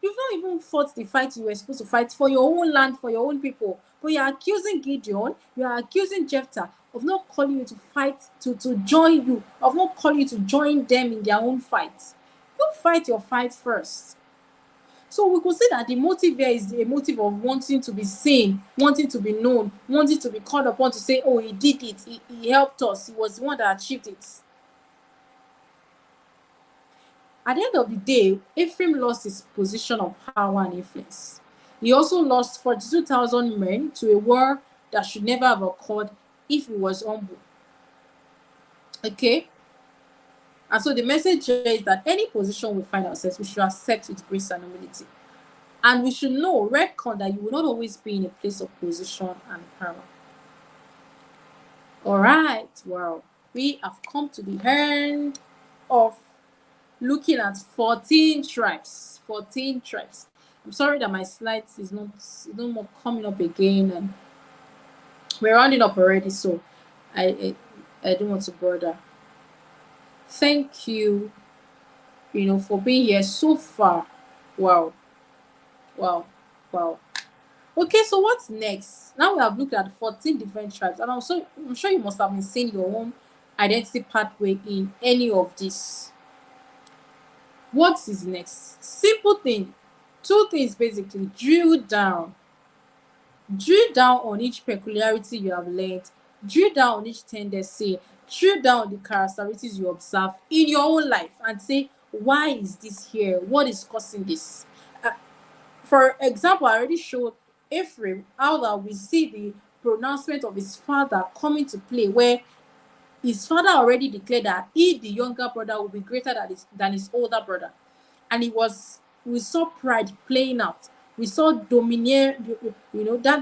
You've not even fought the fight you were supposed to fight for your own land, for your own people. But you're accusing Gideon, you're accusing Jephthah of not calling you to fight, to join you, of not calling you to join them in their own fights. You fight your fight first. So we could say that the motive here is a motive of wanting to be seen, wanting to be known, wanting to be called upon to say, oh, he did it, he helped us, he was the one that achieved it. At the end of the day, Ephraim lost his position of power and influence. He also lost 42,000 men to a war that should never have occurred if he was humble. Okay? And so the message here is that any position we find ourselves, we should accept with grace and humility. And we should reckon that you will not always be in a place of position and power. All right, well, we have come to the end of looking at 14 tribes. 14 tribes. I'm sorry that my slides is not more coming up again, and we're rounding up already, so I don't want to bother. Thank you, for being here so far. Wow. Okay, so what's next? Now we have looked at 14 different tribes, and also I'm sure you must have been seeing your own identity pathway in any of this. What is next? Simple thing. Two things basically. Drill down on each peculiarity you have learned, drill down on each tendency, drill down on the characteristics you observe in your own life and say, why is this here? What is causing this? Uh, for example, I already showed Ephraim how that we see the pronouncement of his father coming to play, where his father already declared that he, the younger brother, will be greater than his older brother. And we saw pride playing out. We saw that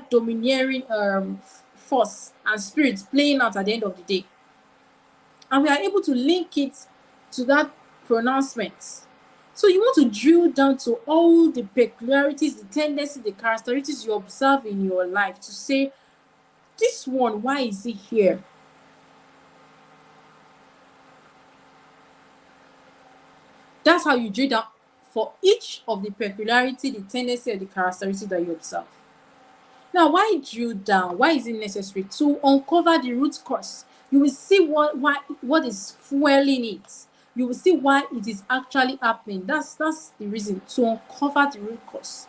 domineering force and spirit playing out at the end of the day. And we are able to link it to that pronouncement. So you want to drill down to all the peculiarities, the tendencies, the characteristics you observe in your life to say, this one, why is it here? That's how you drill down for each of the peculiarity, the tendency, and the characteristic that you observe. Now, why drill down? Why is it necessary? To uncover the root cause. You will see what is fueling it. You will see why it is actually happening. That's the reason, to uncover the root cause.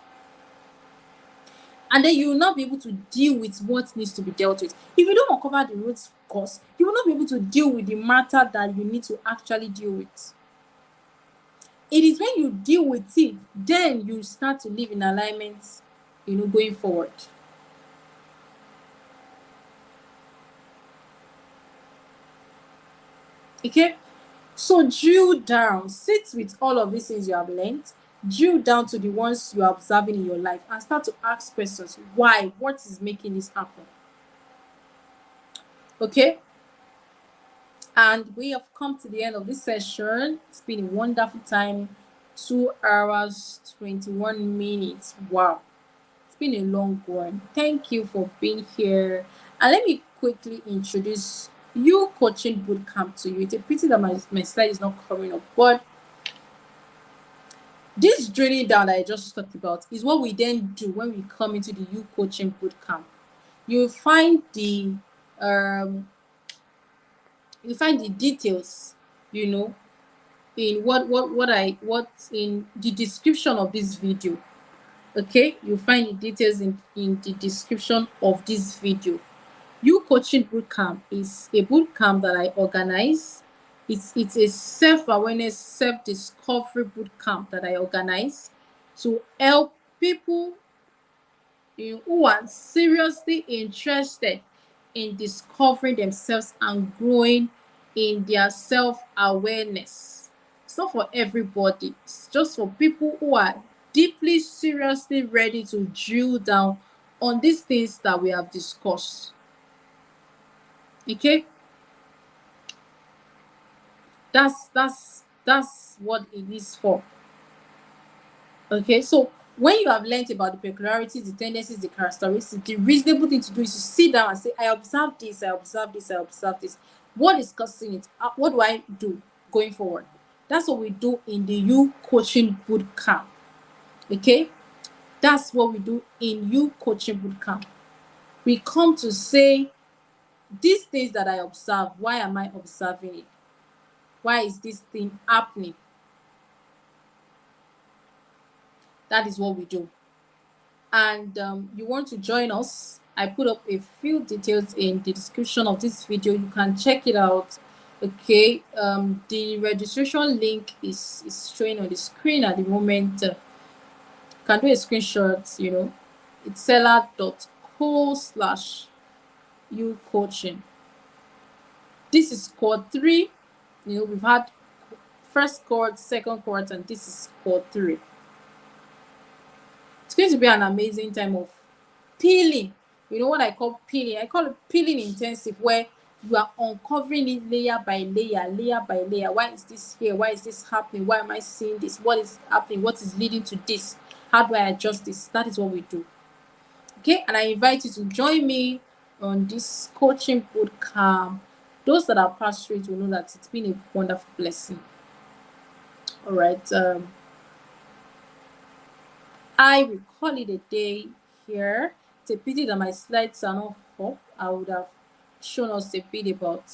And then you will not be able to deal with what needs to be dealt with. If you don't uncover the root cause, you will not be able to deal with the matter that you need to actually deal with. It is when you deal with it, then you start to live in alignment, going forward. Okay? So drill down, sit with all of these things you have learned, drill down to the ones you are observing in your life and start to ask questions. Why? What is making this happen? Okay? And we have come to the end of this session. It's been a wonderful time. 2 hours, 21 minutes. Wow. It's been a long one. Thank you for being here. And let me quickly introduce YOU Coaching Bootcamp to you. It's a pity that my slide is not coming up. But this drilling down that I just talked about is what we then do when we come into the YOU Coaching Bootcamp. You'll find the details, in what in the description of this video. Okay, you'll find the details in the description of this video. YOU Coaching Bootcamp is a bootcamp that I organize. It's a self-awareness, self-discovery bootcamp that I organize to help people who are seriously interested in discovering themselves and growing in their self-awareness. It's not for everybody. It's just for people who are deeply, seriously ready to drill down on these things that we have discussed. Okay? That's what it is for. Okay, so when you have learned about the peculiarities, the tendencies, the characteristics, the reasonable thing to do is to sit down and say, I observe this, I observe this, I observe this. What is causing it? What do I do going forward? That's what we do in the YOU Coaching Bootcamp. Okay? That's what we do in YOU Coaching Bootcamp. We come to say, these things that I observe, why am I observing it? Why is this thing happening? That is what we do. And you want to join us, I put up a few details in the description of this video. You can check it out. Okay, the registration link is showing on the screen at the moment. You can do a screenshot. It's seller.co/YOU Coaching. This is cohort 3. We've had first cohort, second cohort, and this is cohort 3. It's going to be an amazing time of peeling. You know what I call peeling? I call it peeling intensive, where you are uncovering it layer by layer, layer by layer. Why is this here? Why is this happening? Why am I seeing this? What is happening? What is leading to this? How do I adjust this? That is what we do. Okay, and I invite you to join me on this coaching bootcamp. Those that are past through it will know that it's been a wonderful blessing. All right. I will call it a day here. It's a pity that my slides are not up. I would have shown us a bit about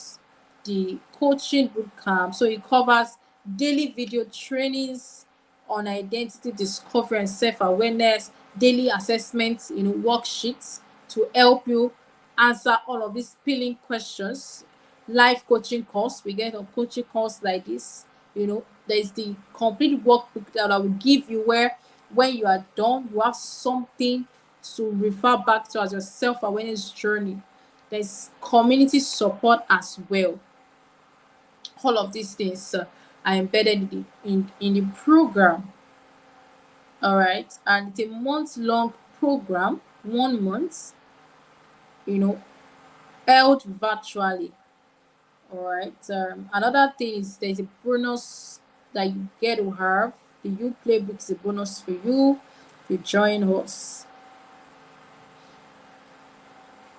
the coaching bootcamp. So it covers daily video trainings on identity discovery and self-awareness, daily assessments, worksheets to help you answer all of these peeling questions. Live coaching course, we get a coaching course like this. There's the complete workbook that I will give you, where when you are done, you have something to refer back to as your self-awareness journey. There's community support as well. All of these things are embedded in the program. All right, and it's a month-long program, 1 month, you know, held virtually. All right. Another thing is there's a bonus that you get to have. The YOU Playbook is a bonus for you. You join us.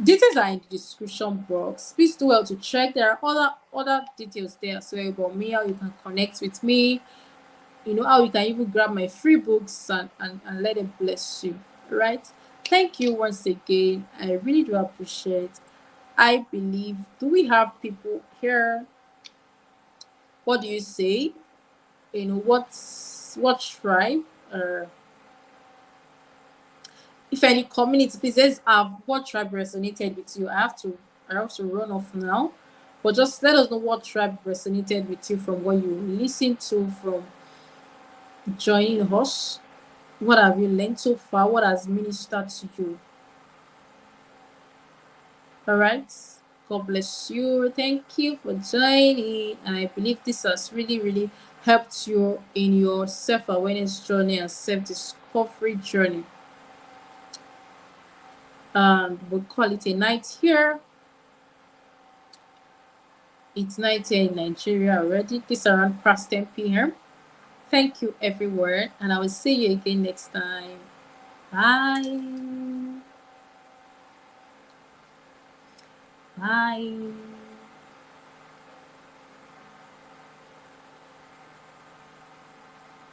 Details are in the description box. Please do well to check. There are other details there as well about me, how you can connect with me, how you can even grab my free books and let them bless you. Right? Thank you once again. I really do appreciate. I believe, do we have people here? What do you say? What tribe, or if any community, please let's have what tribe resonated with you. I have to run off now, but just let us know what tribe resonated with you from what you listened to, from joining us. What have you learned so far? What has ministered to you? All right. God bless you. Thank you for joining. And I believe this has really, really helped you in your self-awareness journey and self-discovery journey. And we'll call it a night here. It's night here in Nigeria already. This around past 10 p.m. Thank you, everyone. And I will see you again next time. Bye. Bye.